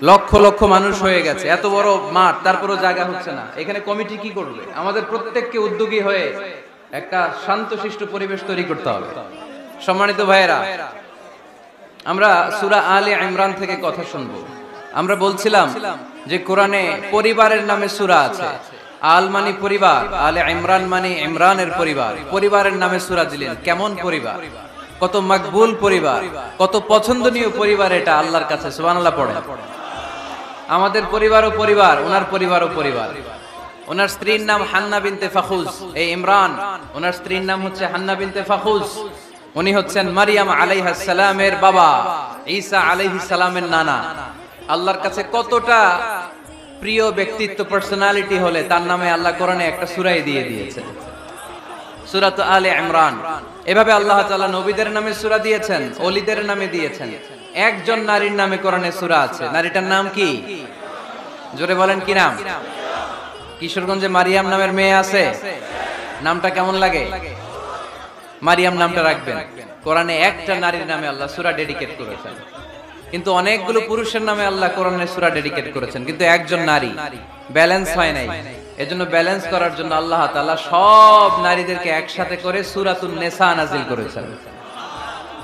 লক্ষ লক্ষ মানুষ হয়ে গেছে, এত বড় মাঠ, তারপরও জায়গা হচ্ছে না। এখানে কমিটি কি করবে? আমাদের প্রত্যেককে উদ্যোগী হয়ে একটা শান্তশিষ্ট পরিবেশ তৈরি করতে হবে। সম্মানিত ভাইয়েরা, আমরা সূরা আলে ইমরান থেকে কথা শুনবো। আমরা বলছিলাম যে কোরআনে পরিবারের নামে সূরা আছে। আল মানে পরিবার, আলে ইমরান মানে ইমরানের পরিবার। পরিবারের নামে সূরা দিলেন। কেমন পরিবার? কত মকবুল পরিবার, কত পছন্দনীয় পরিবার এটা আল্লাহর কাছে। সুবহানাল্লাহ পড়েন। আমাদের পরিবারও পরিবার, ওনার পরিবারও পরিবার। ওনার স্ত্রীর নাম হান্না বিনতে ফাখুজ। এই ইমরান, ওনার স্ত্রীর নাম হচ্ছে হান্না বিনতে ফাখুজ। উনি হচ্ছেন মারিয়াম আলাইহিস সালামের বাবা, ঈসা আলাইহিস সালামের নানা। আল্লাহর কাছে কতটা প্রিয় ব্যক্তিত্ব, পার্সোনালিটি হলে তার নামে আল্লাহ কোরআনে একটা সূরাই দিয়ে দিয়েছেন, সূরাত আলে ইমরান। এভাবে আল্লাহ তাআলা নবীদের নামে সূরা দিয়েছেন, ওলিদের নামে দিয়েছেন। একজন নারীর নামে কোরআনে সূরা আছে। নারীটার নাম কি? জোরে বলেন, কি নাম? কিশোরগঞ্জে মারিয়াম নামের মেয়ে আছে। নামটা কেমন লাগে? মারিয়াম নামটা রাখবেন। কোরআনে একটা নারীর নামে আল্লাহ সূরা ডেডিকেট করেছেন, কিন্তু অনেকগুলো পুরুষের নামে আল্লাহ কোরআনে সূরা ডেডিকেট করেছেন, কিন্তু একজন নারী। ব্যালেন্স হয় নাই। এজন্য ব্যালেন্স করার জন্য আল্লাহ তাআলা সব নারীদেরকে একসাথে করে সূরাতুন নিসা নাযিল করেছেন,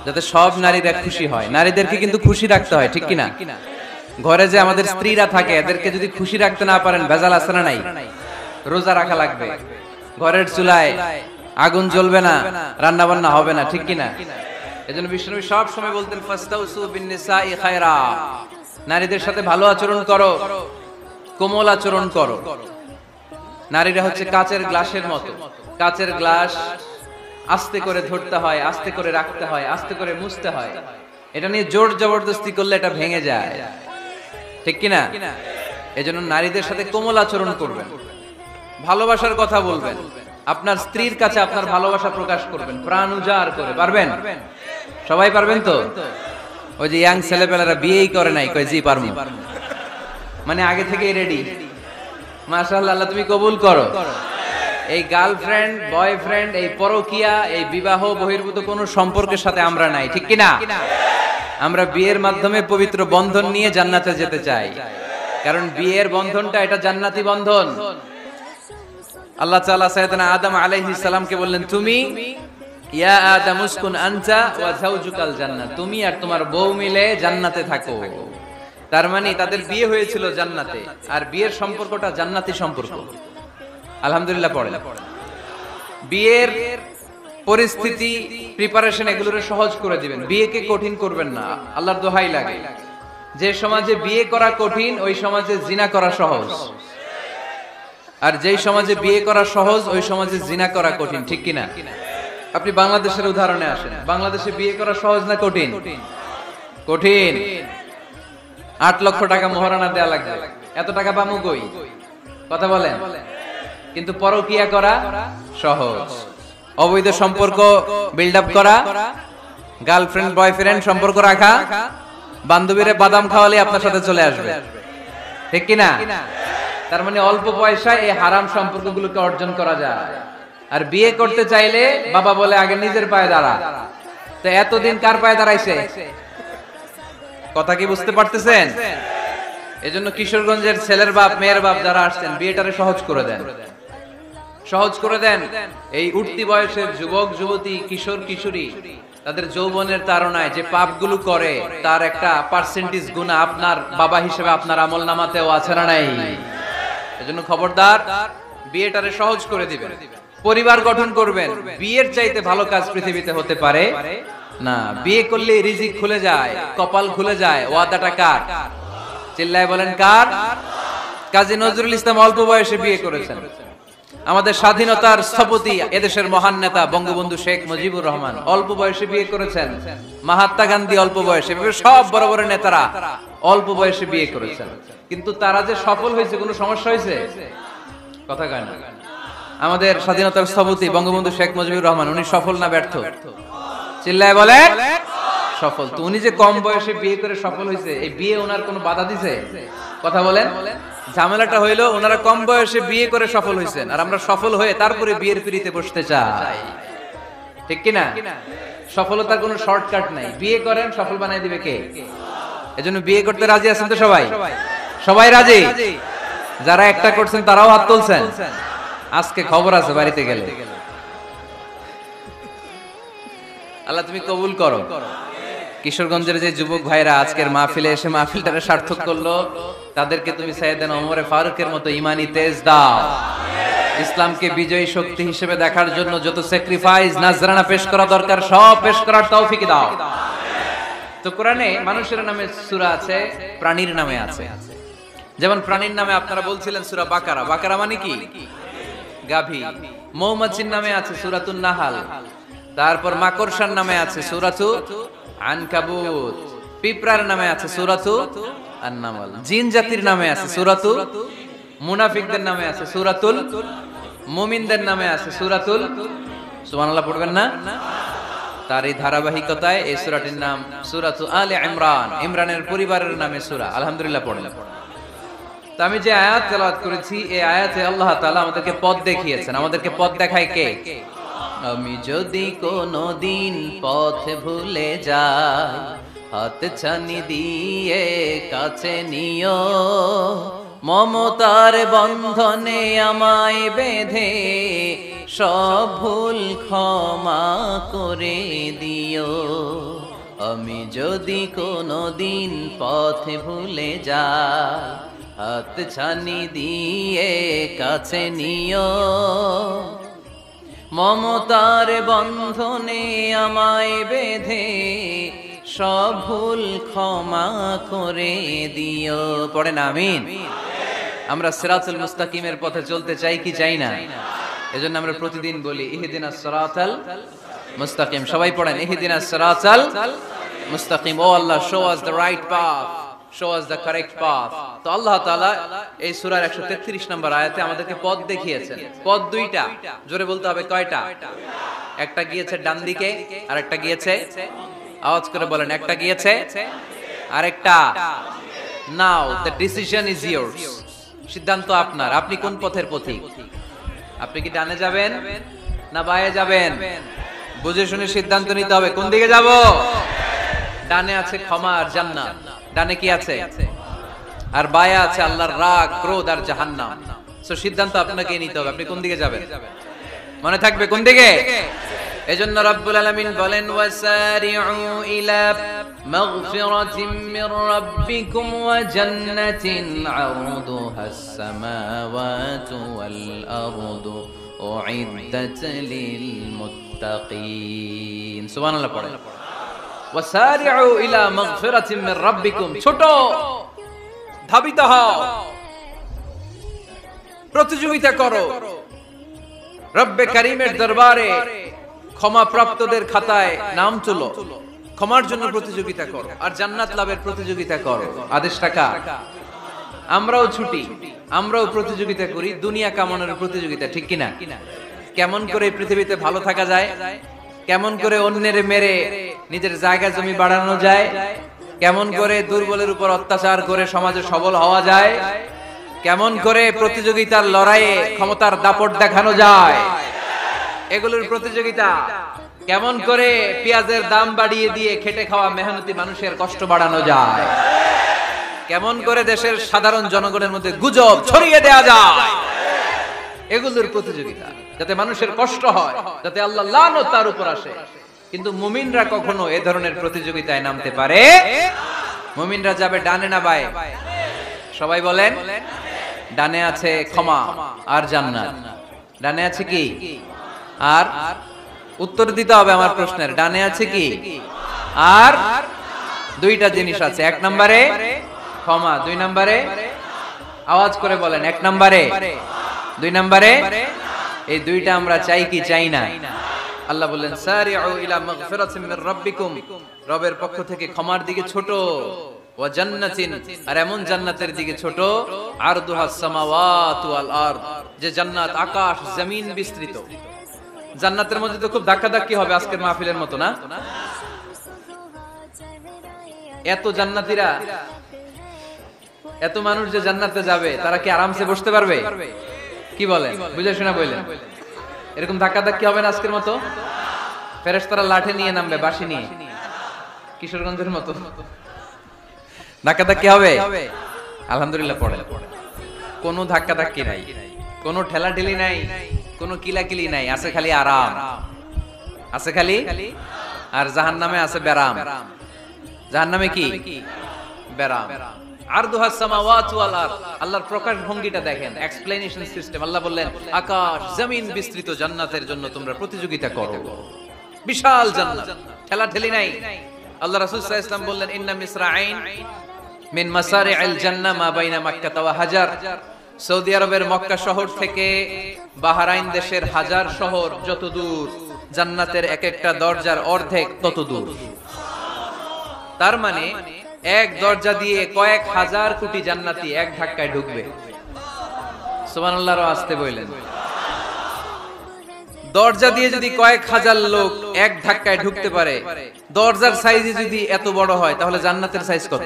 যাতে সব নারীরা খুশি হয়। নারীদেরকে কিন্তু খুশি রাখতে হয়, ঠিক কিনা? ঘরে যে আমাদের স্ত্রীরা থাকে, এদেরকে যদি খুশি রাখতে না পারেন, ভেজাল আছে না নাই? রোজা রাখা লাগবে। ঘরের চুলায় আগুন জ্বলবে না, রান্না বান্না হবে না, ঠিক কিনা? এজন্য বিশ্বনবী সব সময় বলতেন ফাস্তাউসু বিন-নিসাই খায়রা, নারীদের সাথে ভালো আচরণ করো, কোমল আচরণ করো। নারীরা হচ্ছে কাচের গ্লাসের মতো। কাচের গ্লাস আস্তে করে ধরতে হয়, আস্তে করে রাখতে হয়, আস্তে করে মুছতে হয়। এটা নিয়ে জোর জবরদস্তি করলে এটা ভেঙে যায়, ঠিক কিনা? এজন্য নারীদের সাথে কোমল আচরণ করবেন, ভালোবাসার কথা বলবেন, আপনার স্ত্রীর কাছে আপনার ভালোবাসা প্রকাশ করবেন প্রাণ উজাড় করে। পারবেন? সবাই পারবেন তো? ওই যে ইয়াং ছেলেপেলেরা বিয়েই করে নাই, কয় জি পারবো, মানে আগে থেকেই রেডি। মাশাআল্লাহ, আল্লাহ তুমি কবুল করো। এই গার্লফ্রেন্ড, বয়ফ্রেন্ড, এই পরকিয়া, এই বিবাহ বহির্ভূত কোন সম্পর্কের সাথে আমরা নাই, ঠিক কিনা? আমরা বিয়ের মাধ্যমে পবিত্র বন্ধন নিয়ে জান্নাতে যেতে চাই, কারণ বিয়ের বন্ধনটা এটা জান্নাতি বন্ধন। আল্লাহ তাআলা সাইয়েদনা আদম আলাইহিস সালামকে বললেন, তুমি ইয়া আদম উসকুন আনতা ওয়া যাওজুকাল জান্নাত, তুমি আর তোমার বউ মিলে জান্নাতে থাকো। তার মানে তাদের বিয়ে হয়েছিল জান্নাতে, আর বিয়ের সম্পর্কটা জান্নাতি সম্পর্ক। আলহামদুলিল্লাহ পড়েন। বিয়ের পরিস্থিতি, প্রিপারেশন এগুলোরে সহজ করে দিবেন, বিয়েকে কঠিন করবেন না। আল্লাহর দোহাই লাগে, যে সমাজে বিয়ে করা কঠিন ওই সমাজে জিনা করা সহজ, আর যেই সমাজে বিয়ে করা সহজ ওই সমাজে জিনা করা কঠিন, ঠিক কিনা? আপনি বাংলাদেশের উদাহরণে আসেন। বাংলাদেশে বিয়ে করা সহজ না কঠিন? কঠিন। 8 লক্ষ টাকা মোহরানা দেয়া লাগবে। এত টাকা পামু কই? কথা বলেন। কিন্তু পরকিয়া করা সহজ। অবৈধ সম্পর্ক বিল্ড আপ করা, গার্লফ্রেন্ড বয়ফ্রেন্ড সম্পর্ক রাখা, বান্ধবীরে বাদাম খাওয়ালে আপনার সাথে চলে আসবে, ঠিক কিনা? তার মানে অল্প পয়সায় এই হারাম সম্পর্কগুলোকে অর্জন করা যায়। আর বিয়ে করতে চাইলে বাবা বলে আগে নিজের পায়ে দাঁড়া। তো এতদিন কার পায়ে দাঁড়াইছে? কথা কি বুঝতে পারতেছেন? এজন্য কিশোরগঞ্জের ছেলের বাপ, মেয়ের বাপ যারা আসছেন, বিয়েটারে সহজ করে দেন, সহজ করে দেন। এই উঠতি বয়সের যুবক যুবতী, কিশোর কিশোরী, তাদের যৌবনের তাড়নায় যে পাপগুলো করে তার একটা পার্সেন্টেজ গুনাহ আপনার বাবা হিসেবে আপনার আমলনামাতেও আছে না নাই? এজন্য খবরদার, বিয়েটারে সহজ করে দিবেন, পরিবার গঠন করবেন। বিয়ের চাইতে ভালো কাজ পৃথিবীতে হতে পারে না। বিয়ে করলে রিজিক খুলে যায়, কপাল খুলে যায়। ওয়াদাটা কার? চিল্লায় বলেন কার? কাজী নজরুল ইসলাম অল্প বয়সে বিয়ে করেছেন। আমাদের স্বাধীনতার স্থপতি, এদেশের মহান নেতা বঙ্গবন্ধু শেখ মুজিবুর রহমান অল্প বয়সে বিয়ে করেছেন। মহাত্মা গান্ধী অল্প বয়সে, সব বড় বড় নেতারা অল্প বয়সে বিয়ে করেছেন। কিন্তু তারা যে সফল হয়েছে, কোনো সমস্যা হয়েছে? কথা কয় না। আমাদের স্বাধীনতার স্থপতি বঙ্গবন্ধু শেখ মুজিবুর রহমান, উনি সফল না ব্যর্থ? চিল্লায় বলেন সফল। তো উনি যে কম বয়সে বিয়ে করে সফল হয়েছে, এই বিয়ে ওনার কোনো বাধা দিছে? কথা বলেন। ঝামেলাটা হইলো ওনারা কম বয়সে বিয়ে করে সফল হয়েছেন, আর আমরা সফল হয়ে তারপরে বিয়ের পিড়িতে বসতে চাই, ঠিক কিনা? সফলতার কোনো শর্টকাট নাই। বিয়ে করেন, সফল বানাই দিবে কে? এজন্য বিয়ে করতে রাজি আছেন তো সবাই? সবাই রাজি? যারা একটা করছেন তারাও হাত তুলছেন। আজকে খবর আছে বাড়িতে গেলে। আল্লাহ তুমি কবুল করো। কিশোরগঞ্জের যে যুবক ভাইরা আজকের মাহফিলে এসে মাহফিলটাকে সার্থক করলো, তাদেরকে তুমি সাইয়েদনা ওমর ফারুকের মতো ঈমানি তেজ দাও। ইসলামকে বিজয়ী শক্তি হিসেবে দেখার জন্য যত স্যাক্রিফাইস নাজরানা পেশ করা দরকার সব পেশ করার তৌফিক দাও। তো কোরআনে মানুষের নামে সূরা আছে, প্রাণীর নামে আছে। যেমন প্রাণীর নামে আপনারা বলছিলেন সূরা বাকারা। বাকারা মানে কি? গাভী। মৌমাছির নামে আছে সূরাতুন নাহাল। তারপর মাকড়সার নামে আছে সূরাতু আনকাবুত। পিঁপড়ার নামে আছে সূরাতু আন-নামল। জিন জাতির নামে আছে সূরাতু, মুনাফিকদের নামে আছে সূরাতুল, মুমিনদের নামে আছে সূরাতুল। সুবহানাল্লাহ পড়বেন না? তার এই ধারাবাহিকতায় এই সূরাটির নাম সূরাতু আলে ইমরান। ইমরানের পরিবারের নামে সূরা। আলহামদুলিল্লাহ পড়লেন। তো আমি যে আয়াত তেলাওয়াত করেছি এই আয়াতে আল্লাহ তাআলা আমাদেরকে পথ দেখিয়েছেন। আমাদেরকে পথ দেখায় কে? আমি যদি কোনদিন পথ ভুলে যাই, হাত ছানি দিয়ে কাছে নিও, মমতার বন্ধনে আমায় বেঁধে সব ভুল ক্ষমা করে দিও। আমি যদি কোনদিন পথ ভুলে যাই, হাত ছানি দিয়ে কাছে নিও, মমতার বন্ধনে আমায় বেঁধে সব ভুল ক্ষমা করে দিও। পড়েন আমিন। আমরা সিরাতুল মুস্তাকিমের পথে চলতে চাই কি চাই না? এজন্য আমরা প্রতিদিন বলি ইহদিনাস সিরাতাল মুস্তাকিম। সবাই পড়েন ইহদিনাস সিরাতাল মুস্তাকিম। ও Allah, show us the right path, show us the correct path. তো আল্লাহ তাআলা এই সূরার 133 নম্বর আয়াতে আমাদেরকে পথ দেখিয়েছেন। পথ দুইটা, জোরে বলতে হবে কয়টা? একটা গিয়েছে ডান দিকে আর একটা গিয়েছে, আওয়াজ করে বলেন, একটা গিয়েছে আরেকটা। নাও দ্য ডিসিশন ইজ ইয়ার্স। সিদ্ধান্ত আপনার। আপনি কোন পথের পথিক? আপনি কি ডানে যাবেন না বাঁয়ে যাবেন? বুঝে শুনে সিদ্ধান্ত নিতে হবে কোন দিকে যাব। ডানে আছে ক্ষমা আর জান্নাত। ডানে কি আছে? আর বাঁয়ে আছে আল্লাহর রাগ, ক্রোধ আর জাহান্নাম। সো সিদ্ধান্ত আপনাকে নিতে হবে আপনি কোন দিকে যাবেন। মনে থাকবে কোন দিকে। এজন্য রব্বুল আলামিন বলেন ওয়াসারিউ ইলা মাগফিরাতিন মির রাব্বিকুম ওয়া জান্নাতিন আরদুহাস সামাওয়াতু ওয়াল আরদু উইদ্দাত লিল মুত্তাকিন। সুবহানাল্লাহ পড়েন। ওয়াসারিউ ইলা মাগফিরাতিন মির রাব্বিকুম। ছোট, ধাবিত হও, প্রতিযোগিতা করো রব্বে কারীমের দরবারে, ক্ষমা প্রাপ্তদের খাতায় নাম তুলো, ক্ষমার জন্য প্রতিযোগিতা করো আর জান্নাত লাভের প্রতিযোগিতা করো। আদেশটা কার? আমরাও ছুটি, আমরাও প্রতিযোগিতা করি, দুনিয়া কামানোর প্রতিযোগিতা, ঠিক কিনা? কেমন করে পৃথিবীতে ভালো থাকা যায়, কেমন করে অন্যের মেরে নিজের জায়গা জমি বাড়ানো যায়, কেমন করে দুর্বলের উপর অত্যাচার করে সমাজে সবল হওয়া যায়, কেমন করে প্রতিযোগিতার লড়াইয়ে ক্ষমতার দাপট দেখানো যায়, এগুলোর প্রতিযোগিতা। কেমন করে পেঁয়াজের দাম বাড়িয়ে দিয়ে খেটে খাওয়া মেহনতি মানুষের কষ্ট বাড়ানো যায়, কেমন করে দেশের সাধারণ জনগণের মধ্যে গুজব ছড়িয়ে দেয়া যায়, এগুলোর প্রতিযোগিতা, যাতে মানুষের কষ্ট হয়, যাতে আল্লাহ লানত তার উপর আসে। কিন্তু মুমিনরা কখনো এ ধরনের প্রতিযোগিতায় নামতে পারে? মুমিনরা যাবে ডানে না বাঁয়ে? সবাই বলেন। ডানে আছে ক্ষমা আর জান্নাত। ডানে আছে কি? আর উত্তর দিতে হবে আমার প্রশ্নের। ডানে আছে কি? আর দুইটা জিনিস আছে। এক নম্বরে ক্ষমা, দুই নম্বরে আওয়াজ করে বলেন, এক নম্বরে, দুই নম্বরে। এই দুইটা আমরা চাই কি চাই না? আল্লাহ বললেন সারিউ ইলা মাগফিরাতিন মির রাব্বিকুম, রবের পক্ষ থেকে ক্ষমার দিকে ছোট, ওয়া জান্নাতিন, আর এমন জান্নাতের দিকে ছোট, আরদুহাস সামাওয়াতু ওয়াল আরদ, যে জান্নাত আকাশ জমিন বিস্তৃত। জান্নাতের মধ্যে তো খুব ধাক্কাধাক্কি হবে আজকের মাহফিলের মতো না? এত জান্নাতীরা, এত মানুষ যে জান্নাতে যাবে, তারা কি আরামসে বসতে পারবে? কি বলেন? বুঝে শোনা বললেন। এরকম ধাক্কাধাক্কি হবে না আজকের মতো? ফেরেশতারা লাঠি নিয়ে নামবে, বাঁশি নিয়ে, কিশোরগঞ্জের মতো। ধাক্কা ধাক্কি হবে? আলহামদুলিল্লাহ পড়েন। কোনো ধাক্কা ধাক্কি নাই, কোনো ঠেলাঠেলি নাই, কোনো কিলাকিলি নাই, আছে খালি আরাম, আছে খালি। আর জাহান্নামে আছে বেরাম। জাহান্নামে কি? বেরাম। আরদুহাস সামাওয়াতু ওয়াল আরদ, আল্লাহর প্রকাশ ভঙ্গিটা দেখেন, এক্সপ্লেনেশন সিস্টেম। আল্লাহ বললেন আকাশ জমিন বিস্তৃত জান্নাতের জন্য তোমরা প্রতিযোগিতা করো। বিশাল জান্নাত, ঠেলাঠেলি নাই। আল্লাহ রাসূল সাল্লাল্লাহু আলাইহি ওয়াসাল্লাম বললেন ইন্না মিসরাঈন মিন মাসারি'আল জান্নাহ মা বাইনা মাক্কা ওয়া হাজার। সৌদি আরবের মক্কা শহর থেকে বাহরাইন দেশের হাজার শহর যত দূর, জান্নাতের এক একটা দরজার অর্ধেক তত দূর। তার মানে এক দরজা দিয়ে কয়েক হাজার কোটি জান্নাতি এক ধাক্কায় ঢুকবে। সুবহানাল্লাহ, আসতে বললেন। দরজা দিয়ে যদি কয়েক হাজার লোক এক ধাক্কায় ঢুকতে পারে, দরজার সাইজ যদি এত বড় হয়, তাহলে জান্নাতের সাইজ কত?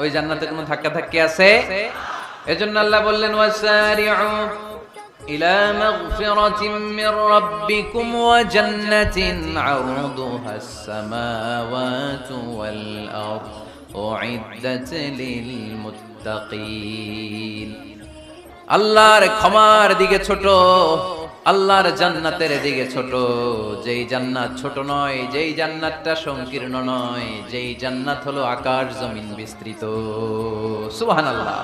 ওই জান্নাতে কোনো ধাক্কা ধাক্কি আছে? এজন্য আল্লাহ বললেন ওয়াসারিউ ইলা মাগফিরাতিন মির রাব্বিকুম ওয়া জান্নাতিন আরদুহাস সামাওয়াতু ওয়াল আরদ উইদ্দাত লিল মুত্তাকিন। আল্লাহর ক্ষমার দিকে ছোট, আল্লাহর জান্নাতের দিকে ছোট। যেই জান্নাত ছোট নয়, যেই জান্নাতটা সংকীর্ণ নয়, যেই জান্নাত হলো আকাশ জমিন বিস্তৃত। সুবহানাল্লাহ।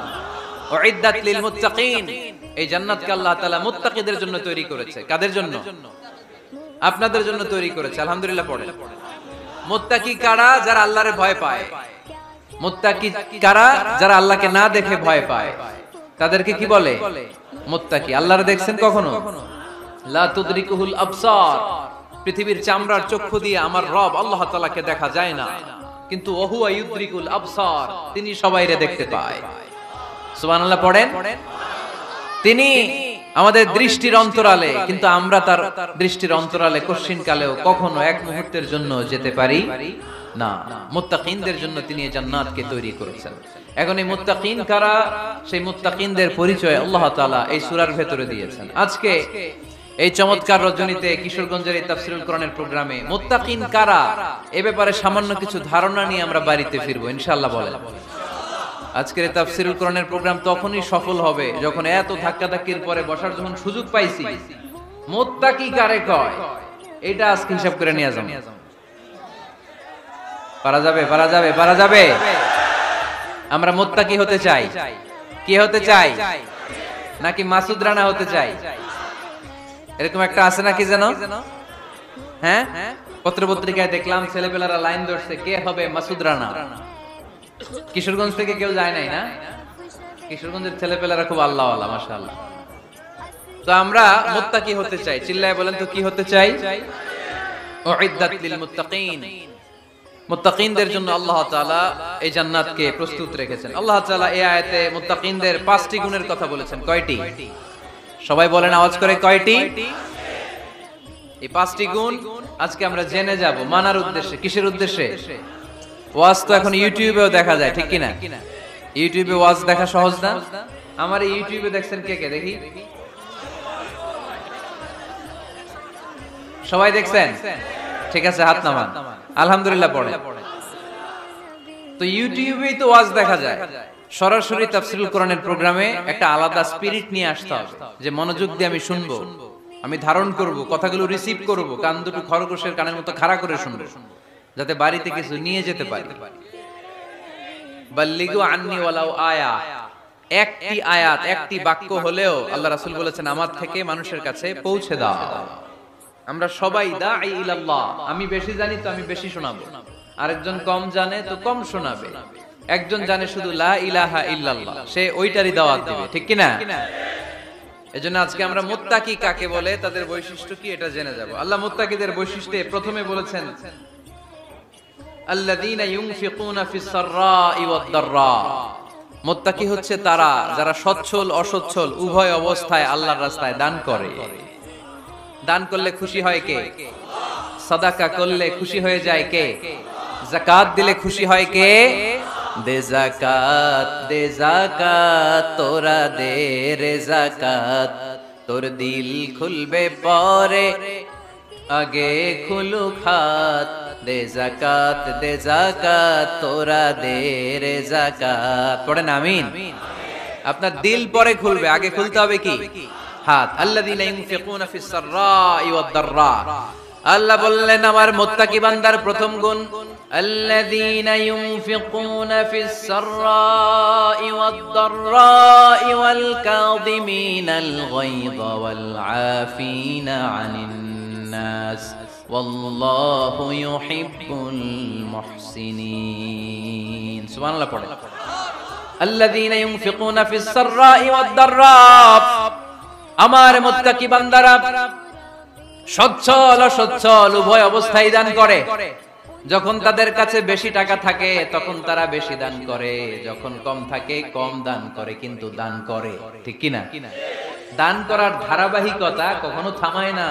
উইদ্দাত লিল মুত্তাকিন, এই জান্নাতকে আল্লাহ তাআলা মুত্তাকিদের জন্য তৈরি করেছে। কাদের জন্য? আপনাদের জন্য তৈরি করেছে। আলহামদুলিল্লাহ পড়েন। মুত্তাকি কারা? যারা আল্লাহরে ভয় পায়। মুত্তাকি কারা? যারা আল্লাহকে না দেখে ভয় পায়। তাদেরকে কি বলে? মুত্তাকি। আল্লাহরে দেখছেন কখনো? লা তুদরিকুহুল আবসার, পৃথিবীর চামড়ার চক্ষু দিয়ে আমার রব আল্লাহ তাআলাকে দেখা যায় না, কিন্তু ওহুয়া ইউদরিকুল আবসার, তিনি সবাইরে দেখতে পায়। সুবহানাল্লাহ পড়েন। তিনি আমাদের দৃষ্টির অন্তরালে, কিন্তু আমরা তার দৃষ্টির অন্তরালে কশিন কালেও কখনো এক মুহূর্তের জন্য যেতে পারি না। মুত্তাকিনদের জন্য তিনি এই জান্নাতকে তৈরি করেছেন। এখন এই মুত্তাকিন কারা? সেই মুত্তাকিনদের পরিচয় আল্লাহ তাআলা এই সূরার ভেতরে দিয়েছেন। আজকে এই চমৎকার রজনীতে কিশোরগঞ্জের এই তাফসীরুল কোরআনের প্রোগ্রামে মুত্তাকিন কারা এ ব্যাপারে সামান্য কিছু ধারণা নিয়ে আমরা বাড়িতে ফিরবো ইনশাআল্লাহ। বলেন, আজকের এই তাফসীরুল কোরআনের প্রোগ্রাম তখনই সফল হবে যখন এত ধাক্কাধাক্কির পরে বসার যখন সুযোগ পাইছি, মুত্তাকি কারে কয় এটা আজকে হিসাব করে নিয়ে যাবো। পারা যাবে? পারা যাবে? পারা যাবে? আমরা মুত্তাকি হতে চাই। কি হতে চাই? নাকি মাসুদ রানা হতে চাই? এরকম একটা আছে নাকি যেন? হ্যাঁ, পত্র পত্রিকায় দেখলাম ছেলেপেলারা লাইন ধরছে, কে হবে মাসুদ রানা। কিশোরগঞ্জ থেকে কেউ যায় নাই না? কিশোরগঞ্জের ছেলেপেলারা খুব আল্লাহওয়ালা, মাশাআল্লাহ। তো আমরা মুত্তাকি হতে চাই। চিল্লায় বলেন তো কি হতে চাই? উইদ্দাত লিল মুত্তাকিন, মুত্তাকিনদের জন্য আল্লাহ তাআলা এই জান্নাতকে প্রস্তুত রেখেছেন। আল্লাহ তাআলা এই আয়াতে মুত্তাকিনদের 5টি গুণের কথা বলেছেন। কয়টি? সবাই বলেন আওয়াজ করে, কয়টি? এই 5টি গুণ আজকে আমরা জেনে যাব মানার উদ্দেশ্যে। কিসের উদ্দেশ্যে? ওয়াজ তো এখন ইউটিউবেও দেখা যায়, ঠিক কি না? ইউটিউবে ওয়াজ দেখা সহজ না? আমার এই ইউটিউবে দেখছেন কে কে? দেখি, সবাই দেখছেন? ঠিক আছে, হাত নামান। আলহামদুলিল্লাহ পড়ে। তো ইউটিউবেই তো ওয়াজ দেখা যায়। সরাসরি তাফসীরুল কোরআনের প্রোগ্রামে একটা আলাদা স্পিরিট নিয়ে আসতে হবে, যে মনোযোগ দিয়ে আমি শুনবো, আমি ধারণ করব, কথাগুলো রিসিভ করব, কান দুটো খরগোশের কানের মতো খাড়া করে শুনবো, যাতে বাড়িতে কিছু নিয়ে যেতে পারি। বাল্লিগু আন্নি ওয়ালাউ আয়া, একটি আয়াত, একটি বাক্য হলেও আল্লাহ রাসূল বলেছেন আমার থেকে মানুষের কাছে পৌঁছে দাও। আমরা সবাই দাঈ ইলাল্লাহ, আমি বেশি জানি তো আমি বেশি শোনাবো, আরেকজন কম জানে তো কম শোনাবে, একজন জানে শুধু লা ইলাহা ইল্লাল্লাহ, সে ওইটারই দাওয়াত দিবে, ঠিক কি না? এজন্য আজকে আমরা মুত্তাকি কাকে বলে, তাদের বৈশিষ্ট্য কি, এটা জেনে যাব। আল্লাহ মুত্তাকিদের বৈশিষ্ট্যে প্রথমে বলেছেন আল্লাযীনা ইউনফিকুনা ফিস সাররাই ওয়াদ দাররা, মুত্তাকি হচ্ছে তারা যারা সচ্ছল অসচ্ছল উভয় অবস্থায় আল্লাহর রাস্তায় দান করে। দান করলে খুশি হয় কে? সাদাকা করলে খুশি হয়ে যায় কে? যাকাত দিলে খুশি হয় কে? দে যাকাত, দে যাকাত, তোরা দে রে যাকাত, তোর দিল খুলবে পরে আগে খুলুক হাত, দে যাকাত তোরা দে রে যাকাত। পড়েন আমিন। আপনার দিল পরে খুলবে, আগে খুলতে হবে কি? হাত। আল্লাযীনা ইউনফিকুনা ফিস সাররাই ওয়াদ দাররা। আল্লাহ বললেন আমার মুত্তাকি বান্দার প্রথম গুণ, আল্লাযীনা ইউনফিকুনা ফিস সাররাই ওয়াদ দাররাই ওয়াল কাযিমিনাল গায়যা ওয়াল আফিনা আনিন নাস ওয়াল্লাহু ইউহিব্বুল মুহসিনিন। সুবহানাল্লাহ পড়ে। আল্লাযীনা ইউনফিকুনা ফিস সাররাই ওয়াদ দাররা, আমার মুত্তাকি বান্দারা সচ্ছল অসচ্ছল উভয় অবস্থায় দান করে। যখন তাদের কাছে বেশি টাকা থাকে তখন তারা বেশি দান করে, যখন কম থাকে কম দান করে, কিন্তু দান করে। ঠিক কি না? দান করার ধারাবাহিকতা কখনো থামায় না।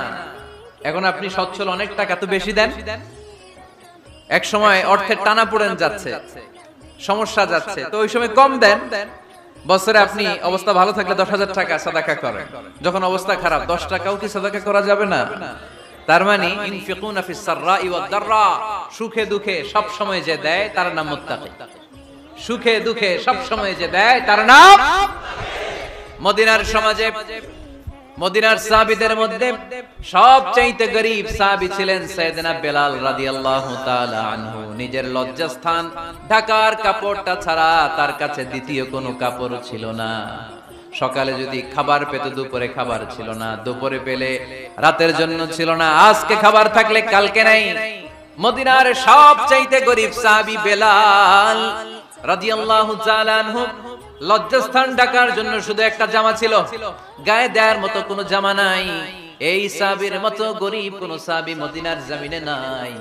এখন আপনি সচ্ছল, অনেক টাকা তো বেশি দেন, এক সময় অর্থের টানাপোড়েন যাচ্ছে, সমস্যা যাচ্ছে, তো ওই সময় কম দেন। বছরে আপনি অবস্থা ভালো থাকলে 10,000 টাকা সাদাকা করেন, যখন অবস্থা খারাপ 10 টাকাও কি সাদাকা করা যাবে না? তার মানে ইনফিকুনা ফিস সাররাই ওয়াদ দাররা, সুখে দুঃখে সব সময় যে দেয় তার নাম মুত্তাকি। সুখে দুঃখে সব সময় যে দেয় তার নাম। মদিনার সমাজে, মদিনার সাহাবীদের মধ্যে সবচাইতে গরীব সাহাবী ছিলেন সাইয়েদনা বেলাল রাদিয়াল্লাহু তাআলা আনহু। নিজের লজ্জাস্থান ঢাকার কাপড়টা ছাড়া তার কাছে দ্বিতীয় কোনো কাপড় ছিল না। সকালে যদি খাবার পেত, দুপুরে খাবার ছিল না, দুপুরে পেলে রাতের জন্য ছিল না, আজকে খাবার থাকলে কালকে নাই। মদিনার সবচাইতে গরীব সাহাবী বেলাল রাদিয়াল্লাহু তাআলা আনহু লজ্জাস্থান ঢাকার জন্য শুধু একটা জামা ছিল, গায়ে দেওয়ার মতো কোনো জামা নাই। এই সাহাবীর মতো গরীব কোন সাহাবী মদিনার জমিনে নাই।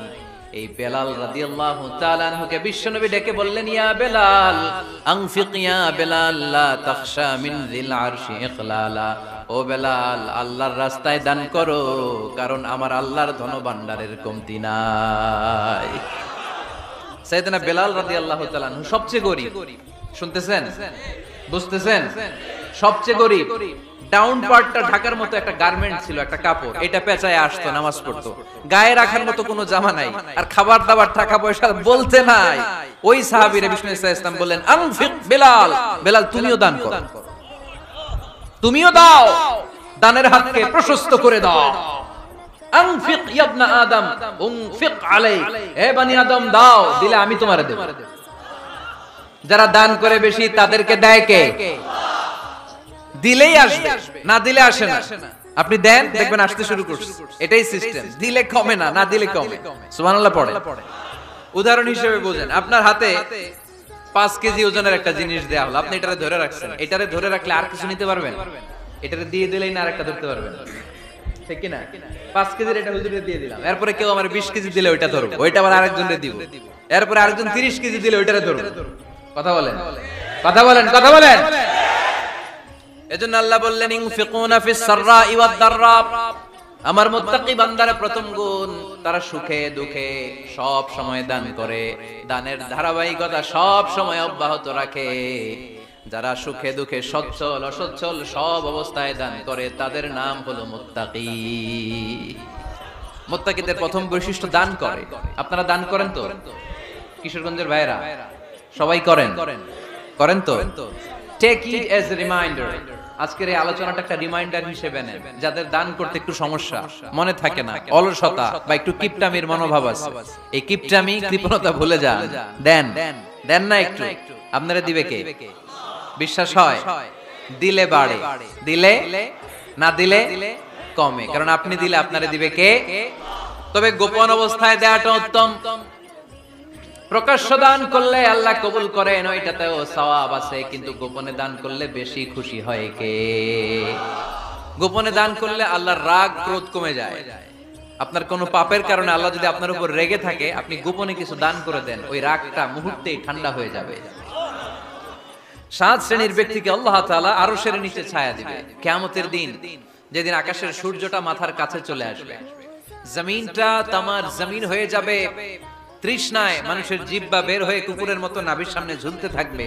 এই বেলাল রাদিয়াল্লাহু তাআলা আনহুকে বিশ্বনবী ডেকে বললেন, ইয়া বেলাল আনফিক ইয়া বেলাল লা তাখশা মিন যিল আরশি ইকলালা। ও বেলাল, আল্লাহর রাস্তায় দান করো, কারণ আমার আল্লাহর ধনভাণ্ডারের কমতি নাই। সাইয়েদনা বেলাল রাদিয়াল্লাহু তাআলা আনহু সবচেয়ে গরীব। শুনতেছেন? বুঝতেছেন? সবচেয়ে গরীব। ডাউন পার্টটা ঢাকার মতো একটা গার্মেন্ট ছিল, একটা কাপড়, এটা পেঁচায় আসতো, নামাজ পড়তো, গায়ে রাখার মতো কোনো জামা নাই, আর খাবার দাবার টাকা পয়সা বলতে নাই। ওই সাহাবীরে বিষ্ণু ইসলাম বললেন, আনফিক বেলাল, বেলাল তুমিও দান করো, তুমিও দাও, দানের হাতকে প্রশস্ত করে দাও। আনফিক ইয়া ইবনা আদম উনফিক আলাইক, হে বনি আদম দাও, দিলে আমি তোমারে দেব। যারা দান করে বেশি তাদেরকে দেয় কে? দিলেই আসবে, না দিলে আসে না। আপনি দেন, দেখবেন আসতে শুরু করছে। এটাই সিস্টেম। দিলে কমে না, না দিলে কমে। সুবহানাল্লাহ পড়ে। উদাহরণ হিসেবে বুঝেন, আপনার হাতে 5 কেজি ওজনের একটা জিনিস দেয়া হলো, আপনি এটারে ধরে রাখছেন। এটারে ধরে রাখলে আর কিছু নিতে পারবেন? এটারে দিয়ে দিলেই না আরেকটা ধরতে পারবেন, ঠিক কি না? 5 কেজির এটা হুজুরে দিয়ে দিলাম, এরপরে কেউ আমার 20 কেজি দিলে ওইটা ধরব, ওইটা আবার আরেকজনকে দিব, এরপরে আরেকজন 30 কেজি দিলে ওইটারে ধরব। কথা বলেন, কথা বলেন, কথা বলেন। এজন্য আল্লাহ বললেন, ইনফিকুনা ফিস সাররাই ওয়াদ দাররা, আমার মুত্তাকি বান্দারা প্রথম গুণ, তারা সুখে দুঃখে সব সময় দান করে, দানের ধারাবাহিকতা সব সময় অব্যাহত রাখে। যারা সুখে দুঃখে সচ্ছল অসচ্ছল সব অবস্থায় দান করে, তাদের নাম হলো মুত্তাকি। মুত্তাকিদের প্রথম বৈশিষ্ট্য দান করে। আপনারা দান করেন তো? কিশোরগঞ্জের ভাইরা সবাই করেন? করেন তো? Take it as a reminder. আজকের এই আলোচনাটা একটা রিমাইন্ডার হিসেবে নেন, যাদের দান করতে একটু সমস্যা, মনে থাকে না, অলসতা বা একটু কিপটামির মনোভাব আছে, এই কিপটামি কৃপণতা ভুলে যান। দেন, দেন না একটু, আপনারা দিবে কে? বিশ্বাস হয়? দিলে বাড়ে, দিলে না দিলে কমে, কারণ আপনি দিলে আপনারা দিবে কে? তবে গোপন অবস্থায় দেওয়াটা উত্তম। প্রকাশ্য দান করলে আল্লাহ কবুল করেন, ওইটাতেও সওয়াব আছে, কিন্তু গোপনে দান করলে বেশি খুশি হয় কে? গোপনে দান করলে আল্লাহর রাগ ক্রোধ কমে যায়। আপনার কোনো পাপের কারণে আল্লাহ যদি আপনার উপর রেগে থাকে, আপনি গোপনে কিছু দান করে দেন, ওই রাগটা মুহূর্তেই ঠান্ডা হয়ে যাবে। 7 শ্রেণীর ব্যক্তিকে আল্লাহ তাআলা আরশের নিচে ছায়া দিবে কিয়ামতের দিন, যেদিন আকাশের সূর্যটা মাথার কাছে চলে আসবে, জমিনটা তামার জমিন হয়ে যাবে, তৃষ্ণায় মানুষের জিহ্বা বের হয়ে কুকুরের মতো নাভির সামনে ঝুলতে থাকবে,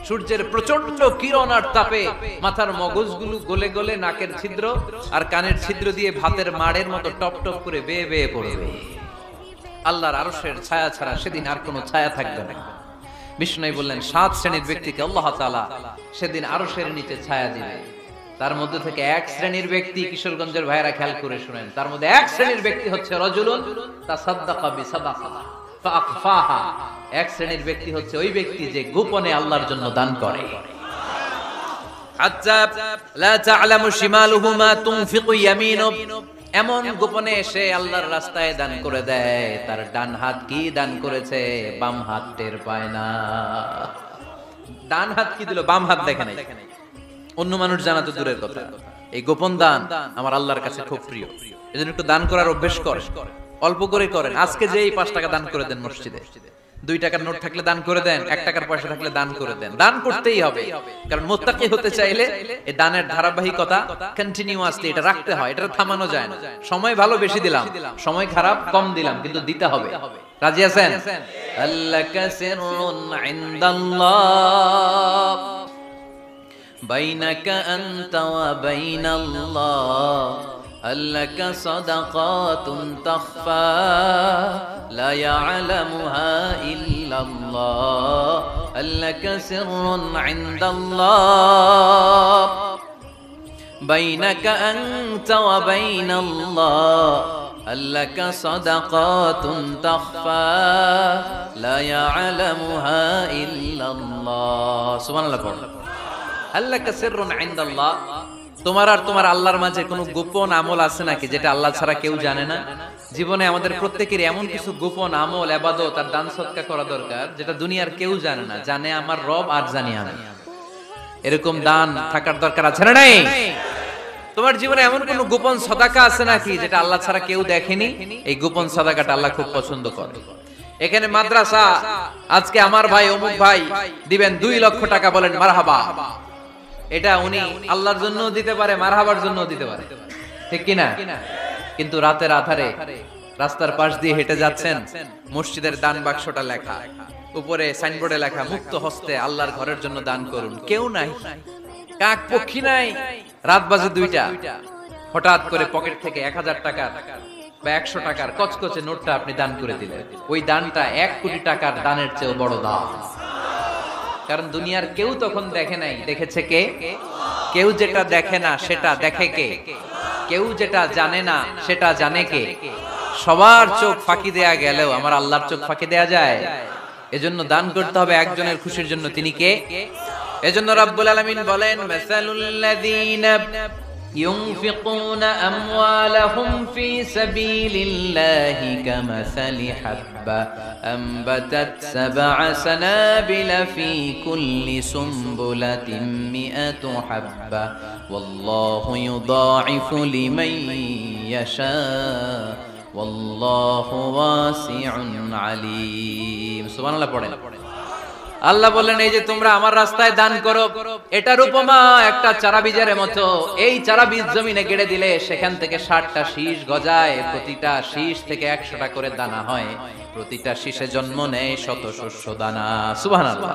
সূর্যের প্রচন্ড কিরণ আর তাপে মাথার মগজগুলো গলে গলে নাকের ছিদ্র আর কানের ছিদ্র দিয়ে ভাতের মাড়ের মতো টপ টপ করে বেয়ে বেয়ে পড়বে। আল্লাহর আরশের ছায়া ছাড়া সেদিন আর কোনো ছায়া থাকবে না। বিষ্ণু বললেন 7 শ্রেণীর ব্যক্তিকে আল্লাহ তাআলা সেদিন আরশের নিচে ছায়া দিবে। তার মধ্যে থেকে এক শ্রেণীর ব্যক্তি, কিশোরগঞ্জের ভাইরা খেয়াল করে শুনেন, তার মধ্যে এক শ্রেণীর ব্যক্তি হচ্ছে রাজুলুন তাসাদ্দাকা বিসাদাকা ফাআখফাহা। এক শ্রেণীর ব্যক্তি হচ্ছে ওই ব্যক্তি যে গোপনে আল্লাহর জন্য দান করে। হাত্তা লা তা'লামু শিমালুহু মা তুনফিকু ইয়ামিনু, এমন গোপনে সে আল্লাহর রাস্তায় দান করে দেয়, তার ডান হাত কি দান করেছে বাম হাত টের পায় না। ডান হাত কি দিল, বাম হাত দেখে নাই। অন্য মানুষ জানা তো দূরের কথা, এই গোপন দান আমার আল্লাহর কাছে খুব প্রিয়। এজন্য একটু দান করার অভ্যাস করেন, অল্প করে করেন। আজকে যে এই 5 টাকা দান করে দেন মসজিদে, 2 টাকার নোট থাকলে দান করে দেন, 1 টাকার পয়সা থাকলে দান করে দেন। দান করতেই হবে, কারণ মুত্তাকি হতে চাইলে এই দানের ধারাবাহিকতা কন্টিনিউয়াসলি এটা রাখতে হয়, এটা থামানো যায় না। সময় ভালো বেশি দিলাম, সময় খারাপ কম দিলাম, কিন্তু দিতে হবে। রাজি আছেন? আল্লাকা সিররুন ইনদাল্লাহ বাইনাকা আনতা ওয়া বাইনাল্লাহ, আল্লাকা সাদাকাতুন তাখফা লা ইয়ালামুহা ইল্লাল্লাহ, আল্লাকা সিররুন ইনদাল্লাহ বাইনাকা আনতা ওয়া বাইনাল্লাহ, আল্লাকা সাদাকাতুন তাখফা লা ইয়ালামুহা ইল্লাল্লাহ। সুবহানাল্লাহ পড়ো। আল্লাকা সিররুন ইনদাল্লাহ, তোমার আর তোমার আল্লাহর মাঝে কোনো গোপন আমল আছে নাকি যেটা আল্লাহ ছাড়া কেউ জানে না? জীবনে আমাদের প্রত্যেকের এমন কিছু গোপন আমল, ইবাদত আর দান সদকা করা দরকার যেটা দুনিয়ার কেউ জানে না, জানে আমার রব আর জানি আমি। এরকম দান থাকার দরকার আছে না নাই? তোমার জীবনে এমন কোন গোপন সাদাকা আছে নাকি যেটা আল্লাহ ছাড়া কেউ দেখেনি? এই গোপন সাদাকাটা আল্লাহ খুব পছন্দ করে। এখানে মাদ্রাসা, আজকে আমার ভাই অমুক ভাই দিবেন 2 লক্ষ টাকা, বলেন মারহাবা। এটা উনি আল্লাহর জন্য দিতে পারে, মারহাবার জন্য দিতে পারে, ঠিক কিনা? কিন্তু রাতের আধারে রাস্তার পাশ দিয়ে হেঁটে যাচ্ছেন, মসজিদের দান বাক্সটা লেখা, উপরে সাইনবোর্ডে লেখা মুক্ত হস্তে আল্লাহর ঘরের জন্য দান করুন। কেউ নাই, কাক পক্ষী নাই, রাত বাজে 2টা, হঠাৎ করে পকেট থেকে 1000 টাকা বা 100 টাকার কচকচে নোটটা আপনি দান করে দিলেন। ওই দানটা 1 কোটি টাকার দানের চেয়েও বড় দান। কারণ দুনিয়ার কেউ তখন দেখে নাই, দেখেছে কে? কেউ যেটা দেখে না সেটা দেখে কে? কেউ যেটা জানে না সেটা জানে কে? সবার চোখ ফাঁকি দেয়া গেলেও আমার আল্লাহর চোখ ফাঁকি দেয়া যায়? এজন্য দান করতে হবে একজনের খুশির জন্য। তিনি কে? এজন্য রাব্বুল আলামিন বলেন, মাসালুল লাযীনা ينفقون أموالهم في سبيل الله كمثل حبة أنبتت 7 سنابل في كل سنبلة 100 حبة والله يضاعف لمن يشاء والله واسع عليم। সুবহান আল্লাহ পড়েন। আল্লাহ বললেন, এই যে তোমরা আমার রাস্তায় দান করো, এটার উপমা একটা চারা বীজের মতো। এই চারা বীজ জমিনে গেড়ে দিলে সেখান থেকে 60টা শীষ গজায়, প্রতিটা শীষ থেকে 100টা করে দানা হয়, প্রতিটা শীষে জন্ম নেয় শত শস্য দানা। সুবহানাল্লাহ।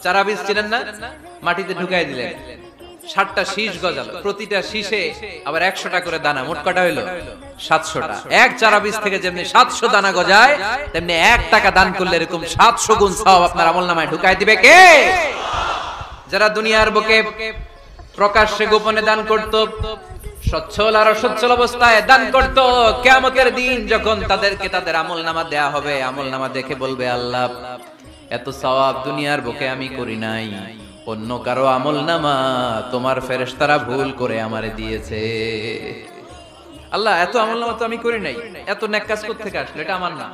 চারা বীজ ছিলেন না, মাটিতে ঢুকাই দিলেন, 60টা শীষ গজালো, প্রতিটা শীষে আবার 100টা করে দানা, মোট কটা হইলো 700টা। এক চারা বীজ থেকে যেমনি 700 দানা গজায়, তেমনি 1 টাকা দান করলে এরকম 700 গুণ সওয়াব আপনার আমলনামায় ঢুকাই দিবে কে? যারা দুনিয়ার বুকে প্রকাশ্যে গোপনে দান করত, সচ্ছল আর অসচ্ছল অবস্থায় দান করত, কিয়ামতের দিন যখন তাদেরকে তাদের আমলনামা দেয়া হবে, আমলনামা দেখে বলবে, আল্লাহ এত সওয়াব দুনিয়ার বুকে আমি করি নাই, অন্য কারো আমলনামা তোমার ফেরেশতারা ভুল করে আমারে দিয়েছে। আল্লাহ এত আমলনামা তো আমি করি নাই, এত নেক কাজ করতে থেকে আসলে এটা আমার না,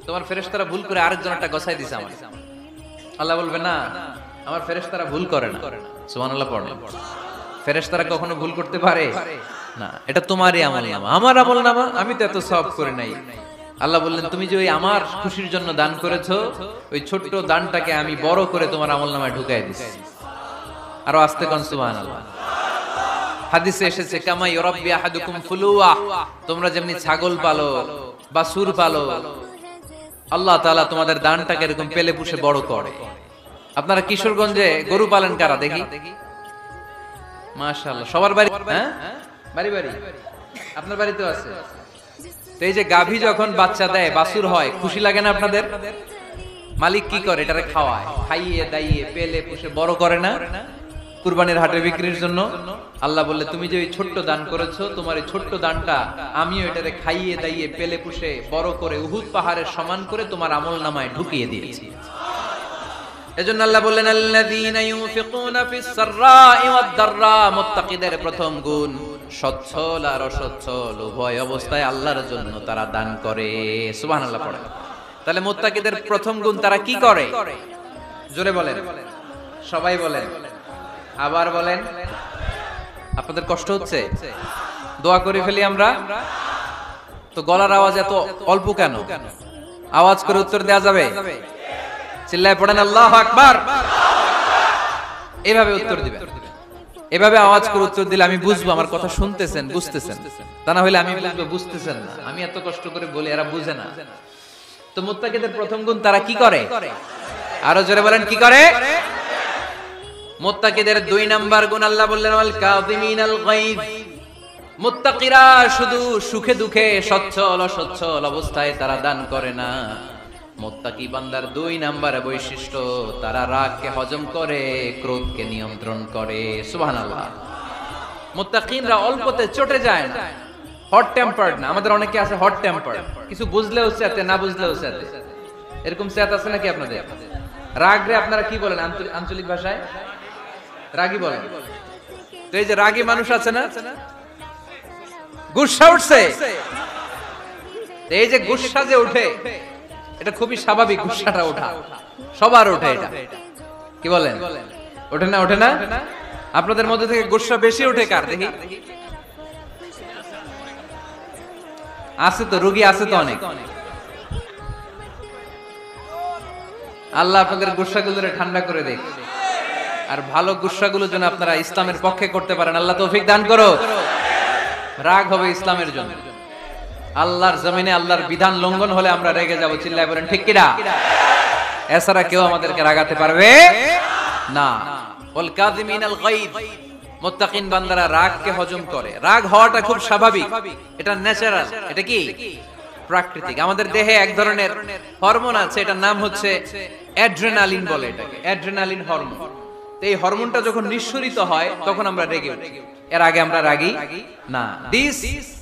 তোমার ফেরেশতারা ভুল করে আরেকজনটা গছাই দিয়েছে আমার। আল্লাহ বলবে, না আমার ফেরেশতারা ভুল করে না। সুবহানাল্লাহ পড়েন। ফেরেশতারা কখনো ভুল করতে পারে না, এটা তোমারই আমলনামা, আমার আমলনামা, আমি তো এত সওয়াব করি নাই। আল্লাহ বললেন, তুমি যে ওই আমার খুশির জন্য দান করেছো, ওই ছোট্ট দানটাকে আমি বড় করে তোমার আমলনামায় ঢুকাই দিছি। আরো আস্তে কোন সুবহানাল্লাহ। হাদিসে এসেছে, কামা ইউরাব্বি আহাদুকুম ফুলুয়া, তোমরা যেমনি ছাগল পালো বা সুর পালো, আল্লাহ তাআলা তোমাদের দানটাকে এরকম পেলে পুষে বড় করে। আপনারা কিশোরগঞ্জে গরু পালেন কারা দেখি? মাশাআল্লাহ, সবার বাড়ি? হ্যাঁ, বাড়ি বাড়ি। আপনার বাড়িতেও আছে? তো এই যে গাভী যখন বাচ্চা দেয়, বাছুর হয়, খুশি লাগে না আপনাদের? মালিক কি করে? এটারে খাওয়ায়, খাইয়ে দাইয়ে পেলে পুষে বড় করে না কুরবানির হাটে বিক্রির জন্য। আল্লাহ বললে তুমি যে ওই ছোট্ট দান করেছো, তোমার এই ছোট্ট দানটা আমিও এটারে খাইয়ে দাইয়ে পেলে পুষে বড় করে উহুদ পাহাড়ের সমান করে তোমার আমলনামায় ঢুকিয়ে দিয়েছি। এজন্য আল্লাহ বললেন আল্লাযীনা ইউনফিকুনা ফিস সাররাই ওয়াদ দাররা, মুত্তাকিদের প্রথম গুণ সচ্ছল আর অসচ্ছল উভয় অবস্থায় আল্লাহর জন্য তারা দান করে। সুবহানাল্লাহ পড়ে। তাহলে মুত্তাকিদের প্রথম গুণ তারা কি করে? জোরে বলেন, সবাই বলেন, আবার বলেন। আপনাদের কষ্ট হচ্ছে? দোয়া করে ফেলি আমরা তো। গলার আওয়াজ এত অল্প কেন? আওয়াজ করে উত্তর দেওয়া যাবে? চিল্লায় পড়েন আল্লাহু আকবার। এভাবে উত্তর দিবেন, এভাবে আওয়াজ করে উত্তর দিলে আমি বুঝবো আমার কথা শুনতেছেন, বুঝতেছেন। তা না হলে আমি বুঝবো বুঝতেছেন না, আমি এত কষ্ট করে বলি এরা বুঝে না। তো মুত্তাকিদের প্রথম গুণ তারা কি করে? আরো জোরে বলেন, কি করে? মুত্তাকিদের 2 নাম্বার গুণ আল্লাহ বললেন ওয়াল কাযিমিনাল গায়জ। মুত্তাকিরা শুধু সুখে দুঃখে সচ্ছল অসচ্ছল অবস্থায় তারা দান করে না। মুত্তাকি বান্দার 2 নাম্বার বৈশিষ্ট্য, তারা রাগকে হজম করে, ক্রোধকে নিয়ন্ত্রণ করে। সুবহানাল্লাহ। মুত্তাকিনরা অল্পতে চটে যায় না, হট টেম্পারড না। আমাদের অনেকে আছে হট টেম্পারড, কিছু বুঝলেও চেতে, না বুঝলেও চেতে। এরকম চেত আছে নাকি আপনাদের? রাগরে আপনারা কি বলেন আঞ্চলিক ভাষায়? রাগী বলেন। তো এই যে রাগী মানুষ আছে না, গুসা উঠছে, এই যে গুসা যে উঠে, এটা খুবই স্বাভাবিক। গুসাটা ওঠা সবার ওঠে, এটা কি বলেন? ওঠে না? ওঠে না? আপনাদের মধ্যে থেকে গুসা বেশি ওঠে কার দেখি? আছে তো, রোগী আছে তো অনেক। আল্লাহ আপনাদের গুসাগুলোরে ঠান্ডা করে দেখ, আর ভালো গুসাগুলো যেন আপনারা ইসলামের পক্ষে করতে পারেন। আল্লাহ তৌফিক দান করো। রাগ হবে ইসলামের জন্য। আল্লাহর জমিনে আল্লাহর বিধান লঙ্ঘন হলে আমরা রেগে যাব। চিল্লায় বলেন ঠিক কিনা? এছাড়া কেউ আমাদেরকে রাগাতে পারবে না। ওয়াল কাযিমিনাল গায়জ, মুত্তাকিন বান্দারা রাগকে হজম করে। রাগ হওয়াটা খুব স্বাভাবিক, এটা ন্যাচারাল, এটা কি প্রাকৃতিক। আমাদের দেহে এক ধরনের হরমোন আছে, এটার নাম হচ্ছে অ্যাড্রেনালিন বলে এটাকে, অ্যাড্রেনালিন হরমোন। এই হরমোনটা যখন নিঃসরিত হয় তখন আমরা রেগে উঠি। এর আগে আমরা রাগি না। This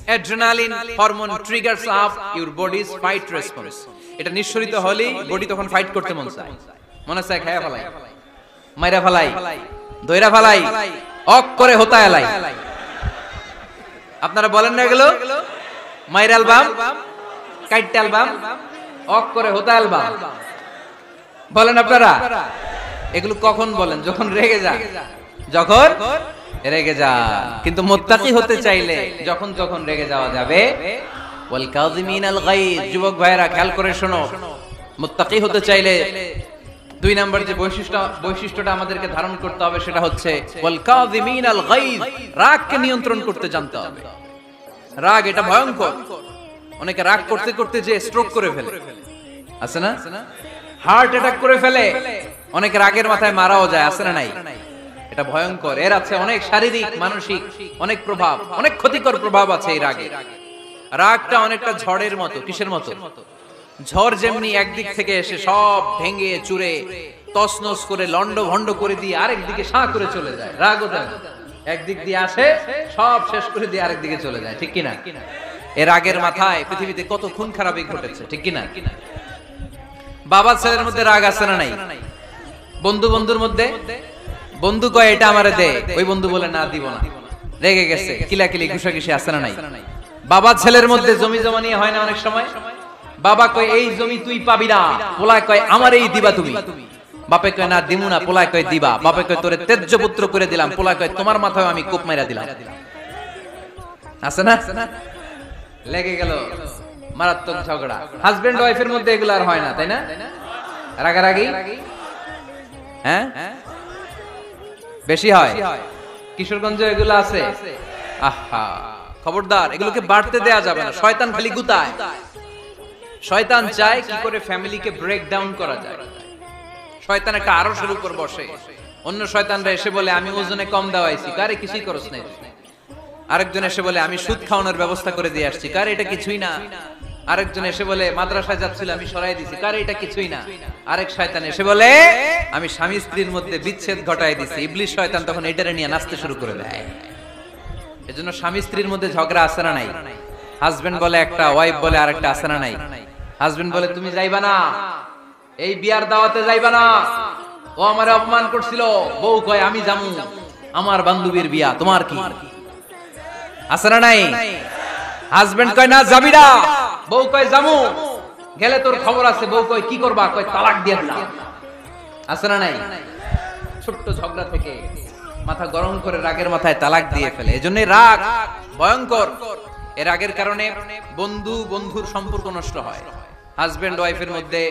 adrenaline hormone triggers up your bodies fight response. এটা নিঃসরিত হলেই বডি তখন ফাইট করতে মন চায়, মনে চায় খায়া ফেলাই, মাইরা ফেলাই, দইরা ফেলাই, অক করে হোতা এলাই। আপনারা বলেন না এগুলো? মাইরা অ্যালবাম, কাইট অ্যালবাম, অক করে হোতা অ্যালবাম বলেন আপনারা? এগুলো কখন বলেন? যখন রেগে যান, যখন রেগে যান। কিন্তু মুত্তাকি হতে চাইলে যখন তখন রেগে যাওয়া যাবে। ওয়াল কাযিমিনাল গায়জ। যুবক ভাইরা খেয়াল করে শোনো, মুত্তাকি হতে চাইলে 2 নাম্বার যে বৈশিষ্ট্যটা আমাদেরকে ধারণ করতে হবে সেটা হচ্ছে ওয়াল কাযিমিনাল গায়জ। রাগকে নিয়ন্ত্রণ করতে জানতে হবে। রাগ এটা ভয়ঙ্কর। অনেকে রাগ করতে করতে যে স্ট্রোক করে ফেলে, আছে না? হার্ট অ্যাটাক করে ফেলে। অনেক রাগের মাথায় মারাও যায়, আছে না নাই? এটা ভয়ঙ্কর। এর আছে অনেক শারীরিক, মানসিক অনেক প্রভাব, অনেক ক্ষতিকর প্রভাব আছে এই রাগে। রাগটা অনেকটা ঝড়ের মতো। কিসের মতো? ঝড় যেমনি একদিক থেকে এসে সব ভেঙে চুরে তছনছ করে লন্ড ভন্ড করে দিয়ে আরেক দিকে সাঁ করে চলে যায়, রাগও তেমন একদিক দিয়ে আসে সব শেষ করে দিয়ে আরেক দিকে চলে যায়, ঠিক কিনা? এর রাগের মাথায় পৃথিবীতে কত খুন খারাপি ঘটেছে, ঠিক কিনা? বাবা ছেলের মধ্যে রাগ আছে না নাই? বন্ধু বন্ধুর মধ্যে, বন্ধু কয় এটা আমারে দে, ওই বন্ধু বলে না দিব না, রেগে গেছে, কিলাকিলি ঘুষাঘুষি আছে না নাই? বাবা ছেলের মধ্যে জমি জমা নিয়ে হয় না অনেক সময়? বাবা কয় এই জমি তুই পাবি না, পোলায় কয় আমার এই দিবা তুমি। বাপে কয় না দিমু না, পোলায় কয় দিবা। বাপে কয় তোরে তেজ্য পুত্র করে দিলাম, পোলায় কয় তোমার মাথায় আমি কোপ মাইরা দিলাম। আছে না? লেগে গেল, মারাত্মক ঝগড়া। হাজবেন্ড ওয়াইফের মধ্যে এগুলো আর হয় না, তাই না? রাগারাগি হ্যাঁ বেশি হয়। কিশোরগঞ্জে এগুলো আছে। আহা, খবরদার, এগুলোকে বাড়তে দেয়া যাবে না। শয়তান খালি গুতায়। শয়তান চায় কি করে ফ্যামিলিকে ব্রেক ডাউন করা যায়। শয়তান একটা আরশের উপর বসে, অন্য শয়তানরা এসে বলে আমি ওজনে কম দাওয়াইছি, কারে কিছুই করছ না, আরেকজন এসে বলে আমি সুদ খাওয়ানোর ব্যবস্থা করে দিয়ে আসছি, কার এটা কিছুই না। আরেকজন এসে বলে মাদ্রাসায় যাচ্ছিল আমি সরাই দিছি, কার এটা কিছুই না। আরেক শয়তান এসে বলে আমি স্বামী স্ত্রীর মধ্যে বিচ্ছেদ ঘটায় দিছি। ইবলিশ শয়তান তখন এটারে নিয়ে নাচতে শুরু করে দেয়। এজন্য স্বামী স্ত্রীর মধ্যে ঝগড়া আছে না নাই? হাজবেন্ড বলে একটা, ওয়াইফ বলে আরেকটা, আছে না নাই? হাজবেন্ড বলে তুমি যাইবা না, এই বিয়ার দাওয়াতে যাইবা না, ও আমারে অপমান করছিল। বউ কয় আমি যামু, আমার বান্ধবীর বিয়া, তোমার কি? আছে না নাই? হাজবেন্ড কয় না যাবি না, বউ কয় যামু, গেলে তোর খবর আছে। বউ কয় কি করবা? কয় তালাক দিয়ে দিলাম। আছে না নাই? ছোট্ট ঝগড়া থেকে মাথা গরম করে রাগের মাথায় তালাক দিয়ে ফেলে। এজন্য রাগ ভয়ঙ্কর। এর রাগের কারণে বন্ধু বন্ধুর সম্পর্ক নষ্ট হয়, হাজবেন্ড ওয়াইফের মধ্যে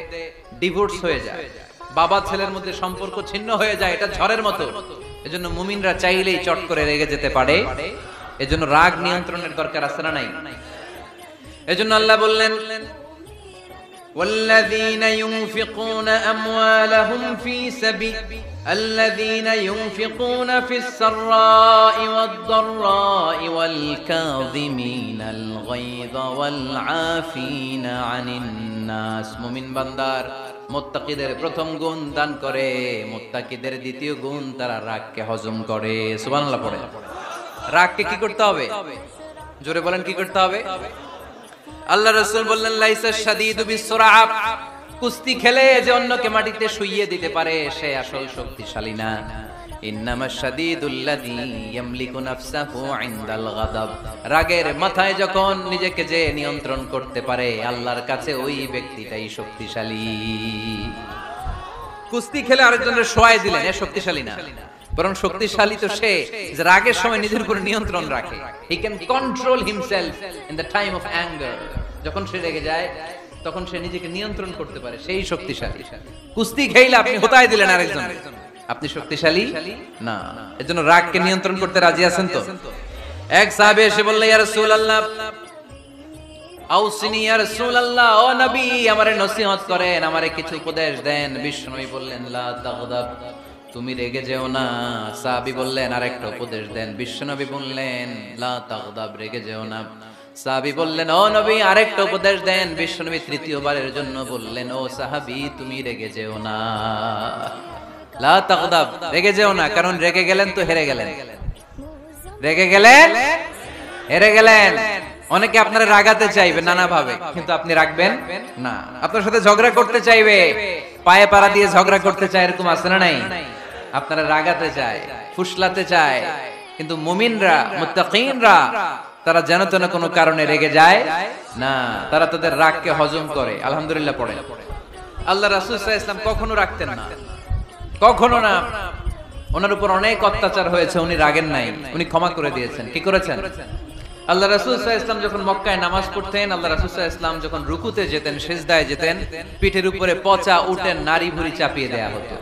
ডিভোর্স হয়ে যায়, বাবা ছেলের মধ্যে সম্পর্ক ছিন্ন হয়ে যায়। এটা ঝড়ের মতো। এজন্য মুমিনরা চাইলেই চট করে রেগে যেতে পারে। এজন্য রাগ নিয়ন্ত্রণের দরকার আছে না নাই? এজন্য আল্লাহ বললেন والذين ينفقون أموالهم في سبيل الذين ينفقون في السراء والضراء والكاظمين الغيظ والعافين عن الناس। মুমিন বান্দার মুত্তাকিদের প্রথম গুণ দান করে, মুত্তাকিদের দ্বিতীয় গুণ তারা রাগকে হজম করে। সুবহানাল্লাহ পড়ে। রাগকে কি করতে হবে? জোরে বলেন কি করতে হবে? আল্লাহ রাসূল বললেন লাইসা শাদীদু বিসরা, কুস্তি খেলে যে অন্যকে মাটিতে শুইয়ে দিতে পারে সে আসল শক্তিশালী না। ইন্নামাশ শাদীদুল্লাযী ইয়ামলিকু নাফসাহু ইনদাল গাদাব, রাগের মাথায় যখন নিজেকে যে নিয়ন্ত্রণ করতে পারে আল্লাহর কাছে ওই ব্যক্তিটাই শক্তিশালী। কুস্তি খেলে আরেকজনের শোয়ায় দিলেন, এ শক্তিশালী না, বরং শক্তিশালী তো সে যে রাগের সময় নিজের উপর নিয়ন্ত্রণ রাখে। He can control himself in the time of anger. যখন সে রেগে যায় তখন সে নিজেকে নিয়ন্ত্রণ করতে পারে, সেই শক্তিশালী। কুস্তি খেলে আপনি হোতায় দিলেন আরেকজন, আপনি শক্তিশালী না। এজন্য রাগকে নিয়ন্ত্রণ করতে রাজি আছেন তো? এক সাহাবী এসে বলল ইয়া রাসূলুল্লাহ আউসিনি ইয়া রাসূলুল্লাহ, ও নবী আমারে নসিহত করেন, আমারে কিছু উপদেশ দেন। বিশ্বনবী বললেন লা তাগদাব, তুমি রেগে যেও না। সাহাবী বললেন আরেকটা উপদেশ দেন। বিশ্বনবী বললেন লা তাগদাব, রেগে যেও না। সাহাবী বললেন ও নবী আরেকটা উপদেশ দেন। বিশ্বনবী তৃতীয়বারের জন্য বললেন ও সাহাবী তুমি রেগে যেও না, লা তাগদাব, রেগে যেও না। কারণ রেগে গেলেন তো হেরে গেলেন, রেগে গেলেন হেরে গেলেন। অনেকে আপনারা রাগাতে চাইবে নানা ভাবে, কিন্তু আপনি রাখবেন না। আপনার সাথে ঝগড়া করতে চাইবে, পায়ে পাড়া দিয়ে ঝগড়া করতে চায়, এরকম আছে না নাই? আপনারা রাগাতে চায়, ফুসলাতে চায়, কিন্তু মুমিনরা মুত্তাকিনরা তারা যেন তেন কোনো কারণে রেগে যায় না, তারা তাদের রাগকে হজম করে। আলহামদুলিল্লাহ পড়ে। আল্লাহ রাসূল সাল্লাল্লাহু আলাইহি ওয়াসাল্লাম কখনো রাখতেন না, কখনো না। ওনার উপর অনেক অত্যাচার হয়েছে, উনি রাগেন নাই, উনি ক্ষমা করে দিয়েছেন। কি করেছেন? আল্লাহ রাসূল সাল্লাল্লাহু আলাইহি ওয়াসাল্লাম যখন মক্কায় নামাজ পড়তেন, আল্লাহ রাসূল সাল্লাল্লাহু আলাইহি ওয়াসাল্লাম যখন রুকুতে যেতেন, সিজদায় যেতেন, পিঠের উপরে পচা উটের নারী ভুঁড়ি চাপিয়ে দেয়া হতো।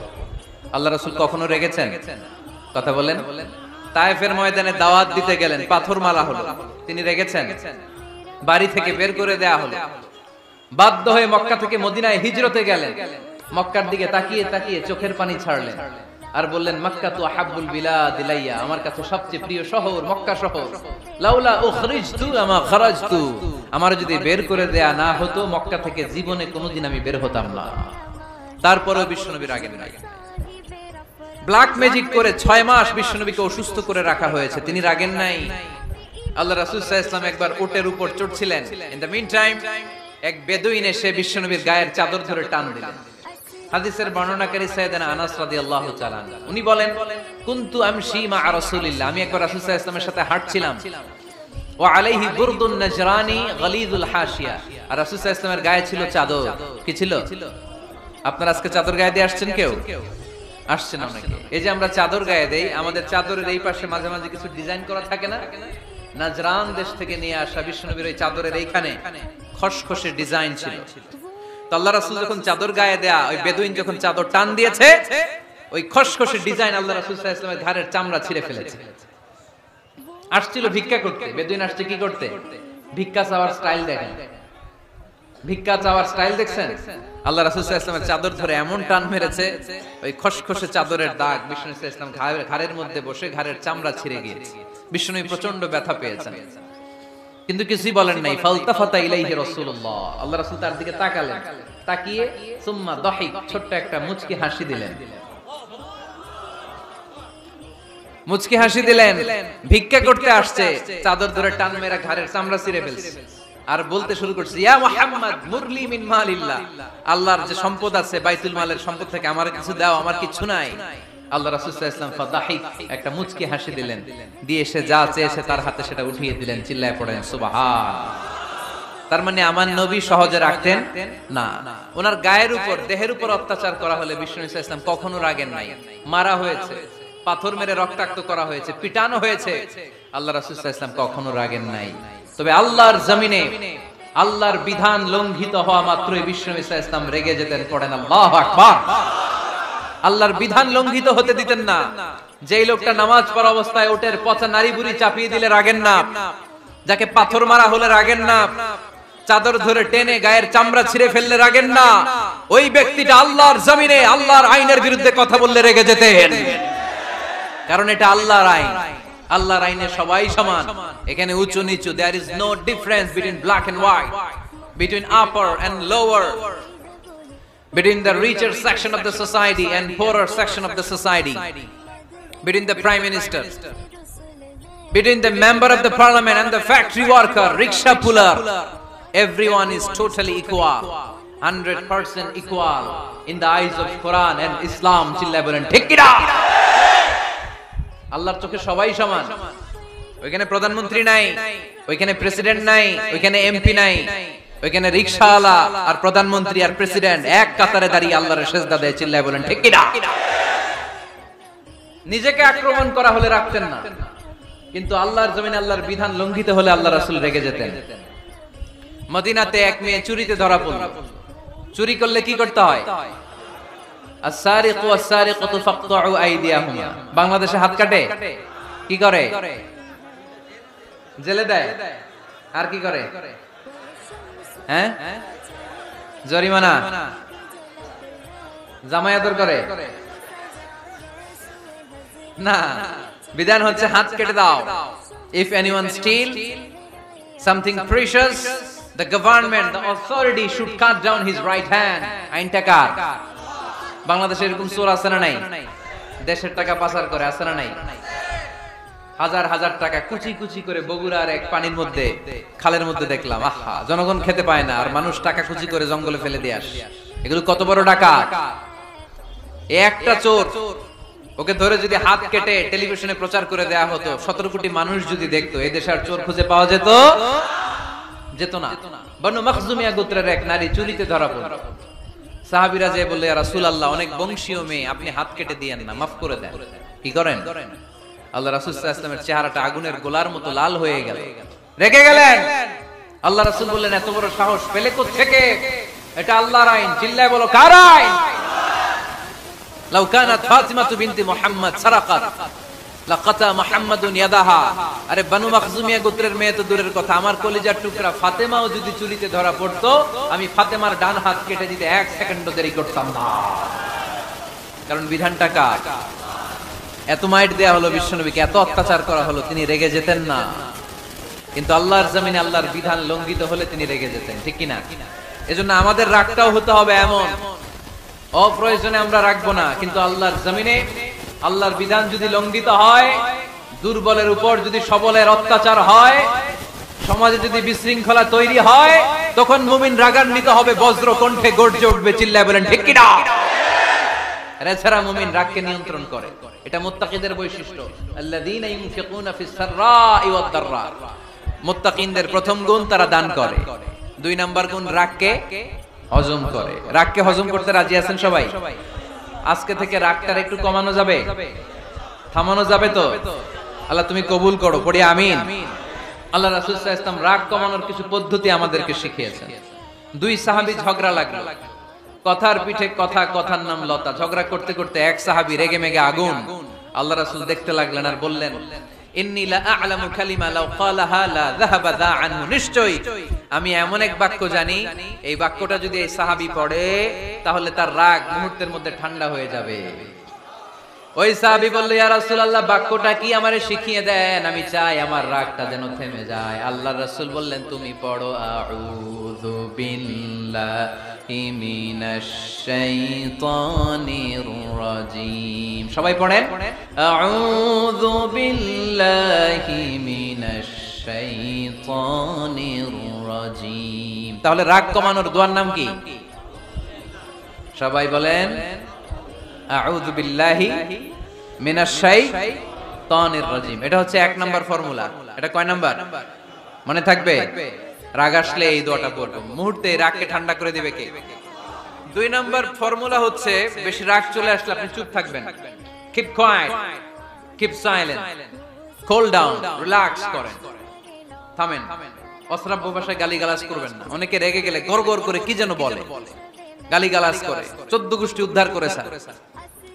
আল্লাহ রাসূল কখনো রেগেছেন? কথা বলেন। তায়েফের ময়দানে দাওয়াত দিতে গেলেন, পাথর মারা হলো, তিনি রেগেছেন? বাড়ি থেকে বের করে দেয়া হলো, বাধ্য হয়ে মক্কা থেকে মদিনায় হিজরতে গেলেন। মক্কার দিকে তাকিয়ে তাকিয়ে চোখের পানি ছাড়লেন আর বললেন মক্কা তু আহাব্বুল বিলাদ ইলাইয়া, আমার কাছে সবচেয়ে প্রিয় শহর মক্কা শহর। লাউলা উখরিজতু আমা খারাজতু, আমার যদি বের করে দেয়া না হতো মক্কা থেকে জীবনে কোনোদিন আমি বের হতাম না। তারপরেও বিশ্বনবী রাগেন নাই। ব্ল্যাক ম্যাজিক করে 6 মাস বিশ্বনবীকে অসুস্থ করে রাখা হয়েছে, তিনি রাগেন নাই। আল্লাহ রাসূল সাল্লাল্লাহু আলাইহি ওয়াসাল্লাম একবার উটের উপর চড়ছিলেন। ইন দ্য মিন টাইম এক বেদুইন এসে বিশ্বনবীর গায়ের চাদর ধরে টান দিলেন। হাদিসের বর্ণনাকারী সাইয়েদনা আনাস রাদিয়াল্লাহু তাআলা উনি বলেন কুনতু আমশি মা রাসূলিল্লাহ, আমি একবার রাসূল সাল্লাল্লাহু আলাইহি ওয়াসাল্লামের সাথে হাঁটছিলাম। ওয়া আলাইহি বুরদুন নাজরানি গালিযুল হাশিয়া, আর রাসূল সাল্লাল্লাহু আলাইহি ওয়াসাল্লামের গায়ে ছিল চাদর। কি ছিল? আপনারা আজকে চাদর গায়ে দিয়ে আসছেন? কেউ আসছেন অনেকে। এই যে আমরা চাদর গায়ে দেই, আমাদের চাদরের এই পাশে মাঝে মাঝে কিছু ডিজাইন করা থাকে না? নাজরান দেশ থেকে নিয়ে আসা বিশ্বনবীর ওই চাদরের এইখানে খসখসে ডিজাইন ছিল। তো আল্লাহ রাসূল যখন চাদর গায়ে দেয়া, ওই বেদুইন যখন চাদর টান দিয়েছে, ওই খসখসে ডিজাইন আল্লাহ রাসূল সাল্লাল্লাহু আলাইহি ওয়াসাল্লামের ঘাড়ের চামড়া ছিঁড়ে ফেলেছে। আসছিল ভিক্ষা করতে, বেদুইন আসছে কি করতে? ভিক্ষা চাওয়ার স্টাইল দেখেন, ভিক্ষা চাওয়ার স্টাইল দেখছেন? আল্লাহ রাসূল সাল্লাল্লাহু আলাইহি ওয়াসাল্লামের চাদর ধরে এমন টান মেরেছে, ওই খসখসে চাদরের দাগ বিষ্ণু সাল্লাল্লাহু আলাইহি ওয়াসাল্লাম ঘাড়ের মধ্যে বসে ঘাড়ের চামড়া ছিঁড়ে গিয়েছে। বিষ্ণু প্রচন্ড ব্যথা পেয়েছেন, কিন্তু কিছুই বলেন নাই। ফালতাফাতা ইলাইহি রাসূলুল্লাহ, আল্লাহ রাসূল তার দিকে তাকালেন, তাকিয়ে সুম্মা দাহিক, ছোট্ট একটা মুচকি হাসি দিলেন। মুচকি হাসি দিলেন, ভিক্ষা করতে আসছে, চাদর ধরে টান মেরা ঘাড়ের চামড়া ছিঁড়ে ফেলছে, আর বলতে শুরু করছে, ইয়া মুহাম্মদ মুরলি মিন মালিল্লাহ, আল্লাহর যে সম্পদ আছে বাইতুল মালের সম্পদ থেকে আমার কিছু দাও, আমার কিছু নাই। আল্লাহ রাসূল সাল্লাল্লাহু আলাইহি ওয়াসাল্লাম ফাদাহিক, একটা মুচকি হাসি দিলেন, দিয়ে সে যা চেয়েছে তার হাতে সেটা উঠিয়ে দিলেন। চিল্লায় পড়েন সুবহান। তার মানে আমার নবী সহজে রাখতেন না। ওনার গায়ের উপর, দেহের উপর অত্যাচার করা হলে বিষ্ণু সাল্লাল্লাহু আলাইহি ওয়াসাল্লাম কখনো রাগেন নাই। মারা হয়েছে, পাথর মেরে রক্তাক্ত করা হয়েছে, পিটানো হয়েছে, আল্লাহ রাসূল সাল্লাল্লাহু আলাইহি ওয়াসাল্লাম কখনো রাগেন নাই। তবে আল্লাহর জমিনে আল্লাহর বিধান লঙ্ঘিত হওয়া মাত্রই বিষ্ণু সাল্লাল্লাহু আলাইহি ওয়াসাল্লাম রেগে যেতেন। পড়েন আল্লাহু আকবার। আল্লাহর বিধান লঙ্ঘিত হতে দিতেন না। যেই লোকটা নামাজ পড়া অবস্থায় ওটের পচা নারী বুড়ি চাপিয়ে দিলে রাগেন না, যাকে পাথর মারা হলে রাগেন না, চাদর ধরে টেনে গায়ের চামড়া ছিঁড়ে ফেললে রাগেন না, ওই ব্যক্তিটা আল্লাহর জমিনে আল্লাহর আইনের বিরুদ্ধে কথা বললে রেগে যেতেন। কারণ এটা আল্লাহর আইন, আল্লাহর আইনে সবাই সমান। এখানে উঁচু নিচু, there is no difference between black and white, between upper and lower, between the richer section of the society and poorer section of the society, between the prime minister, between the member of the parliament and the factory worker, rickshaw puller. Everyone is totally equal, 100% equal in the eyes of Quran and Islam. চিল্লায় বলেন ঠিক কি না? আল্লাহর চোখে সবাই সমান। ওইখানে প্রধানমন্ত্রী নাই, ওইখানে প্রেসিডেন্ট নাই, ওইখানে এমপি নাই, ওইখানে রিকশাওয়ালা আর প্রধানমন্ত্রী আর প্রেসিডেন্ট এক কাতারে দাঁড়িয়ে আল্লাহর সেজদা দেয়। চিল্লায় বলেন ঠিক কি না? নিজেকে আক্রমণ করা হলে রাখতেন না, কিন্তু আল্লাহর জমিনে আল্লাহর বিধান লঙ্ঘিত হলে আল্লাহ রাসূল রেগে যেতেন। মদিনাতে এক মেয়ে চুরিতে ধরা পড়ল। চুরি করলে কি করতে হয়? আস-সারিকু ওয়াস-সারিকাতু ফাকতাউ আইদিয়াহুমা। বাংলাদেশে হাত কাটে, কি করে? জেলে দেয়। আর কি করে? হ্যাঁ, জরিমানা, জামাই আদর করে না। বিধান হচ্ছে হাত কেটে দাও। If anyone steal something precious, the government, the authority should cut down his right hand. আইনটা কার? বাংলাদেশে এরকম চোর আছে না নাই? দেশের টাকা পাচার করে, আছে না নাই? হাজার হাজার টাকা কুচি কুচি করে বগুড়ার এক পানির মধ্যে, খালের মধ্যে দেখলাম। আহা, জনগণ খেতে পায় না আর মানুষ টাকা কুচি করে জঙ্গলে ফেলে দিয়ে আসে। এগুলো কত বড় ডাকাত! একটা চোর, ওকে ধরে যদি হাত কেটে টেলিভিশনে প্রচার করে দেয়া হতো, 17 কোটি মানুষ যদি দেখতো, এই দেশে আর চোর খুঁজে পাওয়া যেত না। বনু মখজুমিয়া গোত্রের এক নারী চুরিতে ধরা পড়ল। সাহাবীরা যে বললে, ইয়া রাসূলুল্লাহ, অনেক বংশীয় মেয়ে, আপনি হাত কেটে দিয়েন না, মাফ করে দেন। কি করেন? আল্লাহ রাসূল সাল্লাল্লাহু আলাইহি ওয়াসাল্লামের চেহারাটা আগুনের গোলার মতো লাল হয়ে গেল, রেগে গেলেন। আল্লাহ রাসূল বললেন, এত বড় সাহস পেলে কোত্থেকে? এটা আল্লাহর আইন। চিল্লায় বলো, কার আইন? লাউ কানাত ফাতিমাতু বিনতি মুহাম্মদ সারাকাত লাকাতা মুহাম্মাদুন ইয়াদাহা। আরে বনু মখজুমিয়া গোত্রের মেয়ে তো দূরের কথা, আমার কলিজার টুকরা ফাতেমাও যদি চুরিতে ধরা পড়তো, আমি ফাতেমার ডান হাত কেটে দিতে 1 সেকেন্ডও দেরি করতাম না। কারণ বিধানটা কার? এত মাইট দেয়া হলো বিশ্বনবীকে, এত অত্যাচার করা হলো, তিনি রেগে যেতেন না। কিন্তু আল্লাহর জমিনে আল্লাহর বিধান লঙ্ঘিত হলে তিনি রেগে যেতেন, ঠিক কি না? এজন্য আমাদের রাগটাও হতে হবে এমন, অপ্রয়োজনে আমরা রাখবো না। কিন্তু আল্লাহর জমিনে আল্লাহর বিধান যদি লঙ্ঘিত হয়, দুর্বলের উপর যদি সবলের অত্যাচার হয়, সমাজে যদি বিশৃঙ্খলা তৈরি হয়, তখন মুমিন রাগান্বিত হবে, বজ্র কণ্ঠে গর্জে উঠবে। চিল্লায় বলেন ঠিক কি না? এছাড়া মুমিন রাগকে নিয়ন্ত্রণ করে। এটা মুত্তাকিদের বৈশিষ্ট্য। আল্লাযীনা ইউনফিকুনা ফিস সাররাই ওয়াদ দাররা। মুত্তাকিনদের প্রথম গুণ, তারা দান করে। 2 নাম্বার গুণ, রাগকে হজম করে। রাগকে হজম করতে রাজি আছেন সবাই? আজকে থেকে রাগটার একটু কমানো যাবে, থামানো যাবে তো? আল্লাহ তুমি কবুল করো, পড়ি আমিন। আল্লাহ রাসূল সাল্লাল্লাহু আলাইহি ওয়াসাল্লাম রাগ কমানোর কিছু পদ্ধতি আমাদেরকে শিখিয়েছেন। 2 সাহাবী ঝগড়া লাগলো, কথার পিঠে কথা, কথার নাম লতা। ঝগড়া করতে করতে এক সাহাবী রেগে মেগে আগুন। আল্লাহ রাসূল দেখতে লাগলেন আর বললেন, ইন্নী লা আ'লামু কালিমা লাউ ক্বালাহা লা যাহাবা দা আনহু। নিশ্চয়ই আমি এমন এক বাক্য জানি, এই বাক্যটা যদি এই সাহাবী পড়ে, তাহলে তার রাগ মুহূর্তের মধ্যে ঠান্ডা হয়ে যাবে। ওই সাহাবী বলল, ইয়া রাসূলুল্লাহ, বাক্যটা কি আমারে শিখিয়ে দেন, আমি চাই আমার রাগটা যেন থেমে যায়। আল্লাহর রাসূল বললেন, তুমি পড়ো আউযু বিল্লাহি মিনাশ শাইতানির রাজীম। সবাই পড়েন, আউযু বিল্লাহি মিনাশ শাইতানির রাজীম। তাহলে রাগ কমানোর দোয়ার নাম কি? সবাই বলেন, আউযু বিল্লাহি মিনাশ শাইতানির রাজীম। এটা হচ্ছে 1 নাম্বার ফর্মুলা। এটা কয় নাম্বার মনে থাকবে? রাগ আসলে এই দোয়াটা পড়বে, মুহূর্তে রাগকে ঠান্ডা করে দিবে কে? 2 নাম্বার ফর্মুলা হচ্ছে, বেশি রাগ চলে আসলে আপনি চুপ থাকবেন। Keep quiet, keep silent, cool down, relax করেন, থামেন। অশ্রাব্য ভাষায় গালিগালাজ করবেন না। অনেকে রেগে গেলে গড়গড় করে কি যেন বলে, গালিগালাজ করে, 14 গোষ্ঠী উদ্ধার করে স্যার,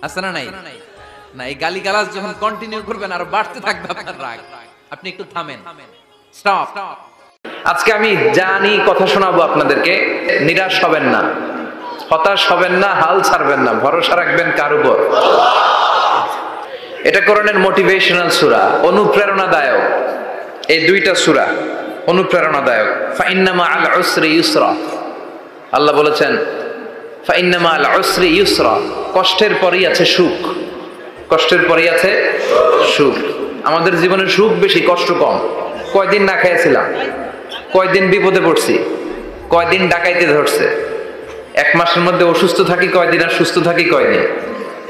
আছে না নাই? না, এই গালিগালাজ যখন কন্টিনিউ করবেন আর বাড়তে থাকবে আপনার রাগ, আপনি একটু থামেন, স্টপ। আজকে আমি জানি কথা শোনাবো আপনাদেরকে, নিরাশ হবেন না, হতাশ হবেন না, হাল ছাড়বেন না, ভরসা রাখবেন কার উপর? এটা কোরআনের মোটিভেশনাল সূরা, অনুপ্রেরণাদায়ক। এই 2টা সূরা অনুপ্রেরণাদায়ক। ফাইন্না মাআল উসরি ইউসরা, আল্লাহ বলেছেন ফাইন্না মাআল উসরি ইউসরা, কষ্টের পরেই আছে সুখ, কষ্টের পরেই আছে সুখ। আমাদের জীবনে সুখ বেশি, কষ্ট কম। কয়দিন না খেয়েছিলাম, কয়দিন বিপদে পড়ছি, কয়দিন ডাকাইতে ধরছে, 1 মাসের মধ্যে অসুস্থ থাকি কয়দিন আর সুস্থ থাকি কয়দিন,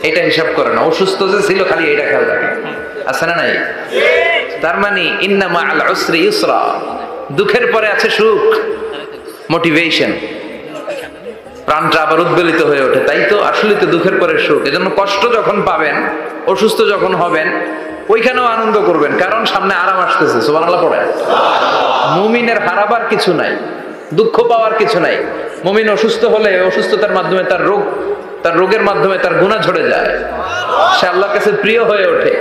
এটা হিসাব করে না। অসুস্থ যে ছিল খালি এটা খেয়াল রাখে, আছে না নাই? তার মানে ইন্না মাআল উসরি ইউসরা, দুঃখের পরে আছে সুখ, মোটিভেশন। প্রাণটা আবার উদ্বেলিত হয়ে ওঠে, তাই তো, আসলে তো দুঃখের পরে সুখ। এজন্য কষ্ট যখন পাবেন, অসুস্থ যখন হবেন, ওইখানেও আনন্দ করবেন, কারণ সামনে আরাম আসতেছে। সুবহানাল্লাহ পড়ে। মুমিনের হারাবার কিছু নাই, দুঃখ পাওয়ার কিছু নাই। মুমিন অসুস্থ হলে অসুস্থতার মাধ্যমে তার রোগের মাধ্যমে তার গুনাহ ঝরে যায়, সে আল্লাহর কাছে প্রিয় হয়ে ওঠে।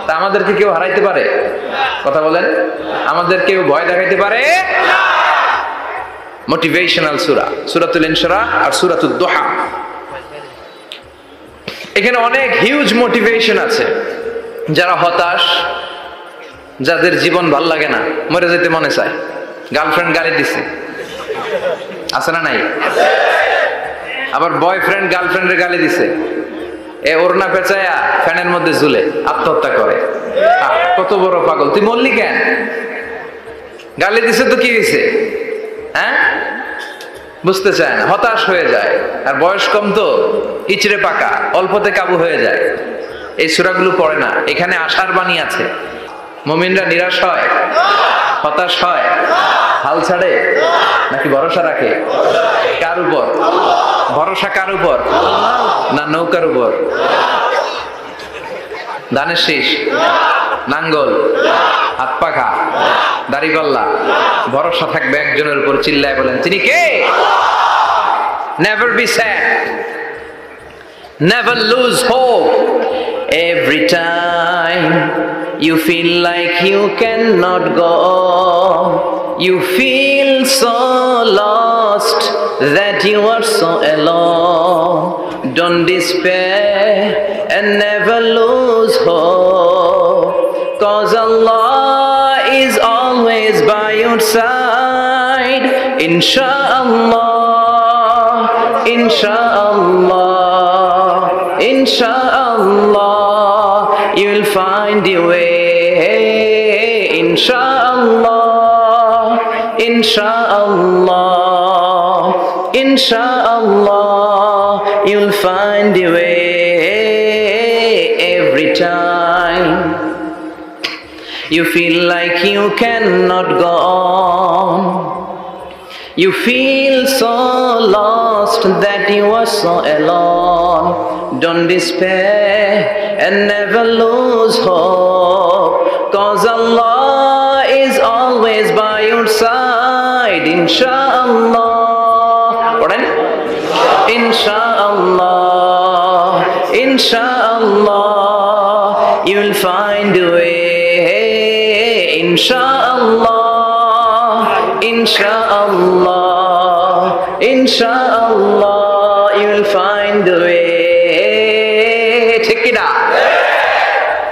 তা আমাদেরকে কেউ হারাইতে পারে? কথা বলেন, আমাদের কেউ ভয় দেখাইতে পারে? মোটিভেশনাল সূরা, সূরাতুল ইনশিরাহ আর সূরাতুদ দুহা। এখানে অনেক হিউজ মোটিভেশন আছে। যারা হতাশ, যাদের জীবন ভাল লাগে না, মরে যেতে মনে চায়, গার্লফ্রেন্ড গালি দিছে, আছে না নাই? আবার বয়ফ্রেন্ড গার্লফ্রেন্ডের গালি দিছে, এ ওড়না পেঁচায়া ফ্যানের মধ্যে ঝুলে আত্মহত্যা করে। কত বড় পাগল, তুই মরলি কেন? গালি দিছে তো কি হয়েছে? হ্যাঁ, বুঝতে চায় না, হতাশ হয়ে যায়। আর বয়স কম তো, ইচড়ে পাকা, অল্পতে কাবু হয়ে যায়। এই সূরাগুলো পড়ে না। এখানে আশার বাণী আছে। মুমিনরা নিরাশ হয়, হতাশ হয়, হাল ছাড়ে নাকি ভরসা রাখে? কার উপর ভরসা? কার উপর? না নৌকার উপর? ধানের শীষ, নাঙ্গল, হাত পাখা, দাড়িপাল্লা, ভরসা থাকবে একজনের উপর। চিল্লায় বলেন, তিনি কে? Never be sad, never lose hope. Every time you feel like you cannot go, you feel so lost that you are so alone. Don't despair and never lose hope, 'cause Allah is always by your side. Inshallah, inshallah, inshallah, you'll find your way. Inshallah, inshallah, inshallah, you'll find your way. Every time you feel like you cannot go on, you feel so lost that you are so alone. Don't despair and never lose hope, 'cause Allah is always by your side. Inshallah, inshallah, inshallah, you'll find a way. Inshallah, inshallah, inshallah, you'll find a way. Check it out.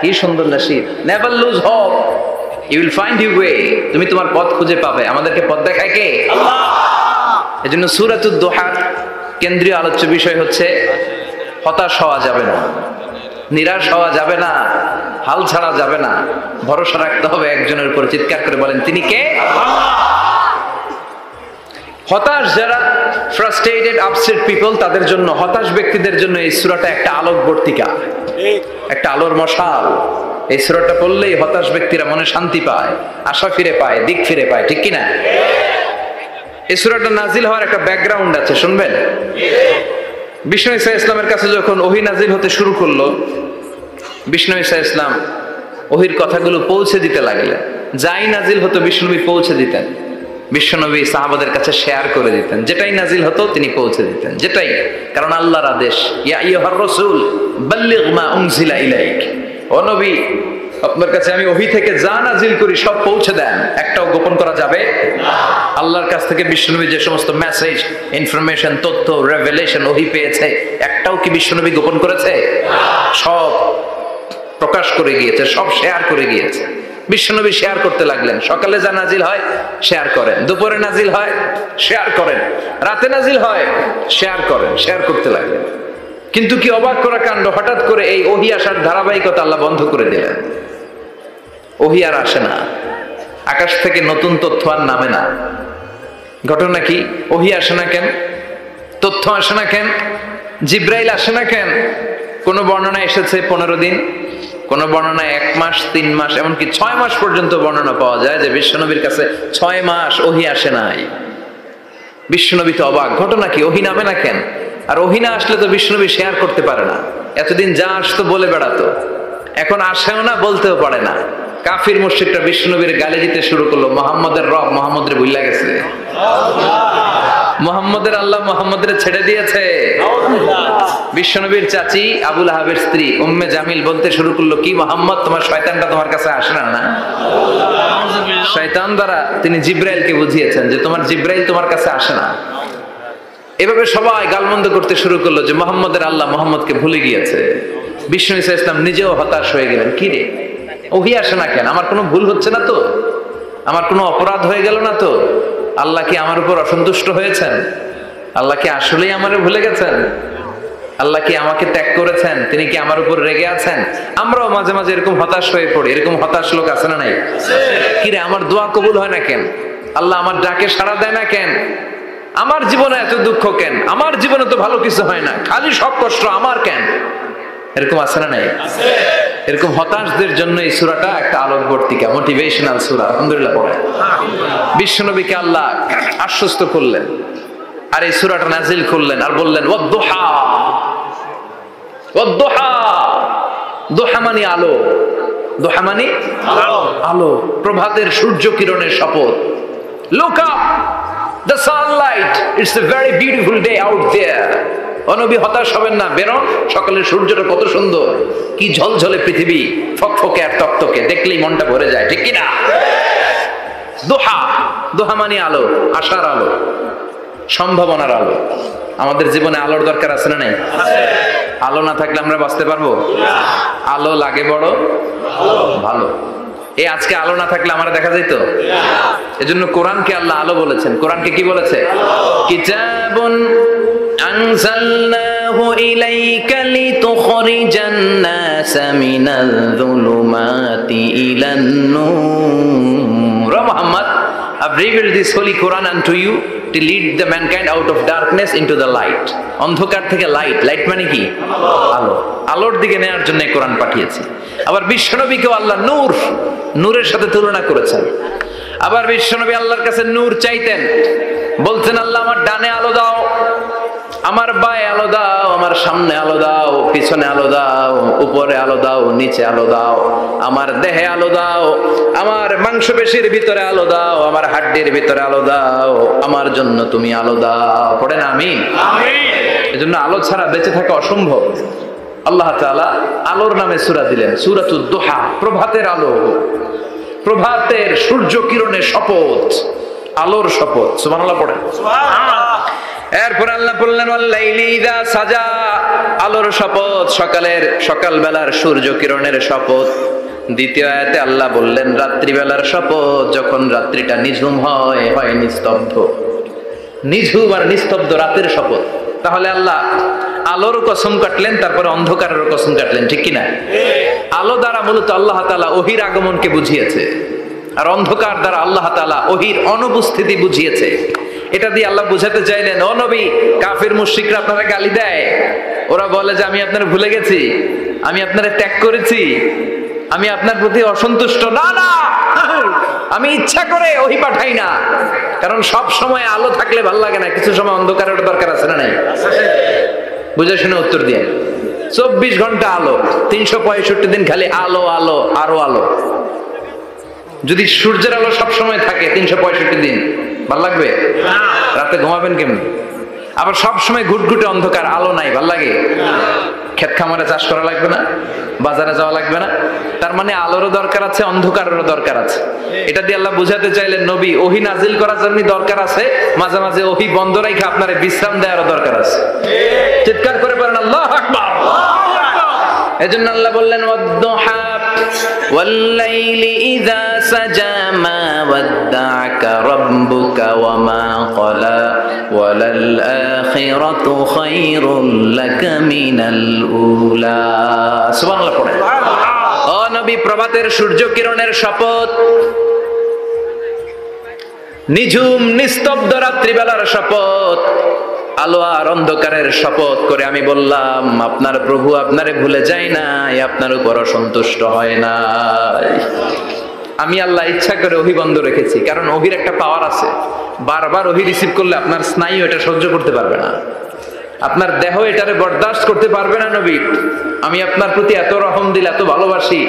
কি সুন্দর Nasir, never lose hope, you will find your way, তুমি তোমার পথ খুঁজে পাবে। আমাদেরকে পথ দেখায় কে? আল্লাহ। এজন্য সূরাতুদ দুহার কেন্দ্রীয় আলোচ্য বিষয় হচ্ছে হতাশ হওয়া যাবে না, নিরাশ হওয়া যাবে না, হাল ছাড়া যাবে না, ভরসা রাখতে হবে একজনের উপর। চিৎকার করে বলেন, তিনি কে? হতাশ যারা, ফ্রাস্ট্রেটেড আপসেট পিপল, তাদের জন্য, হতাশ ব্যক্তিদের জন্য এই সূরাটা একটা আলোকবর্তিকা, একটা আলোর মশাল। এই সূরাটা পড়লেই হতাশ ব্যক্তিরা মনে শান্তি পায়, আশা ফিরে পায়, দিক ফিরে পায়, ঠিক কিনা? এই সূরাটা নাজিল হওয়ার একটা ব্যাকগ্রাউন্ড আছে, শুনবেন? বিষ্ণু ঈসা ইসলামের কাছে যখন ওহী নাজিল হতে শুরু করলো, বিষ্ণু ঈসা ইসলাম ওহীর কথাগুলো পৌঁছে দিতে লাগলেন। যাই নাজিল হতো বিষ্ণুনবী পৌঁছে দিতেন, বিশ্বনবী সাহাবাদের কাছে শেয়ার করে দিতেন। যেটাই নাজিল হতো তিনি পৌঁছে দিতেন, যেটাই, কারণ আল্লাহর আদেশ, ইয়া আইয়ুহার রাসূল বাল্লিগ মা উনজিলা ইলাইক, ও নবী আপনার কাছে আমি ওহী থেকে যা নাজিল করি সব পৌঁছে দেন, একটাও গোপন করা যাবে না। আল্লাহর কাছ থেকে বিশ্বনবী যে সমস্ত মেসেজ, ইনফরমেশন, তথ্য, রেভেলেশন ওহী পেয়েছে, একটাও কি বিশ্বনবী গোপন করেছে? সব প্রকাশ করে গিয়েছে, সব শেয়ার করে গিয়েছে। বিশ্বনবী শেয়ার করতে লাগলেন। সকালে যা নাজিল হয় শেয়ার করেন, দুপুরে নাজিল হয় শেয়ার করেন, রাতে নাজিল হয় শেয়ার করেন, শেয়ার করতে লাগলেন। কিন্তু কি অবাক করা কাণ্ড, হঠাৎ করে এই ওহী আসার ধারাবাহিকতা আল্লাহ বন্ধ করে দিলেন। ওহী আর আসে না, আকাশ থেকে নতুন তথ্য আর নামে না। ঘটনা কি? ওহী আসে না কেন? তথ্য আসে না কেন? জিব্রাইল আসে না কেন? কোন বর্ণনা এসেছে 15 দিন, কোন বর্ণনায় 1 মাস, 3 মাস, এমনকি 6 মাস পর্যন্ত বর্ণনা পাওয়া যায় যে বিশ্বনবীর কাছে 6 মাস ওহী আসে নাই। বিশ্বনবী তো অবাক, ঘটনা কি? ওহী নামে না কেন? আর ওহী না আসলে তো বিশ্বনবী শেয়ার করতে পারে না। এতদিন যা আসতো বলে বেড়াতো, এখন আসেও না, বলতেও পারে না। কাফির মুশরিকরা বিশ্বনবীর গালি দিতে শুরু করলো, মুহাম্মদের রব মুহাম্মদরে ভুইলা গেছে, মুহাম্মদের আল্লাহ মুহাম্মদরে ছেড়ে দিয়েছে। বিশ্বনবীর চাচি আবু লাহাবের স্ত্রী উম্মে জামিল বলতে শুরু করলো, কি মুহাম্মদ, তোমার শয়তানটা তোমার কাছে আসে না? না, শয়তান দ্বারা তিনি জিব্রাইলকে বুঝিয়েছেন যে তোমার জিব্রাইল তোমার কাছে আসে না। এভাবে সবাই গালমন্দ করতে শুরু করলো যে মুহাম্মদের আল্লাহ মুহাম্মদকে ভুলে গিয়েছে। বিষ্ণু ঈসা ইসলাম নিজেও হতাশ হয়ে গেলেন, কি রে ওহী আসে না কেন? আমার কোনো ভুল হচ্ছে না তো? আমার কোনো অপরাধ হয়ে গেল না তো? আল্লাহ কি আমার উপর অসন্তুষ্ট হয়েছেন? আল্লাহ কি আসলেই আমারে ভুলে গেছেন? আল্লাহ কি আমাকে ত্যাগ করেছেন? তিনি কি আমার উপর রেগে আছেন? আমরাও মাঝে মাঝে এরকম হতাশ হয়ে পড়ি। এরকম হতাশ লোক আছে না নাই? কি রে, আমার দোয়া কবুল হয় না কেন? আল্লাহ আমার ডাকে সাড়া দেয় না কেন? আমার জীবনে এত দুঃখ কেন? আমার জীবনে তো ভালো কিছু হয় না, খালি সব কষ্ট আমার কেন? এরকম আছে না নাই? এরকম হতাশদের জন্য এই সূরাটা একটা আলোকবর্তিকা, মোটিভেশনাল সূরা। আলহামদুলিল্লাহ পড়ে বিশ্বনবীকে আল্লাহ আশ্বস্ত করলেন, আর এই সূরাটা নাজিল করলেন, আর বললেন ওয়াদ-দুহা। ওয়াদ-দুহা, দুহা মানে আলো, দুহা মানে আলো, প্রভাতের সূর্য কিরণের শপথ। Look up, the sunlight, it's a very beautiful day out there. নবী হতাশ হবেন না, বেরোন, সকালের সূর্যটা কত সুন্দর, কি ঝলঝলে পৃথিবী, ফকফকে আর তকতকে, দেখলেই মনটা ভরে যায়, ঠিক কি না? দোহা, দোহা মানে আলো, আশার আলো, সম্ভাবনার আলো। আমাদের জীবনে আলোর দরকার আছে না নাই? আলো না থাকলে আমরা বাঁচতে পারবো? আলো লাগে বড় ভালো। এই আজকে আলো না থাকলে আমরা দেখা যেত? এজন্য কোরআনকে আল্লাহ আলো বলেছেন। কোরআনকে কি বলেছে? কিতাবুন আনজালনাহু ইলাইকা লিতুখরিজান নাসা মিনাল যুলুমাতি ইলান নূর। Muhammad, I've revealed this holy Quran unto you to lead the mankind out of darkness into the light. অন্ধকার থেকে লাইট, লাইট মানে কি? আলো, আলোর দিকে নেওয়ার জন্য কোরআন পাঠিয়েছি। আবার বিশ্বনবীকেও আল্লাহ নূর, নূরের সাথে তুলনা করেছেন। আবার বিশ্বনবী আল্লাহর কাছে নূর চাইতেন, বলতেন আল্লাহ আমার ডানে আলো দাও, আমার বায়ে আলো দাও, আমার সামনে আলো দাও, পিছনে আলো দাও, উপরে আলো দাও, নিচে আলো দাও, আমার দেহে আলো দাও, আমার মাংসপেশির ভিতরে আলো দাও, আমার হাড্ডির ভিতরে আলো দাও, আমার জন্য তুমি আলো দাও। পড়েন আমিন। এজন্য আলো ছাড়া বেঁচে থাকা অসম্ভব। আল্লাহ তাআলা আলোর নামে সূরা দিলেন, সূরাতুদ দুহা, প্রভাতের আলো, প্রভাতের সূর্য কিরণের শপথ, আলোর শপথ। সুবহানাল্লাহ পড়েন। সুবহানাল্লাহ। এরপর আল্লাহ বললেন ওয়াল্লাইলি ইযা সাজা, আলোর শপথ, সকালবেলার সূর্য কিরণের শপথ। দ্বিতীয় আয়াতে আল্লাহ বললেন রাত্রিবেলার শপথ, যখন রাত্রিটা নিঝুম হয় নিস্তব্ধ। নিঝুম আর নিস্তব্ধ রাতের শপথ। তাহলে আল্লাহ আলোর কসম কাটলেন, তারপরে অন্ধকারের কসম কাটলেন, ঠিক কিনা? আলো দ্বারা মূলত আল্লাহ তাআলা ওহির আগমনকে বুঝিয়েছে, আর অন্ধকার দ্বারা আল্লাহ তাআলা ওহির অনুপস্থিতি বুঝিয়েছে। এটা দিয়ে আল্লাহ বুঝাতে চাইলেন, ও নবী, কাফির মুশরিকরা আপনারা গালি দেয়, ওরা বলে যে আমি আপনার ভুলে গেছি, আমি আপনারা ত্যাগ করেছি, আমি আপনার প্রতি অসন্তুষ্ট। না না, আমি ইচ্ছা করে ওহি পাঠাই না, কারণ সব সময় আলো থাকলে ভালো লাগে না, কিছু সময় অন্ধকারের দরকার আছে না নাই? বুঝে শুনে উত্তর দিয়ে। 24 ঘন্টা আলো, 365 দিন খালি আলো আলো আরো আলো। যদি সূর্যের আলো সব সময় থাকে 365 দিন, ভাল লাগবে? রাতে ঘুমাবেন কেমনি? আবার সব সময় ঘুটঘুটে অন্ধকার, আলো নাই, ভাল লাগে? ক্ষেত খামারে চাষ করা লাগবে না, বাজারে যাওয়া লাগবে না। তার মানে আলোরও দরকার আছে, অন্ধকারেরও দরকার আছে। এটা দিয়ে আল্লাহ বুঝাতে চাইলেন, নবী, ওহী নাজিল করার জন্য দরকার আছে, মাঝে মাঝে ওহী বন্ধ রাখা আপনার বিশ্রাম দেওয়ারও দরকার আছে। চিৎকার করে বলেন আল্লাহু আকবার। এজন্য আল্লাহ বললেন ওয়াদ-দুহা ওয়াল-লাইলি ইযা সাজা মা ওয়াদ্দা'আকা রাব্বুকা ওয়া মা ক্বালা ওয়ালাল আখিরাতু খায়রুল লাকা মিনাল উলা। সুবহানাল্লাহ পড়েন। ও নবী, প্রভাতের সূর্য কিরণের শপথ, নিঝুম নিস্তব্ধ রাত্রিবেলার শপথ, আলো আর অন্ধকারের শপথ করে আমি বললাম, আপনার প্রভু আপনারে ভুলে যায় নাই, আপনার উপর অসন্তুষ্ট হয় নাই। আমি আল্লাহ ইচ্ছা করে ওহী বন্ধ রেখেছি, কারণ ওহীর একটা পাওয়ার আছে। বারবার ওহী রিসিভ করলে আপনার স্নায়ু এটা সহ্য করতে পারবে না, আপনার দেহ এটারে বরদাস্ত করতে পারবে না। নবী, আমি আপনার প্রতি এত রহম দিল, এত ভালোবাসি,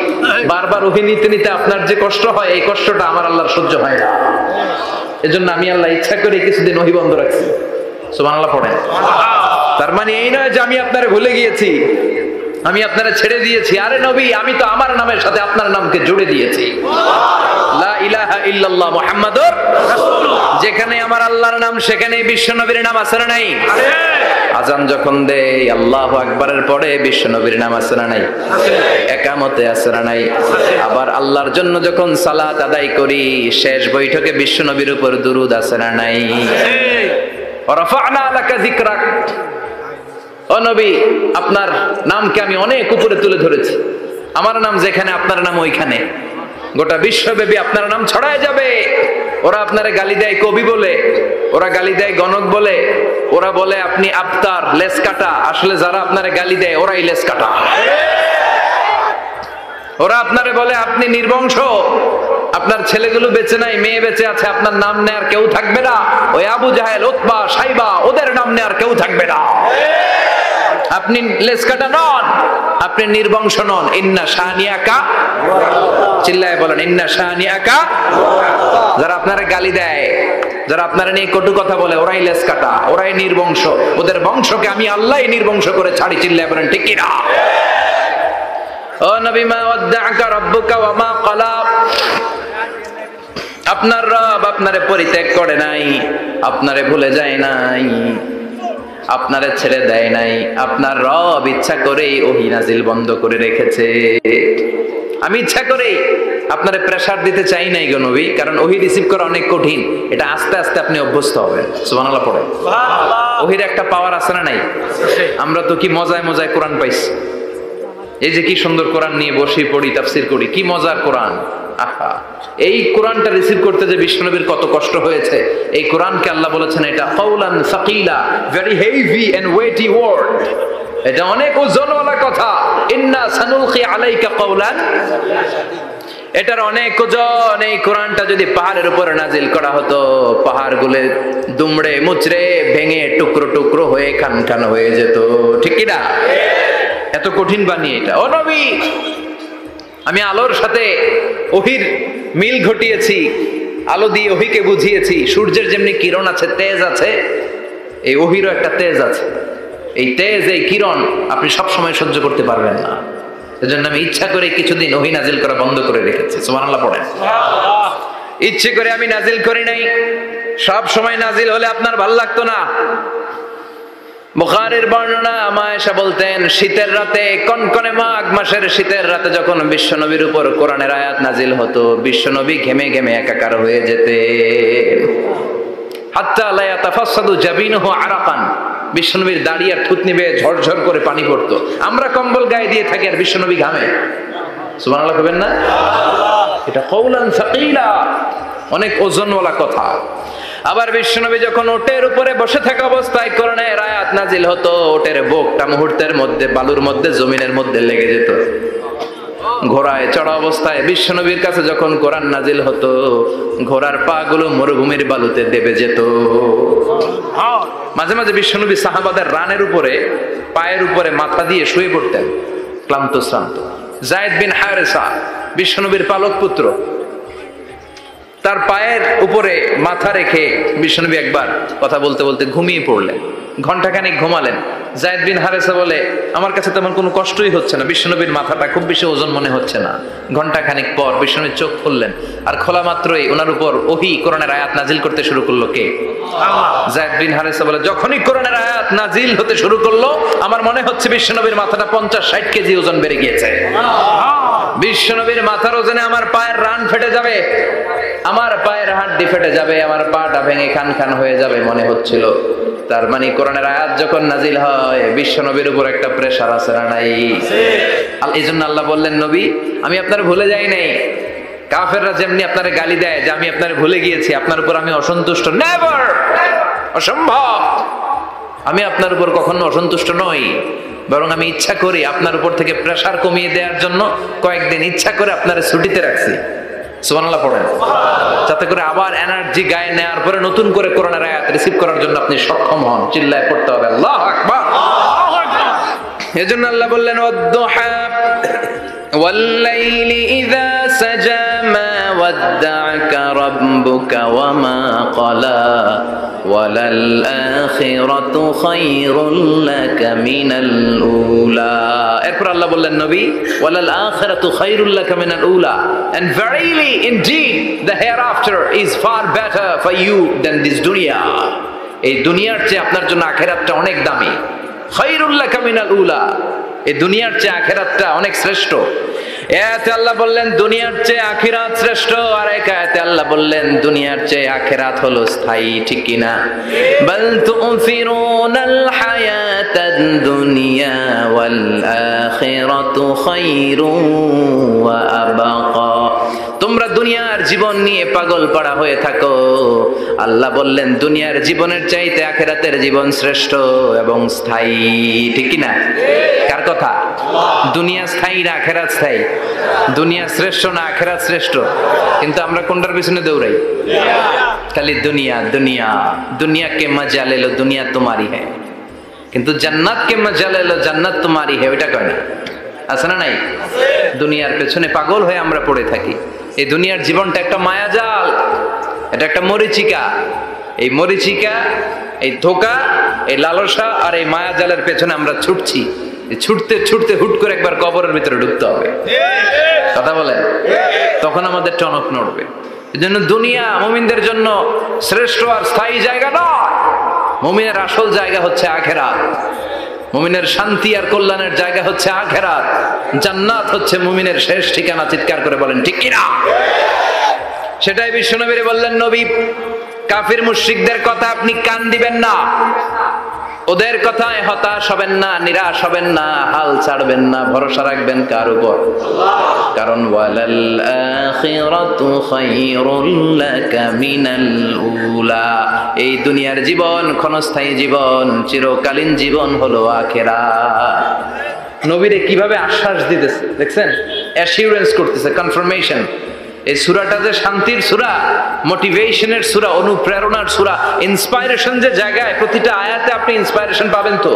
বারবার ওহী নিতে নিতে আপনার যে কষ্ট হয়, এই কষ্টটা আমার আল্লাহর সহ্য হয় না। এজন্য আমি আল্লাহ ইচ্ছা করে কিছুদিন ওহী বন্ধ রাখছি। সুবহানাল্লাহ পড়েন। তার মানে এই নয় যে আমি আপনারে ভুলে গিয়েছি, আমি আপনারে ছেড়ে দিয়েছি। আরে নবী, আমি তো আমার নামের সাথে আপনার নামকে জুড়ে দিয়েছি। লা ইলাহা ইল্লাল্লাহ মুহাম্মাদুর রাসূলুল্লাহ। যেখানে আমার আল্লাহর নাম, সেখানেই বিশ্ব নবীর নাম আছে না নাই? আজান যখন দেই আল্লাহু আকবারের পরে বিশ্ব নবীর নাম আছে না নাই? একামতে আছে না নাই? আবার আল্লাহর জন্য যখন সালাত আদায় করি, শেষ বৈঠকে বিশ্ব নবীর উপর দুরূদ আছে না নাই? রাফা'না লাকা যিকরাক। ও নবী, আপনার নামকে আমি অনেক উপরে তুলে ধরেছি। আমার নাম যেখানে, আপনার নাম ওইখানে। গোটা বিশ্বব্যাপী আপনার নাম ছড়ায় যাবে। ওরা আপনারে গালি দেয় কবি বলে, ওরা গালি দেয় গণক বলে, ওরা বলে আপনি আফতার, লেস কাটা। আসলে যারা আপনারে গালি দেয় ওরাই লেস কাটা। ওরা আপনারে বলে আপনি নির্বংশ, আপনার ছেলেগুলো বেঁচে নাই, মেয়ে বেঁচে আছে, আপনার নাম নেয়ার কেউ থাকবে না। ওই আবু জাহেল, উতবা, সাইবা, ওদের নাম নেয়ার কেউ থাকবে না। আপনি লেস কাটা নন, আপনি নির্বংশ নন। ইন্না শানিয়াকা, চিল্লায় বলেন ইন্না শানিয়াকা। যারা আপনারে গালি দেয়, যারা আপনারা নিয়ে কটু কথা বলে, ওরাই লেস কাটা, ওরাই নির্বংশ। ওদের বংশকে আমি আল্লাহই নির্বংশ করে ছাড়ি। চিল্লায় বলেন ঠিক কি না? ও নবী, মা ওয়াদ্দা'আকা রাব্বুকা ওয়া মা ক্বালা। আপনার রব আপনারে পরিত্যাগ করে নাই, আপনারে ভুলে যায় নাই, আপনারে ছেড়ে দেয় নাই। আপনার রব ইচ্ছা করেই ওহী নাজিল বন্ধ করে রেখেছে। আমি ইচ্ছা করেই আপনারে প্রেসার দিতে চাই নাই গো নবী, কারণ ওহী রিসিভ করা অনেক কঠিন। এটা আস্তে আস্তে আপনি অভ্যস্ত হবেন। সুবহানাল্লাহ পড়ে। ওহীর একটা পাওয়ার আছে না নাই? আমরা তো কি মজায় মজায় কোরআন পাইছি। এই যে কি সুন্দর কোরআন নিয়ে বসে পড়ি, তাফসীর করি, কি মজার কোরআন। আহা, এই কোরআনটা রিসিভ করতে যে বিশ্বনবীর কত কষ্ট হয়েছে। এই কোরআনকে আল্লাহ বলেছেন এটা কাওলান সাকিলা, very heavy and weighty word. এটা অনেক ওজনওয়ালা কথা। ইন্না সানুলকি আলাইকা কাওলান, এটার অনেক ওজন। এই কোরআনটা যদি পাহাড়ের উপরে নাজিল করা হতো, পাহাড়গুলো দুমড়ে মুচড়ে ভেঙে টুকরো টুকরো হয়ে খান খান হয়ে যেত, ঠিক কি না? এত কঠিন বানিয়ে এটা। ও নবী, আমি আলোর সাথে ওহীর মিল ঘটিয়েছি, আলো দিয়ে ওহীকে বুঝিয়েছি। সূর্যের যেমনি কিরণ আছে, তেজ আছে, এই ওহীরও একটা তেজ আছে। এই তেজ, এই কিরণ আপনি সব সময় সহ্য করতে পারবেন না। এজন্য আমি ইচ্ছা করে কিছুদিন ওহী নাজিল করা বন্ধ করে রেখেছি। সুবহানাল্লাহ পড়েন। ইচ্ছে করে আমি নাজিল করি নাই। সব সময় নাজিল হলে আপনার ভালো লাগতো না। বুখারীর বর্ণনা, মা আয়েশা বলতেন শীতের রাতে, কনকনে মাঘ মাসের শীতের রাতে যখন বিশ্বনবীর উপর কোরআনের আয়াত নাজিল হতো, বিশ্বনবী ঘেমে ঘেমে একাকার হয়ে যেতেন। হাত্তা লা ইয়াতাফাসসাদু জাবিনুহু আরাকান, বিশ্বনবীর দাড়ি আর থুতনি বেয়ে ঝরঝর করে পানি পড়তো। আমরা কম্বল গায়ে দিয়ে থাকি আর বিশ্বনবী ঘামে। সুবহানাল্লাহ কইবেন না? এটা কওলান সাকিলা, অনেক ওজনওয়ালা কথা। আবার বিশ্বনবী যখন ওটের উপরে বসে থাকা অবস্থায় কোরআনের আয়াত নাজিল হতো, ওটের বুকটা মুহূর্তের মধ্যে বালুর মধ্যে জমিনের মধ্যে লেগে যেত। ঘোড়ায় চড়া অবস্থায় বিশ্বনবীর কাছে যখন কোরআন নাজিল হতো, ঘোড়ার পা গুলো মরুভূমির বালুতে দেবে যেত। মাঝে মাঝে বিশ্বনবী সাহাবাদের রানের উপরে, পায়ের উপরে মাথা দিয়ে শুয়ে পড়তেন, ক্লান্ত শ্রান্ত। যায়েদ বিন হারেসা, বিশ্বনবীর পালক পুত্র, তার পায়ের উপরে মাথা রেখে বিশ্বনবী একবার কথা বলতে বলতে ঘুমিয়ে পড়লেন। ঘন্টাখানিক ঘুমালেন। যায়েদ বিন হারেসা বলে, আমার কাছে তেমন কোনো কষ্টই হচ্ছে না, বিশ্বনবীর মাথাটা খুব বেশি ওজন মনে হচ্ছে না। ঘন্টাখানিক পর বিশ্বনবী চোখ খুললেন, আর খোলা মাত্রই ওনার উপর ওহী কোরআনের আয়াত নাজিল করতে শুরু করলো। কে? আল্লাহ। যায়েদ বিন হারেসা বলে, যখনই কোরআনের আয়াত নাজিল হতে শুরু করলো, আমার মনে হচ্ছে বিশ্বনবীর মাথাটা 50-60 কেজি ওজন বেড়ে গিয়েছে। বিশ্বনবীর মাথার ওজনে আমার পায়ের রান ফেটে যাবে, আমার পায়ের হাড্ডি ফেটে যাবে, আমার পাটা ভেঙে খান খান হয়ে যাবে মনে হচ্ছিল। তার মানে কোরআনের আয়াত যখন নাজিল হয়, বিশ্বনবীর উপর একটা প্রেসার আছে না নাই? এই জন্য আল্লাহ বললেন, নবী আমি আপনার ভুলে যাই নাই। কাফেররা যেমনি আপনার গালি দেয় যে আমি আপনার ভুলে গিয়েছি, আপনার উপর আমি অসন্তুষ্ট, নেভার, অসম্ভব। আমি আপনার উপর কখনো অসন্তুষ্ট নই, বরং আমি ইচ্ছা করি আপনার উপর থেকে প্রেসার কমিয়ে দেওয়ার জন্য কয়েকদিন ইচ্ছা করে আপনার ছুটিতে রাখছি। সুবহানাল্লাহ পড়েন, যাতে করে আবার এনার্জি গায়ে নেওয়ার পরে নতুন করে কোরআনের আয়াত রিসিভ করার জন্য আপনি সক্ষম হন। চিল্লায় পড়তে হবে আল্লাহু আকবার। এজন্য আল্লাহ বললেন, ওয়াদ-দুহা ওয়াল-লাইলি ইযা সাজা মা ওয়াদ্দা'আকা রাব্বুকা ওয়া মা ক্বালা ওয়ালাল আখিরাতু খায়রুল লাকা মিনাল উলা। এরপর আল্লাহ বললেন, নবী ওয়ালাল আখিরাতু খায়রুল লাকা মিনাল উলা, and verily indeed the hereafter is far better for you than this dunya. এই দুনিয়ার চেয়ে আপনার জন্য আখিরাতটা অনেক দামি। খায়রুল লাকা মিনাল উলা, এই দুনিয়ার চেয়ে আখিরাতটা অনেক শ্রেষ্ঠ। এতে আল্লাহ বললেন দুনিয়ার চেয়ে আখিরাত শ্রেষ্ঠ, আর এক আয়াতে আল্লাহ বললেন দুনিয়ার চেয়ে আখিরাত হলো স্থায়ী। ঠিক কি না? বাল তুফিরুনাল হায়াতাদ দুনিয়া ওয়াল আখিরাতু খায়রুন ওয়া আবকা। তোমরা দুনিয়ার জীবন নিয়ে পাগল পাড়া হয়ে থাকো, আল্লাহ বললেন দুনিয়ার জীবনের চাইতে আখিরাতের জীবন শ্রেষ্ঠ এবং স্থায়ী। ঠিক কি না? কার কথা? দুনিয়া স্থায়ী না আখিরাত স্থায়ী? দুনিয়া শ্রেষ্ঠ না আখিরাত শ্রেষ্ঠ? কিন্তু আমরা কোনটার পিছনে দৌড়াই? খালি দুনিয়া দুনিয়া। দুনিয়া কে মজা লে লো, দুনিয়া তোমারি হ্যায়। কিন্তু জান্নাত কে মজা লে লো, জান্নাত তোমারি হ্যায়, ওইটা কয় না? আছে না নাই? দুনিয়ার পেছনে পাগল হয়ে আমরা পড়ে থাকি। এই দুনিয়ার জীবনটা একটা মায়াজাল, এটা একটা মরিচিকা। এই মরিচিকা, এই ধোঁকা, এই লালসা আর এই মায়াজালের পেছনে আমরা ছুটছি। ছুটতে ছুটতে হুট করে একবার কবরের ভিতরে ঢুকতে হবে। কথা বলেন, তখন আমাদের টনক নড়বে। এজন্য দুনিয়া মুমিনদের জন্য শ্রেষ্ঠ আর স্থায়ী জায়গা নয়। মুমিনের আসল জায়গা হচ্ছে আখিরাত। মুমিনের শান্তি আর কল্যাণের জায়গা হচ্ছে আখিরাত। জান্নাত হচ্ছে মুমিনের শেষ ঠিকানা। চিৎকার করে বলেন ঠিক কি না? সেটাই বিশ্বনবী বললেন, নবী কাফির মুশরিকদের কথা আপনি কান দিবেন না, ওদের কথায় হতাশ হবেন না, নিরাশ হবেন না, হাল ছাড়বেন না, ভরসা রাখবেন কার উপর? কারণ ওয়ালাল আখিরাতু খায়রুল লাকা মিনাল উলা, এই দুনিয়ার জীবন ক্ষণস্থায়ী জীবন, চিরকালীন জীবন হলো আখিরাত। নবীরে কিভাবে আশ্বাস দিতেছে দেখছেন? অ্যাসিউরেন্স করতেছে, কনফার্মেশন। এই সূরাটা যে শান্তির সূরা, মোটিভেশনের সূরা, অনুপ্রেরণার সূরা, ইন্সপাইরেশন যে জায়গায়, প্রতিটা আয়াতে আপনি ইন্সপাইরেশন পাবেন। তো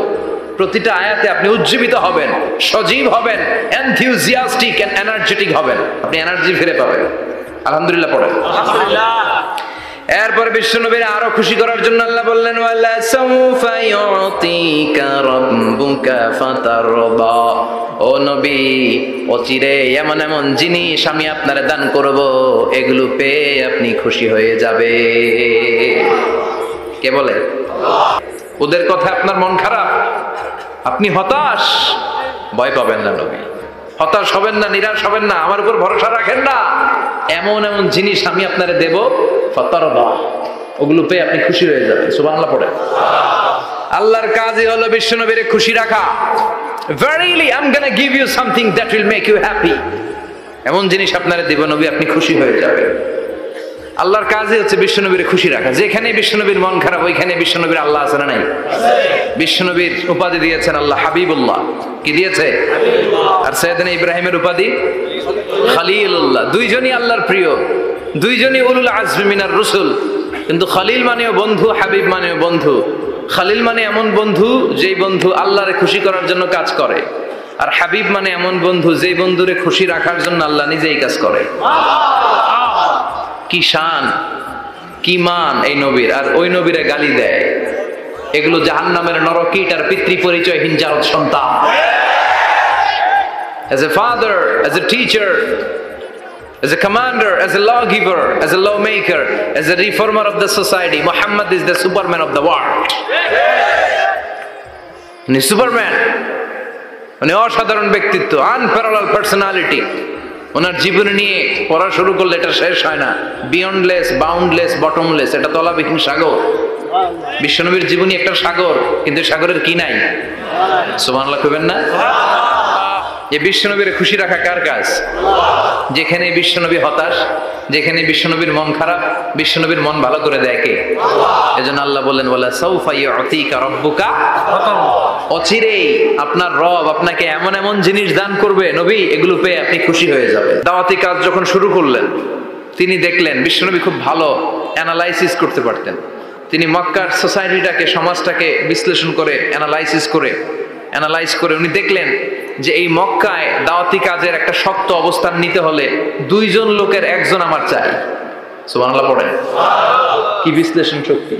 প্রতিটা আয়াতে আপনি উজ্জীবিত হবেন, সজীব হবেন, এনথিউজিয়াস্টিক এন্ড এনার্জেটিক হবেন, আপনি এনার্জি ফিরে পাবেন। আলহামদুলিল্লাহ পড়েন। এরপর বিশ্বনবীর আরো খুশি করার জন্য আল্লাহ বললেন, ওয়ালা সাউফা ইউতিকা রাব্বুকা ফাতারদা। ও নবী, অচিরে এমন এমন জিনিস আমি আপনারে দান করব, এগুলো পেয়ে আপনি খুশি হয়ে যাবে। কে বলে? ওদের কথা আপনার মন খারাপ, আপনি হতাশ, ভয় পাবেন না নবী, হতাশ হবেন না, নিরাশ হবেন না, আমার উপর ভরসা রাখেন না। এমন এমন জিনিস আমি আপনারে দেব, ফাতারদা, ওগুলো পেয়ে আপনি খুশি হয়ে যাবেন। সুবহানাল্লাহ পড়ে। আল্লাহর কাজই হলো বিশ্বনবীরে খুশি রাখা। Verily I'm gonna give you something that will make you happy. এমন জিনিস আপনারে দেব নবী, আপনি খুশি হয়ে যাবেন। আল্লাহর কাজই হচ্ছে বিশ্বনবীরে খুশি রাখা। যেখানে বিশ্বনবীর মন খারাপ, ওইখানে বিশ্বনবীর আল্লাহ আছে না নাই? বিশ্বনবীর উপাধি দিয়েছেন আল্লাহ হাবিবুল্লাহ। কি দিয়েছে? আর সাইয়েদনা ইব্রাহিমের উপাধি খলিলুল্লাহ। দুইজনই আল্লাহর প্রিয়, দুইজনই উলুল আজমি মিনার রাসূল। কিন্তু খলিল মানেও বন্ধু, হাবিব মানেও বন্ধু। খলিল মানে এমন বন্ধু যেই বন্ধু আল্লাহরে খুশি করার জন্য কাজ করে, আর হাবিব মানে এমন বন্ধু যেই বন্ধুরে খুশি রাখার জন্য আল্লাহ নিজেই কাজ করে। কি শান, কি মান এই নবীর, আর ওই নবীরে গালি দেয়। এগুলো জাহান্নামের নরকীট আর পিতৃ পরিচয়হীন জারদ সন্তান। As a father, as a teacher, as a commander, as a lawgiver, as a lawmaker, as a reformer of the society, Muhammad is the Superman of the world. উনি সুপারম্যান, উনি অসাধারণ ব্যক্তিত্ব, আনপ্যারালাল পার্সোনালিটি। ওনার জীবন নিয়ে পড়া শুরু করলে এটা শেষ হয় না। বিয়ন্ডলেস, বাউন্ডলেস, বটমলেস, এটা তলাবিহীন সাগর। বিশ্বনবীর জীবনী একটা সাগর, কিন্তু সাগরের কি নাই? সুবহানাল্লাহ কইবেন না? এই বিশ্বনবীর খুশি রাখা কার কাজ? যেখানে বিশ্বনবী হতাশ, যেখানে বিশ্বনবীর মন খারাপ, বিশ্বনবীর মন ভালো করে দেয় কে? এজন্য আল্লাহ বলেন, ওয়ালা সাউফা ইউতিকা রাব্বুকা, অচিরেই আপনার রব আপনাকে এমন এমন জিনিস দান করবে নবী, এগুলো পেয়ে আপনি খুশি হয়ে যাবেন। দাওয়াতি কাজ যখন শুরু করলেন, তিনি দেখলেন বিশ্বনবী খুব ভালো অ্যানালাইসিস করতে পারতেন। তিনি মক্কার সোসাইটিটাকে, সমাজটাকে বিশ্লেষণ করে অ্যানালাইজ করে উনি দেখলেন যে এই মক্কায় দাওয়াতি কাজের একটা শক্ত অবস্থান নিতে হলে দুইজন লোকের একজন আমার চাই। সুবহানাল্লাহ পড়েন। কি বিশ্লেষণ শক্তি,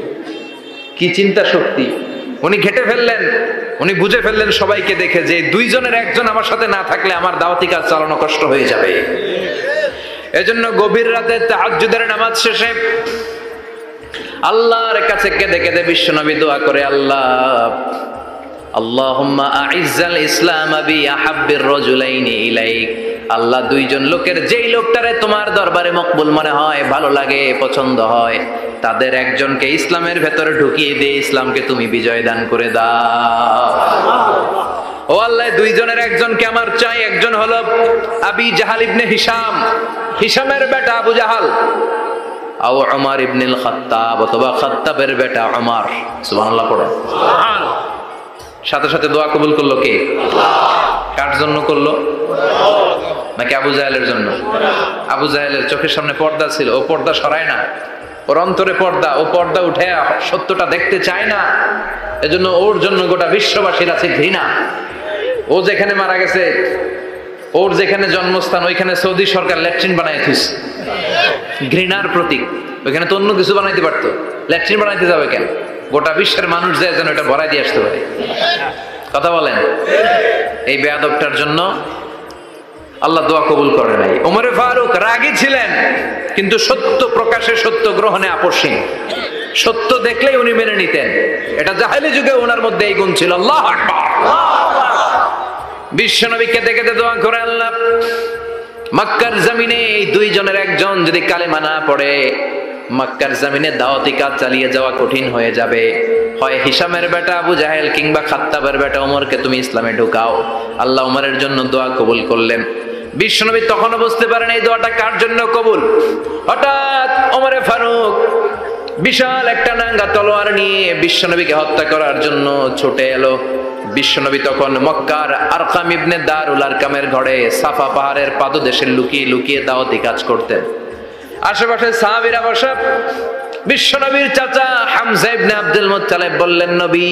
কি চিন্তা শক্তি! উনি ঘেটে ফেললেন, উনি বুঝে ফেললেন সবাইকে দেখে যে দুইজনের একজন আমার সাথে না থাকলে আমার দাওয়াতি কাজ চালানো কষ্ট হয়ে যাবে। এজন্য গভীর রাতে তাহাজ্জুদের নামাজ শেষে আল্লাহর কাছে কেঁদে কেঁদে বিশ্বনবী দোয়া করে, আল্লাহ আল্লাহুম্মা আইজ্জাল ইসলাম বি আহাব্বির রাজুলাইনি ইলাইক। আল্লাহ, দুইজন লোকের যেই লোকটারে তোমার দরবারে মকবুল মনে হয়, ভালো লাগে, পছন্দ হয়, তাদের একজনকে ইসলামের ভেতরে ঢুকিয়ে দিয়ে ইসলামকে তুমি বিজয় দান করে দাও। ও আল্লাহ, দুইজনের একজনকে আমার চাই। একজন হলো আবি জাহাল ইবনে হিশাম, হিশামের বেটা আবু জাহাল, আও উমর ইবনুল খাত্তাব, অথবা খাত্তাবের বেটা উমর। সুবহানাল্লাহ পড়ো। সাথে সাথে দোয়া কবুল করলো কে? কার জন্য করলো? নাকি আবু জাহেলের জন্য? আবু জাহেলের চোখের সামনে পর্দা ছিল, ও পর্দা সরায় না। ওর অন্তরে পর্দা, ও পর্দা উঠে সত্যটা দেখতে চায় না। এজন্য ওর জন্য গোটা বিশ্ববাসীর আছে ঘৃণা। ও যেখানে মারা গেছে, ওর যেখানে জন্মস্থান, ওইখানে সৌদি সরকার ল্যাট্রিন বানাই দিয়েছে, ঘৃণার প্রতীক। ওইখানে তো অন্য কিছু বানাইতে পারতো, ল্যাট্রিন বানাইতে যাবে কেন? গোটা বিশ্বের মানুষ যায় যেন এটা ভরাই দিয়ে আসতে পারে। কথা বলেন। এই বেয়াদবটার জন্য আল্লাহ দোয়া কবুল করে নাই। ওমরে ফারুক রাগী ছিলেন, কিন্তু সত্য প্রকাশে, সত্য গ্রহণে আপোষহীন। সত্য দেখলেই উনি মেনে নিতেন। এটা জাহেলি যুগে ওনার মধ্যে এই গুণ ছিল। আল্লাহু আকবার। বিশ্বনবী কেঁদে কেঁদে দোয়া করে, আল্লাহ, মক্কার জমিনে এই দুইজনের একজন যদি কালেমা না পড়ে, মক্কার জমিনে দাওয়াতি কাজ চালিয়ে যাওয়া কঠিন হয়ে যাবে। হয় হিশামের বেটা আবু জাহেল কিংবা খাত্তাবের বেটা ওমরকে তুমি ইসলামে ঢুকাও। আল্লাহ ওমরের জন্য দোয়া কবুল করলেন। বিশ্বনবী তখনও বুঝতে পারেন এই দোয়াটা কার জন্য কবুল। হঠাৎ ওমরে ফারুক বিশাল একটা নাঙ্গা তলোয়ার নিয়ে বিশ্বনবীকে হত্যা করার জন্য ছুটে এলো। বিশ্বনবী তখন মক্কার আরকাম ইবনে দারুল আরকামের ঘরে সাফা পাহাড়ের পাদদেশে লুকিয়ে লুকিয়ে দাওয়াতি কাজ করতেন। আশেপাশে সাহাবীরা বসা। বিশ্বনবীর চাচা হামজা ইবনে আব্দুল মুত্তালিব বললেন, নবী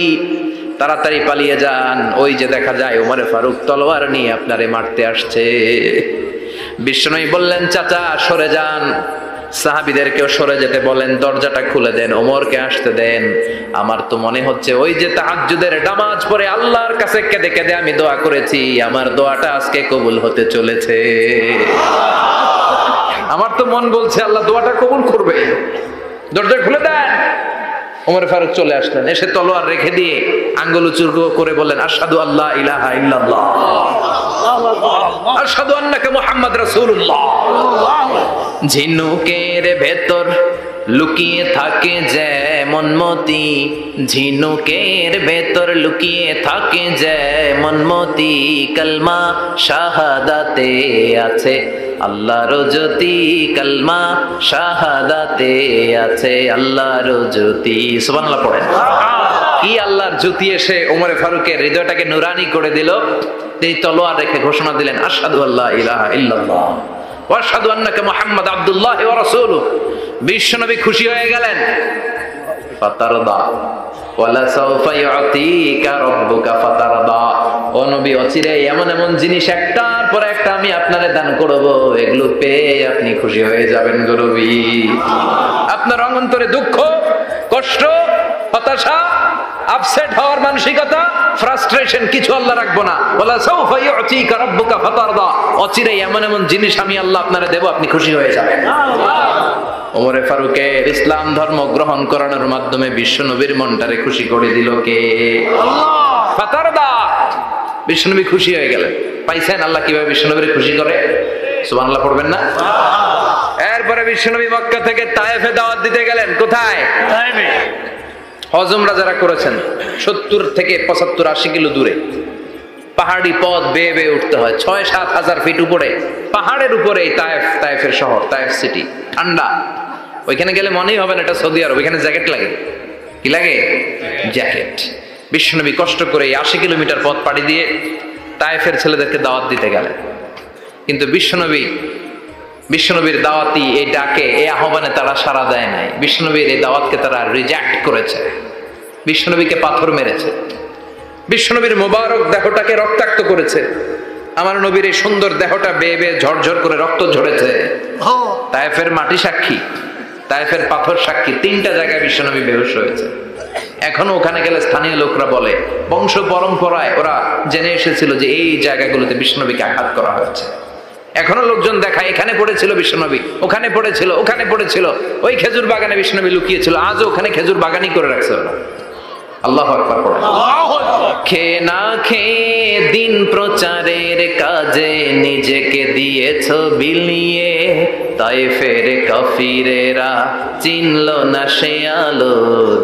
তাড়াতাড়ি পালিয়ে যান, ওই যে দেখা যায় ওমরে ফারুক তলোয়ার নিয়ে আপনারে মারতে আসছে। বিশ্বনবী বললেন, চাচা সরে যান, সাহাবীদেরকেও সরে যেতে বলেন, দরজাটা খুলে দেন, ওমরকে আসতে দেন। আমার তো মনে হচ্ছে ওই যে তাহাজ্জুদের নামাজ পড়ে আল্লাহর কাছে কেঁদে কেঁদে আমি দোয়া করেছি, আমার দোয়াটা আজকে কবুল হতে চলেছে। আমার তো মন বলছে আল্লাহ দোয়াটা কবুল করবে। দরজা খুলে দেন। ওমর ফারুক চলে আসলেন, এসে তলোয়ার রেখে দিয়ে আঙ্গুল উঁচু করে বললেন, আশহাদু আল্লা ইলাহা ইল্লাল্লাহ আশহাদু আন্নাকা মুহাম্মাদ রাসূলুল্লাহ। ঝিনুকের ভেতর লুকিয়ে থাকে যেমন মতি, ঝিনুকের ভেতর লুকিয়ে থাকে যেমন মতি, কালমা শাহাদাতে আছে আল্লাহর জ্যোতি, কালমা শাহাদাতে আছে আল্লাহর জ্যোতি। সুবহানাল্লাহ পড়েন। কি আল্লাহর জ্যোতি এসে ওমরে ফারুকের হৃদয়টাকে নুরানি করে দিল। তিনি তলোয়ার রেখে ঘোষণা দিলেন, আশহাদু আল্লা ইলাহা ইল্লাল্লাহ ওয়া আশহাদু আন্নাকা মুহাম্মাদ আবদুল্লাহ ওয়া রাসূলুহু। বিশ্বনবী খুশি হয়ে গেলেন। ফাতারদা ওয়ালা সাউফা ইউতিকা রাব্বুকা ফাতারদা। ও নবী, অচিরে এমন এমন জিনিস একটার পর একটা আমি আপনারে দান করব, এগুলো পেয়ে আপনি খুশি হয়ে যাবেন গো নবী। আপনার অন্তরে দুঃখ, কষ্ট, হতাশা, আপসেট হওয়ার মানসিকতা, ফ্রাস্ট্রেশন কিছু আল্লাহ রাখবো না। ওয়ালা সাউফা ইউতিকা রাব্বুকা ফাতারদা। অচিরে এমন এমন জিনিস আমি আল্লাহ আপনারে দেব, আপনি খুশি হয়ে যাবেন। ওমরে ফারুকের ইসলাম ধর্ম গ্রহণ করানোর মাধ্যমে বিশ্বনবীর মনটারে খুশি করে দিল কে? আল্লাহ। ফাতারদা, বিশ্বনবী খুশি হয়ে গেলেন। পাইছেন আল্লাহ কিভাবে বিশ্বনবীর খুশি করে? সুবহানাল্লাহ পড়বেন না? এরপরে বিশ্বনবী মক্কা থেকে তায়েফে দাওয়াত দিতে গেলেন। কোথায়? তায়েফে। হজ উমরা যারা করেছেন 70 থেকে 75 80 কিলো দূরে পাহাড়ি পথ বেয়ে বেয়ে উঠতে হয়, 6-7 হাজার ফিট উপরে পাহাড়ের উপরে তায়েফের শহর, তায়েফ সিটি। ঠান্ডা, ওইখানে গেলে মনেই হবে না এটা সৌদি আরব। ওইখানে জ্যাকেট লাগে। কি লাগে? জ্যাকেট। বিশ্বনবী কষ্ট করে 80 কিলোমিটার পথ পাড়ি দিয়ে তায়েফের ছেলেদেরকে দাওয়াত দিতে গেলেন। কিন্তু বিশ্বনবীর দাওয়াতি এই ডাকে, এই আহ্বানে তারা সাড়া দেয় নাই। বিশ্বনবীর এই দাওয়াতকে তারা রিজেক্ট করেছে, বিশ্বনবীকে পাথর মেরেছে, বিশ্বনবীর মোবারক দেহটাকে রক্তাক্ত করেছে। আমার নবীর এই সুন্দর দেহটা বেয়ে বেয়ে ঝরঝর করে রক্ত ঝরেছে। তায়েফের মাটি সাক্ষী, তায়েফের পাথর সাক্ষী। 3টা জায়গায় বিশ্বনবী বেহুশ হয়েছে। এখনো ওখানে গেলে স্থানীয় লোকরা বলে, বংশ পরম্পরায় ওরা জেনে এসেছিল যে এই জায়গাগুলোতে বিশ্বনবীকে আঘাত করা হয়েছে। এখনো লোকজন দেখায়, এখানে পড়েছিল বিশ্বনবী, ওখানে পড়েছিল, ওখানে পড়েছিল, ওই খেজুর বাগানে বিশ্বনবী লুকিয়েছিল। আজও ওখানে খেজুর বাগানই করে রাখছে ওরা। আল্লাহু আকবার পড়ে। খেয়ে না খেয়ে দিন প্রচারের কাজে নিজেকে দিয়েছ বিলিয়ে, তায়েফের কাফিরেরা চিনল না সে আলো,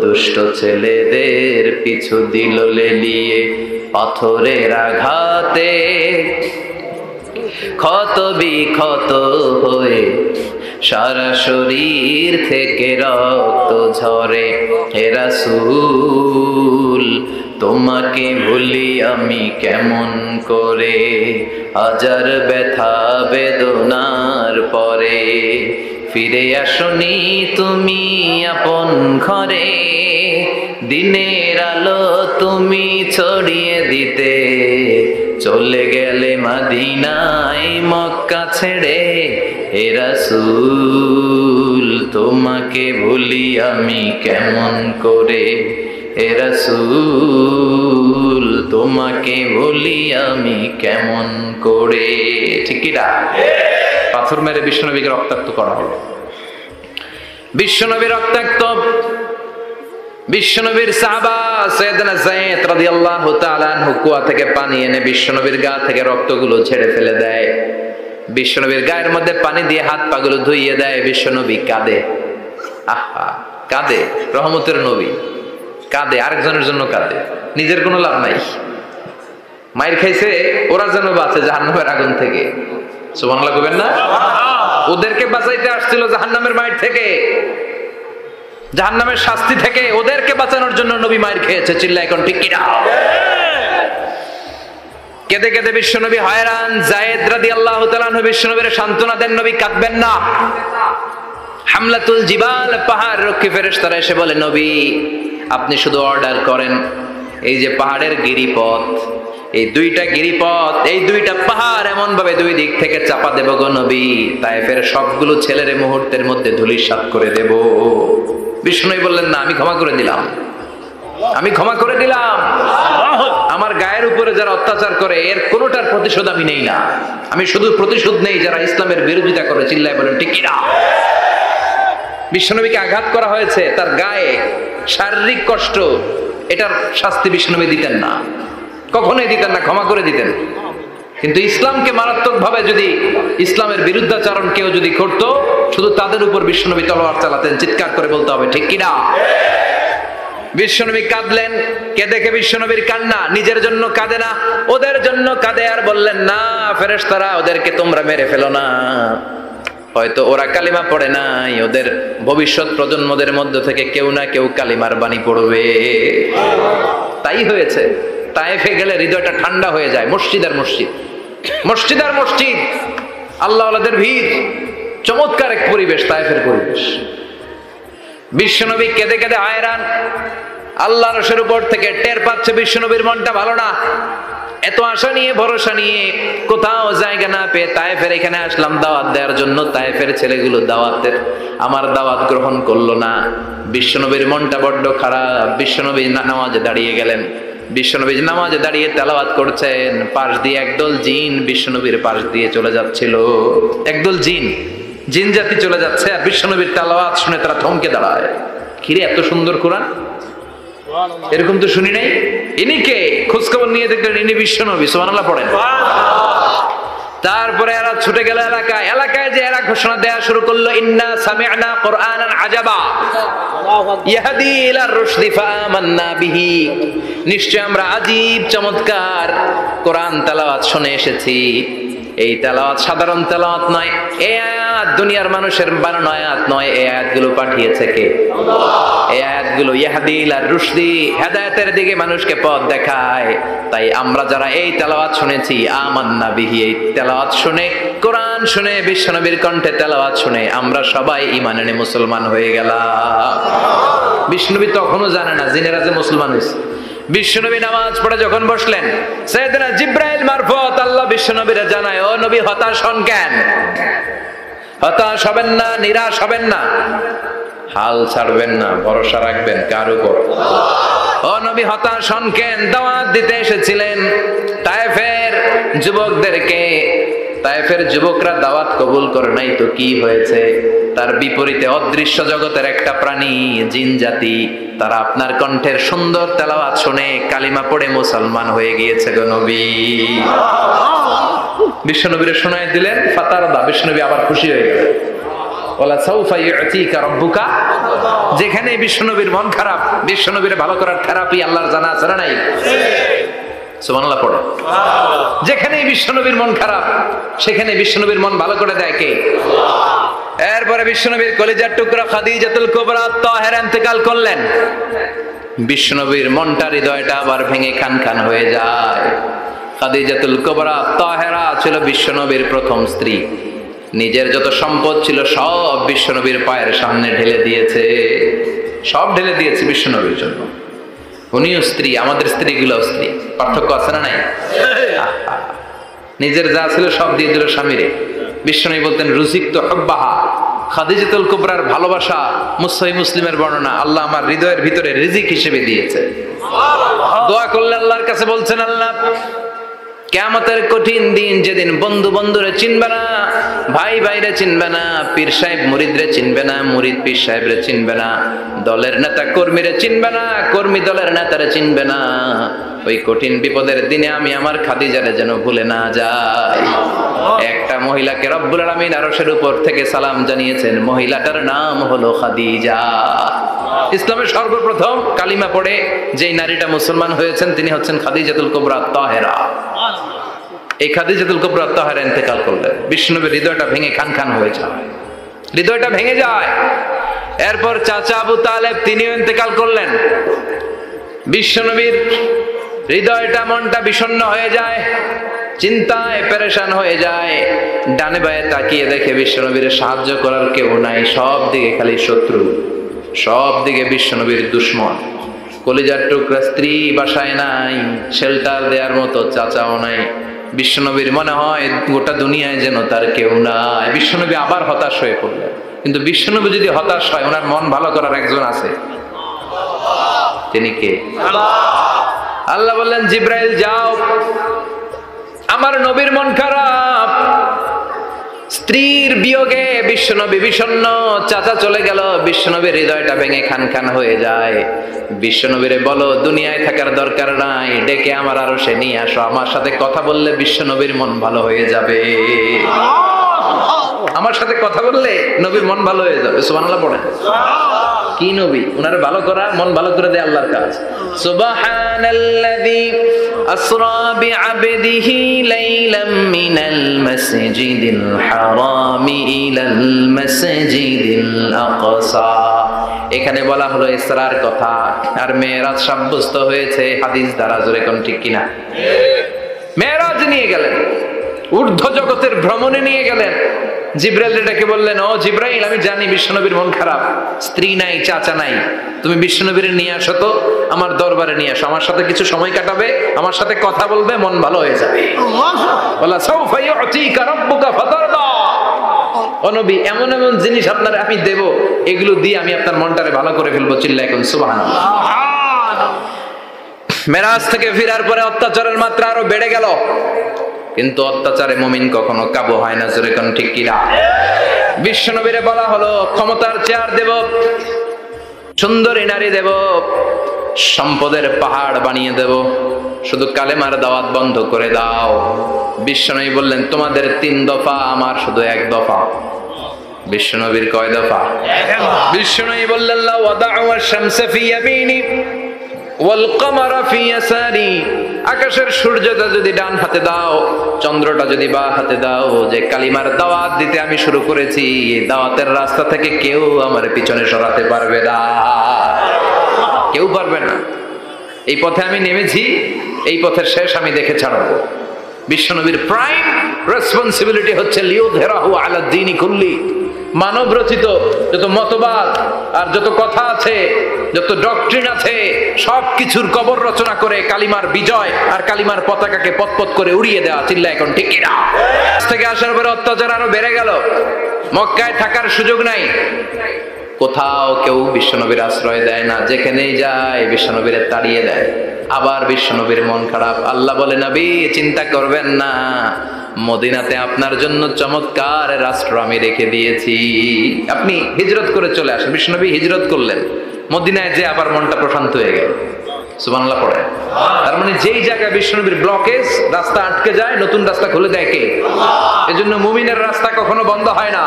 দুষ্ট ছেলেদের পিছু দিল লেলিয়ে। পাথরের আঘাতে ক্ষত বিক্ষত হয়ে সারা শরীর থেকে রক্ত ঝরে। হে রাসূল, তোমাকে ভুলি আমি কেমন করে, হাজার ব্যথা বেদনার পরে। ফিরে আসনি তুমি আপন ঘরে, দিনের আলো তুমি ছড়িয়ে দিতে। চলে গেলে মদিনায় মক্কা ছেড়ে। হে রাসূল, তোমাকে ভুলি আমি কেমন করে, হে রাসূল, তোমাকে ভুলি আমি কেমন করে। ঠিক কি না? পাথর মেরে বিশ্বনবীকে রক্তাক্ত করা হলো। বিশ্বনবী রক্তাক্ত। বিশ্বনবীর সাহাবা সাইয়েদনা যায়েদ রাদিয়াল্লাহু তাআলা আনহু কুয়া থেকে পানি এনে বিশ্বনবীর গা থেকে রক্তগুলো ঝেড়ে ফেলে দেয়। বিশ্বনবীর গায়ের মধ্যে পানি দিয়ে হাত পাগুলো ধুইয়ে দেয়। বিশ্বনবী কাঁদে। আহা, কাঁদে। রহমতের নবী কাঁদে, আরেকজনের জন্য কাঁদে, নিজের কোনো লাভ নাই। মায়ের খাইছে, ওরা যেন বাঁচে জাহান্নামের আগুন থেকে। সুবহানাল্লাহ কইবেন না? ওদেরকে বাঁচাইতে আসছিল জাহান্নামের মায়ের থেকে, জাহান্নামের শাস্তি থেকে। ওদেরকে বাঁচানোর জন্য নবী মায়ের খেয়েছে। চিল্লা এখন ঠিক কিনা? কেঁদে কেঁদে বিশ্বনবী হয়রান। যায়েদ রাদিয়াল্লাহু তাআলা আনহু বিশ্বনবীর সান্ত্বনা দেন, নবী কাঁদবেন না। হামলাতুল জিবাল, পাহাড় রক্ষী ফেরেশতারা এসে বলে, নবী আপনি শুধু অর্ডার করেন, এই যে পাহাড়ের গিরিপথ, এই 2টা গিরিপথ, এই 2টা পাহাড় এমন ভাবে 2 দিক থেকে চাপা দেব গো নবী, তায়েফের সবগুলো ছেলের মুহূর্তের মধ্যে ধূলিসাৎ করে দেব। বিষ্ণু বললেন, না, আমি ক্ষমা করে দিলাম, আমি ক্ষমা করে দিলাম। আমার গায়ের উপরে যারা অত্যাচার করে এর কোনোটার প্রতিশোধ আমি নেই না। আমি শুধু প্রতিশোধ নেই যারা ইসলামের বিরোধিতা করে। চিল্লায় বলেন ঠিক কিনা? বিশ্বনবীকে আঘাত করা হয়েছে, তার গায়ে শারীরিক কষ্ট, এটার শাস্তি বিশ্বনবী দিতেন না, কখনোই দিতেন না, ক্ষমা করে দিতেন। কিন্তু ইসলামকে মারাত্মক ভাবে যদি ইসলামের বিরুদ্ধাচরণ কেউ যদি করত, শুধু তাদের উপর বিশ্বনবী তলোয়ার চালাতেন। চিৎকার করে বলতে হবে ঠিক কিনা? বিশ্বনবী কাঁদলেন। কে দেখে বিশ্বনবীর কান্না? নিজের জন্য কাঁদে না, ওদের জন্য কাঁদে। আর বললেন, না ফেরেশতারা, ওদেরকে তোমরা মেরে ফেলো না, হয়তো ওরা কালিমা পড়ে নাই, ওদের ভবিষ্যৎ প্রজন্মদের মধ্যে থেকে কেউ না কেউ কালিমার বাণী পড়বে। তাই হয়েছে। তায়েফে গেলে হৃদয়টা ঠান্ডা হয়ে যায়। মসজিদ আর মসজিদ, মসজিদ আর মসজিদ, আল্লাহ ওয়ালাদের ভিড়, চমৎকার এক পরিবেশ তায়েফের পরিবেশ। বিশ্বনবী কেঁদে কেঁদে হায়রান। আল্লাহ রসের উপর থেকে টের পাচ্ছে বিশ্বনবীর মনটা ভালো না। এত আশা নিয়ে ভরসা নিয়ে কোথাও জায়গা না পেয়ে তায়েফের এখানে আসলাম দাওয়াত দেওয়ার জন্য। তায়েফের ছেলেগুলো আমার দাওয়াত গ্রহণ করলো না। বিশ্বনবীর মনটা বড্ড খারাপ। বিশ্বনবী নামাজে দাঁড়িয়ে গেলেন। বিশ্বনবী নামাজে দাঁড়িয়ে তেলাওয়াত করছেন, পাশ দিয়ে একদল জিন বিশ্বনবীর পাশ দিয়ে চলে যাচ্ছিল। একদল জিন জাতি চলে যাচ্ছে, আর বিশ্বনবীর তেলাওয়াত শুনে তারা থমকে দাঁড়ায়। কিরে, এত সুন্দর কোরআন, এরকম তো শুনি নাই। ইনি কে? খোঁজখবর নিয়ে দেখলেন ইনি বিশ্বনবী। সুবহানাল্লাহ পড়েন। তারপরে এরা ছুটে গেল এলাকায় যে এরা ঘোষণা দেয়া শুরু করলো, ইন্না সামি'না কুরআনান আজাবা ইয়াহদি ইলা রুশদি ফাআমান্না বিহি। নিশ্চয় আমরা আজীব চমৎকার কোরআন তেলাওয়াত শুনে এসেছি। এই তেলাওয়াত সাধারণ তেলাওয়াত নয়, এই আয়াত দুনিয়ার মানুষের বানানো আয়াত নয়। এই আয়াতগুলো পাঠিয়েছে কে? আল্লাহ। এই আয়াতগুলো ইয়াহদি ইলা রুশদি, হেদায়েতের দিকে মানুষকে পথ দেখায়। তাই আমরা যারা এই তেলাওয়াত শুনেছি, আমান্না বিহি, এই তেলাওয়াত শুনে, কোরআন শুনে, বিশ্বনবীর কণ্ঠে তেলাওয়াত শুনে আমরা সবাই ঈমান এনে মুসলমান হয়ে গেলাম। বিশ্বনবী তখনও জানে না জিনেরা যে মুসলমান হয়েছে। বিশ্বনবী নামাজ পড়ে যখন বসলেন, সাইয়েদনা জিবরাইল মারফত আল্লাহ বিশ্বনবীরে জানায়, ও নবী হতাশ হন কেন? হতাশ হবেন না, নিরাশ হবেন না, হাল ছাড়বেন না, ভরসা রাখবেন কার উপর? ও নবী হতাশ হন কেন? দাওয়াত দিতে এসেছিলেন তায়েফের যুবকদেরকে। তায়েফের যুবকরা দাওয়াত কবুল করে নাই তো কি হয়েছে? তার বিপরীতে অদৃশ্য জগতের একটা প্রাণী, জিন জাতি, তারা আপনার কণ্ঠের সুন্দর তেলাওয়াত শুনে কালিমা পড়ে মুসলমান হয়ে গিয়েছে গো নবী। বিশ্বনবীরে শোনায় দিলেন, ফাতারদা, বিশ্বনবী আবার খুশি হয়ে গেলেন। ওয়ালা সাউফা ইউতিকা রাব্বুকা। যেখানে বিশ্বনবীর মন খারাপ, বিশ্বনবীরে ভালো করার থেরাপি আল্লাহর জানা আছে না নাই? সুবহানাল্লাহ পড়ো। যেখানেই বিশ্বনবীর মন খারাপ, সেখানে বিশ্বনবীর মন ভালো করে দেয় কে? এরপরে বিশ্বনবীর কলিজার টুকরা খাদিজাতুল কুবরা তাহেরা ইন্তেকাল করলেন। বিশ্বনবীর মনটা, হৃদয়টা আবার ভেঙে খান খান হয়ে যায়। খাদিজাতুল কুবরা তাহেরা ছিল বিশ্বনবীর প্রথম স্ত্রী। নিজের যত সম্পদ ছিল সব বিশ্বনবীর পায়ের সামনে ঢেলে দিয়েছে, সব ঢেলে দিয়েছে বিশ্বনবীর জন্য। উনিও স্ত্রী, আমাদের স্ত্রীগুলো স্ত্রী, পার্থক্য আছে না নাই? নিজের যা ছিল সব দিয়ে দিল স্বামীরে। বিশ্বনবী বলতেন, রুজিকত হুব্বাহা। খাদিজাতুল কুবরার ভালোবাসা সহিহ মুসলিমের বর্ণনা, আল্লাহ আমার হৃদয়ের ভিতরে রিজিক হিসেবে দিয়েছে। দোয়া করলে আল্লাহর কাছে বলছেন, আল্লাহ কিয়ামতের কঠিন দিন, যেদিন বন্ধু বন্ধুরে চিনবে না, ভাই ভাইরে চিনবে না, পীর সাহেব মুরিদরে চিনবে না, মুরিদ পীর সাহেবরে চিনবে না, দলের নেতা কর্মীরে চিনবে না, কর্মী দলের নেতারে চিনবে না, ওই কঠিন বিপদের দিনে আমি আমার খাদিজারে যেন ভুলে না যাই। একটা মহিলাকে রব্বুল আলামিন আরশের উপর থেকে সালাম জানিয়েছেন, মহিলাটার নাম হলো খাদিজা। ইসলামের সর্বপ্রথম কালিমা পড়ে যেই নারীটা মুসলমান হয়েছেন তিনি হচ্ছেন খাদিজাতুল কুবরা তাহেরা। এই খাদিজাতুল কুবরা তাহেরা ইন্তেকাল করলেন। বিশ্বনবীর হৃদয়টা ভেঙে খান খান হয়ে যায়, হৃদয়টা ভেঙে যায়। এরপর চাচা আবু তালেব তিনিও ইন্তেকাল করলেন। বিশ্বনবীর হৃদয়টা, মনটা বিষণ্ণ হয়ে যায়, চিন্তায় পেরেশান হয়ে যায়। ডানে বায়ে তাকিয়ে দেখে বিশ্বনবীর সাহায্য করার কেউ নাই, সব দিকে খালি শত্রু, সব দিকে বিশ্বনবীর দুশ্মন। কলিজার টুকরা স্ত্রী বাসায় নাই, শেল্টার দেওয়ার মতো চাচাও নাই। বিশ্বনবীর মনে হয় গোটা দুনিয়ায় যেন তার কেউ নাই। বিশ্বনবী আবার হতাশ হয়ে পড়লেন। কিন্তু বিশ্বনবী যদি হতাশ হয়, ওনার মন ভালো করার একজন আছে, তিনি কে? আল্লাহ বললেন, জিব্রাইল যাও, আমার নবীর মন খারাপ, স্ত্রীর বিয়োগে বিশ্বনবী বিষণ্ণ, চাচা চলে গেল, বিশ্বনবীর হৃদয়টা ভেঙে খান খান হয়ে যায়। বিশ্বনবীরে বলো দুনিয়ায় থাকার দরকার নাই, ডেকে আমার আরশে নিয়ে আসো, আমার সাথে কথা বললে বিশ্বনবীর মন ভালো হয়ে যাবে। আমার সাথে কথা বললে নবীর মন ভালো হয়ে যাবে। সুবহানাল্লাহ পড়েন। কি নবী, উনারে ভালো করা, মন ভালো করে দেয় আল্লাহর কাজ। সুবহানাল্লাযী আসরা বিআবদিহি লাইলাম মিনাল মাসজিদিল হারামি ইলাল মাসজিদিল আকসা। এখানে বলা হলো ইসরার কথা, আর মেরাজ সাব্যস্ত হয়েছে হাদিস দ্বারা। জোরে কোন ঠিক কিনা? মেরাজ নিয়ে গেলেন, ঊর্ধ্ব জগতের ভ্রমণে নিয়ে গেলেন। জিব্রাইল ডেকে বললেন, ও জিব্রাইল, আমি জানি বিশ্বনবীর মন খারাপ, স্ত্রী নাই, চাচা নাই, তুমি বিশ্বনবীর নিয়ে আসো তো, আমার দরবারে নিয়ে আসো, আমার সাথে কিছু সময় কাটাবে, আমার সাথে কথা বলবে, মন ভালো হয়ে যাবে। বলা সাউফা ইউতিকা রাব্বুকা ফাতারদা। ও নবী, এমন এমন জিনিস আপনার আমি দেব, এগুলো দিয়ে আমি আপনার মনটারে ভালো করে ফেলবো। চিল্লায় এখন সুবহানাল্লাহ। মেরাজ থেকে ফেরার পরে অত্যাচারের মাত্রা আরো বেড়ে গেল, কিন্তু অত্যাচারে মুমিন কখনো কাবু হয় না। জোরে কোন ঠিক কিনা? বিশ্বনবীরে বলা হলো ক্ষমতার চেয়ার দেব, সুন্দরী নারী দেব, সম্পদের পাহাড় বানিয়ে দেব, শুধু কালেমার দাওয়াত বন্ধ করে দাও। বিশ্বনবী বললেন, তোমাদের 3 দফা, আমার শুধু 1 দফা। বিশ্বনবীর কয় দফা? বিশ্বনবী বললেন, লা ওয়াদা'u আশ-শামসা ফি ইয়ামিনি ওয়াল কামারা ফি ইয়াসারি। আকাশের সূর্যটা যদি ডান হাতে দাও, চন্দ্রটা যদি বাঁ হাতে দাও, যে কালিমার দাওয়াত দিতে আমি শুরু করেছি, এই দাওয়াতের রাস্তা থেকে কেউ আমার পিছনে সরাতে পারবে না, কেউ পারবে না। এই পথে আমি নেমেছি, এই পথের শেষ আমি দেখে ছাড়বো। বিশ্বনবীর প্রাইম রেসপন্সিবিলিটি হচ্ছে লিউযহিরাহু আলা দ্বীনি কুল্লি। মানব রচিত যত মতবাদ আর যত কথা আছে, যত ডক্ট্রিন আছে, সবকিছুর কবর রচনা করে কালিমার বিজয় আর কালিমার পতাকাকে পতপত করে উড়িয়ে দেওয়া। চিল্লা এখন ঠিক কিনা? থেকে আসার পরে অত্যাচার আরো বেড়ে গেল, মক্কায় থাকার সুযোগ নাই, কোথাও কেউ বিশ্বনবীর আশ্রয় দেয় না, যেখানেই যায় বিশ্বনবীর তাড়িয়ে দেয়। আবার বিশ্বনবীর মন খারাপ। আল্লাহ বলে, নবী চিন্তা করবেন না, মদিনাতে আপনার জন্য চমৎকার রাষ্ট্র আমি রেখে দিয়েছি, আপনি হিজরত করে চলে আসেন। বিশ্বনবী হিজরত করলেন, মদিনায় যে আবার মনটা প্রশান্ত হয়ে গেল। সুবহানাল্লাহ পড়ে। তার মানে যেই জায়গায় বিশ্বনবীর ব্লকেজ, রাস্তা আটকে যায়, নতুন রাস্তা খুলে দেয় কে? এজন্য মুমিনের রাস্তা কখনো বন্ধ হয় না।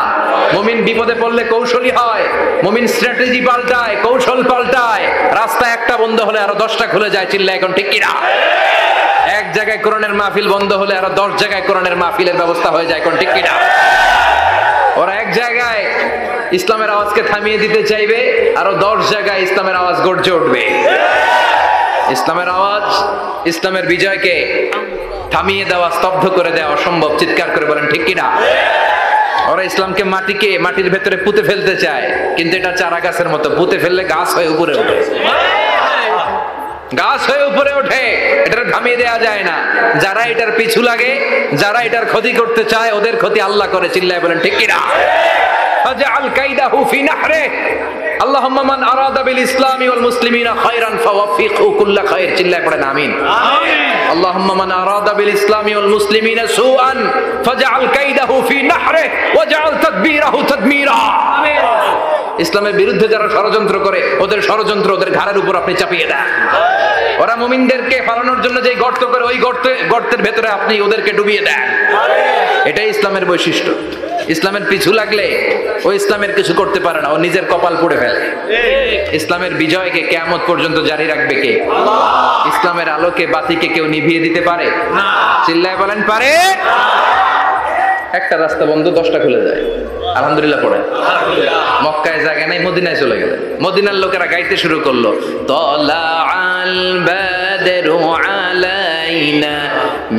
মুমিন বিপদে পড়লে কৌশলী হয়, মুমিন স্ট্র্যাটেজি পাল্টায়, কৌশল পাল্টায়। রাস্তা একটা বন্ধ হলে আরো 10টা খুলে যায়। চিল্লা এখন ঠিক কিনা? এক জায়গায় কোরআনের মাহফিল বন্ধ হলে আরো 10 জায়গায় কোরআনের মাহফিলের ব্যবস্থা হয়ে যায়। কোন ঠিক কিনা? ওরা এক জায়গায় ইসলামের আওয়াজকে থামিয়ে দিতে চাইবে, আরো 10 জায়গায় ইসলামের আওয়াজ গর্জে উঠবে। ইসলামের আওয়াজ, ইসলামের বিজয়কে থামিয়ে দেওয়া, স্তব্ধ করে দেওয়া অসম্ভব। চিৎকার করে বলেন ঠিক কিনা? ওরা ইসলামকে মাটির ভেতরে পুঁতে ফেলতে চায়, কিন্তু এটা চারা গাছের মতো, পুঁতে ফেললে গাছ হয়ে উপরে ওঠে, গাছ হয়ে উপরে ওঠে, এটা থামিয়ে দেওয়া যায় না। যারা এটার পিছু লাগে, যারা এটার ক্ষতি করতে চায়, ওদের ক্ষতি আল্লাহ করে। চিল্লায় বলেন ঠিক কিনা? ফাজআল কাইদাহু ফি নাহরে। আল্লাহুম্মা মান আরাদা বিল ইসলামি ওয়াল মুসলিমিনা খায়রান ফাওয়াফিকহু কুল্লা খায়র। চিল্লায় পড়েন আমিন। আল্লাহুম্মা মান আরাদা বিল ইসলামি ওয়াল মুসলিমিনা সুআন ফাজআল কাইদাহু ফি নাহরে ওয়াজআল তাদবীরাহু তাদমীরা। আমিন। ইসলামের বিরুদ্ধে যারা ষড়যন্ত্র করে, ওদের ষড়যন্ত্র ওদের ঘাড়ের উপর আপনি চাপিয়ে দেন। ওরা মুমিনদেরকে ফালানোর জন্য যে গর্ত করে, ওই গর্তের ভেতরে আপনি ওদেরকে ডুবিয়ে দেন। এটাই ইসলামের বৈশিষ্ট্য। ইসলামের পিছু লাগলে ও ইসলামের কিছু করতে পারে না, ও নিজের কপাল পুড়ে ফেলে। ইসলামের বিজয়কে কিয়ামত পর্যন্ত জারি রাখবে কে? ইসলামের আলোকে বাতিকে কেউ নিভিয়ে দিতে পারে? চিল্লায় বলেন পারে? একটা রাস্তা বন্ধ, 10টা খুলে যায়। আলহামদুলিল্লাহ পড়ে। মক্কায় জায়গা নাই, মদিনায় চলে গেলেন। মদিনার লোকেরা গাইতে শুরু করলো, তলা আল বাদরু আলাইনা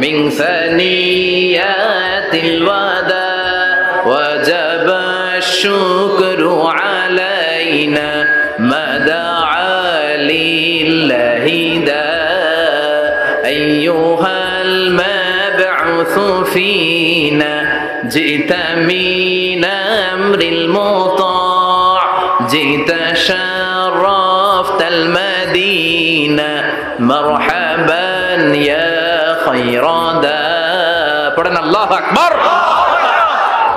মিন সানিয়াতিল ওয়াদা ওয়াজাবা শুকরু আলাইনা মাদা লিল্লাহি দা আইয়ুহাল মাবউসু ফিনা জিতা মিন আমরিল মুতা' জিতা শারাফতাল মাদিনা মারহাবান ইয়া খায়রা দা। পড়েন আল্লাহু আকবার।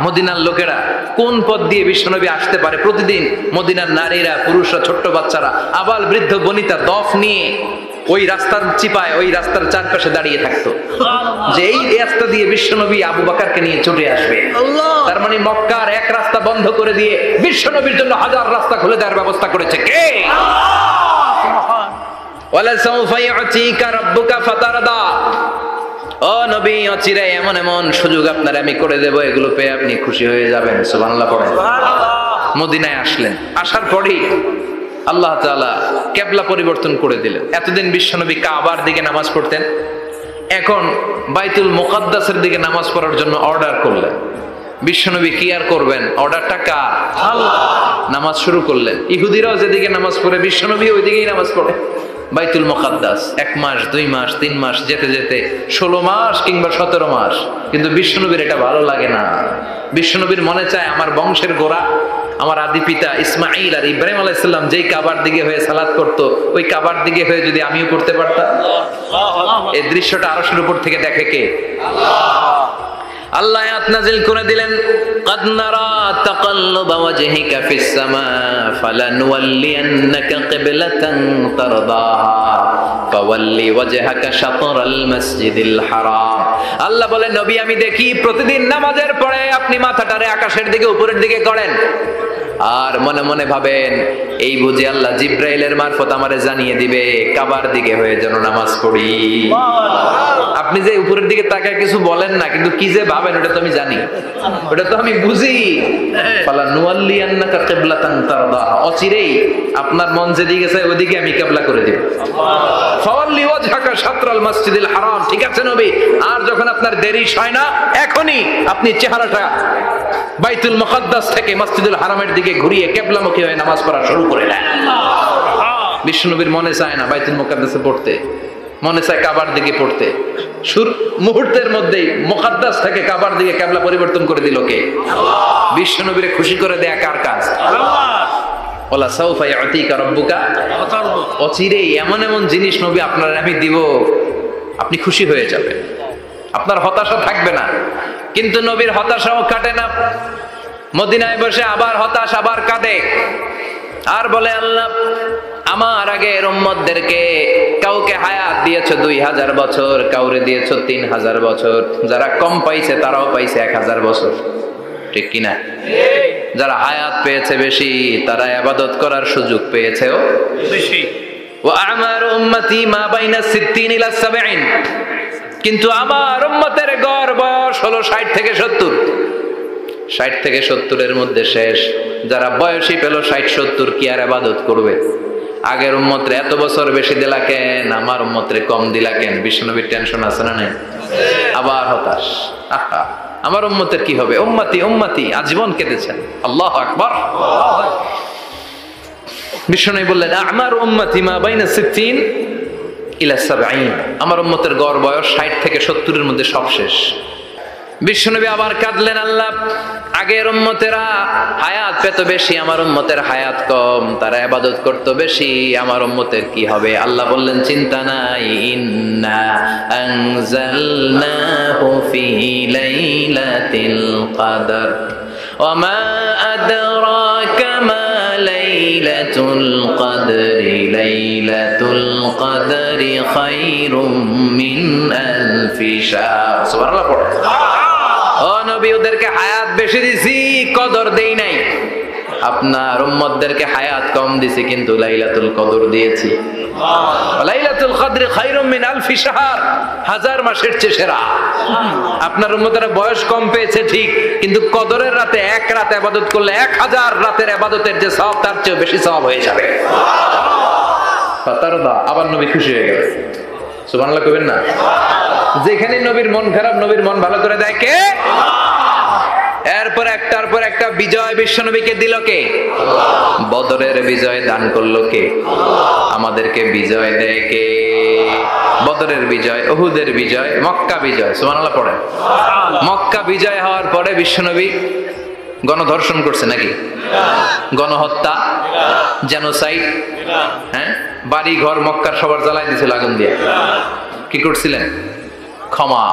মদিনার লোকেরা কোন পথ দিয়ে বিশ্বনবী আসতে পারে। প্রতিদিন মদিনার নারীরা, পুরুষরা, ছোট্ট বাচ্চারা, আবাল বৃদ্ধ বনিতা দফ নিয়ে ওই রাস্তার চিপায়, ওই রাস্তার চারপাশে দাঁড়িয়ে থাকতো যে এই রাস্তা দিয়ে বিশ্বনবী আবু বকরকে নিয়ে ছুটে আসবে। তার মানে মক্কার এক রাস্তা বন্ধ করে দিয়ে বিশ্বনবীর জন্য হাজার রাস্তা খুলে দেওয়ার ব্যবস্থা করেছে কে? ওয়ালা সাউফা ইউতিকা রাব্বুকা ফাতারদা। ও নবী, অচিরে এমন এমন সুযোগ আপনার আমি করে দেব, এগুলো পেয়ে আপনি খুশি হয়ে যাবেন। সুবহানাল্লাহ পড়েন। মদিনায় আসলেন, আসার পরেই আল্লাহ তাআলা কিবলা পরিবর্তন করে দিলেন। এতদিন বিশ্বনবী কাবার দিকে নামাজ পড়তেন, এখন বাইতুল মুকাদ্দাসের দিকে নামাজ পড়ার জন্য অর্ডার করলেন। বিশ্বনবী কি আর করবেন, অর্ডারটা কার? আল্লাহ। নামাজ শুরু করলেন। ইহুদিরাও যেদিকে নামাজ পড়ে বিশ্বনবী ওইদিকেই নামাজ পড়ে। বাইতুল মুকাদ্দাস 1 মাস 2 মাস 3 মাস যেতে যেতে 16 মাস কিংবা 17 মাস, কিন্তু বিশ্বনবীর এটা ভালো লাগে না। বিশ্বনবীর মনে চায় আমার বংশের গোড়া, আমার আদি পিতা ইসমাঈল আর ইব্রাহিম আলাইহিস সালাম যেই কাবার দিকে হয়ে সালাত করত, ওই কাবার দিকে হয়ে যদি আমিও করতে পারতাম। এই দৃশ্যটা আরশের উপর থেকে দেখে কে? আল্লাহ আয়াত নাযিল করে দিলেন, قد نرى تقلب وجهك في السماء فلنولينك قبلة ترضاها فول وجهك شطر المسجد الحرام। আল্লাহ বলেন, নবী আমি দেখি প্রতিদিন নামাজের পরে আপনি মাথাটারে আকাশের দিকে, উপরের দিকে করেন, আর মনে মনে ভাবেন এই বুঝি আল্লাহ জিব্রাইলের মারফত আমারে জানিয়ে দিবে কাবার দিকে হয়ে যেন নামাজ পড়ি। আপনি যে উপরের দিকে তাকায় কিছু বলেন না, কিন্তু কি যে ভাবেন ওটা তো আমি জানি, ওটা তো আমি বুঝি। ফালা নুওয়াল্লিয়ান্নাকা কিবলাতান তারদাহা, অচিরেই আপনার মন যেদিকে চায় ওদিকে আমি কিবলা করে দেব। ফাওয়াল্লি ওয়াজহাকা শাতরাল মাসজিদিল হারাম। ঠিক আছে নবী, আর যখন আপনার দেরি হয় না, এখনই আপনি চেহারাটা বাইতুল মুকাদ্দাস থেকে মসজিদুল হারামের দিকে ঘুরিয়ে কিবলামুখী হয়ে নামাজ পড়া শুরু করে দেন। বিশ্বনবীর মনে চায় না বাইতুল মুকাদ্দাসে পড়তে, মনে চায় কাবার দিকে পড়তে। মুহূর্তের মধ্যেই মুকাদ্দাস থেকে কাবার দিকে কিবলা পরিবর্তন করে দিল কে? বিশ্বনবীরে খুশি করে দেয়া কার কাজ? ওয়ালা সাউফা ইউতিকা রাব্বুকা ফাতারদা। অচিরেই এমন এমন জিনিস নবী আপনার আমি দিব, আপনি খুশি হয়ে যাবেন, আপনার হতাশা থাকবে না। কিন্তু নবীর হতাশাও কাটে না। মদিনায় বসে আবার হতাশ, আবার কাঁদে, আর বলে আল্লাহ আমার আগের উম্মতদেরকে কাউকে হায়াত দিয়েছো 2000 বছর, কাউরে দিয়েছো 3000 বছর, যারা কম পাইছে তারাও পাইছে 1000 বছর। ঠিক কিনা? যারা হায়াত পেয়েছে বেশি, তারা ইবাদত করার সুযোগ পেয়েছেও বেশি। ওয়া আমার উম্মতি মা বাইনা 60 ইলা 70, কিন্তু আমার উম্মতের গড় বয়স হলো 60 থেকে 70। 60 থেকে 70 এর মধ্যে শেষ। যারা বয়সী পেল 60-70, কি আর ইবাদত করবে? আগের উম্মতরে এত বছর বেশি দিলা কেন, আমার উম্মতরে কম দিলা কেন? বিশ্বনবীর টেনশন আছে না নাই? আবার হতাশ, আহা আমার উম্মতের কি হবে? উম্মতি উম্মতি আজীবন কেঁদেছেন। আল্লাহু আকবার। বিশ্বনবী বললেন আমার উম্মতি মা বাইনা 60 ইলা 70, আমার উম্মতের গড় বয়স 60 থেকে 70 এর মধ্যে সব শেষ। বিশ্বনবী আবার কাঁদলেন, আল্লাহ আগের উম্মতেরা হায়াত পেত বেশি, আমার উম্মতের হায়াত কম, তারা ইবাদত করত বেশি, আমার উম্মতের কি হবে? আল্লাহ বললেন চিন্তা নাই, ইন্না আনজালনাহু ফি লাইলাতিল কদর ওয়া মা আদরাকা মা লাইলাতুল কদরি লাইলাতুল কদরি খায়রুম মিন আলফি শাহর। সুবহানাল্লাহ পড়ে। ও নবী, ওদেরকে হায়াত বেশি দিছি, কদর দেই নাই। আপনার উম্মতদেরকে হায়াত কম দিছি, কিন্তু লাইলাতুল কদর দিয়েছি। লাইলাতুল কদর খায়রুম মিন আলফি শাহর, 1000 মাসের চেয়ে সেরা। আপনার উম্মতেরা বয়স কম পেয়েছে ঠিক, কিন্তু কদরের রাতে এক রাত ইবাদত করলে 1000 রাতের ইবাদতের যে সওয়াব, তার চেয়ে বেশি সওয়াব হয়ে যাবে। ফাতারদা, আবার নবী খুশি হয়ে গেলেন। সুবহানাল্লাহ কইবেন না? যেখানে নবীর মন খারাপ, নবীর মন ভালো করে দেয় কে? এরপর একটার পর একটা বিজয় বিশ্বনবীকে দিল কে? বদরের বিজয় দান করলো কে? আমাদেরকে বিজয় দেয় কে? বদরের বিজয়, উহুদের বিজয়, মক্কা বিজয়। সুবহানাল্লাহ পড়ে। মক্কা বিজয় হওয়ার পরে বিশ্বনবী গণধর্ষণ করছে নাকি? গণহত্যা, জেনোসাইড, হ্যাঁ, বাড়ি ঘর মক্কার সবার জ্বালাই দিয়েছিল আগুন দিয়ে। কি করছিলেন? ক্ষমা।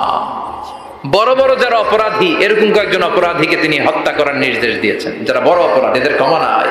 বড় বড় যারা অপরাধী এরকম কয়েকজন অপরাধীকে তিনি হত্যা করার নির্দেশ দিয়েছেন, যারা বড় অপরাধী, এদের ক্ষমা নাই।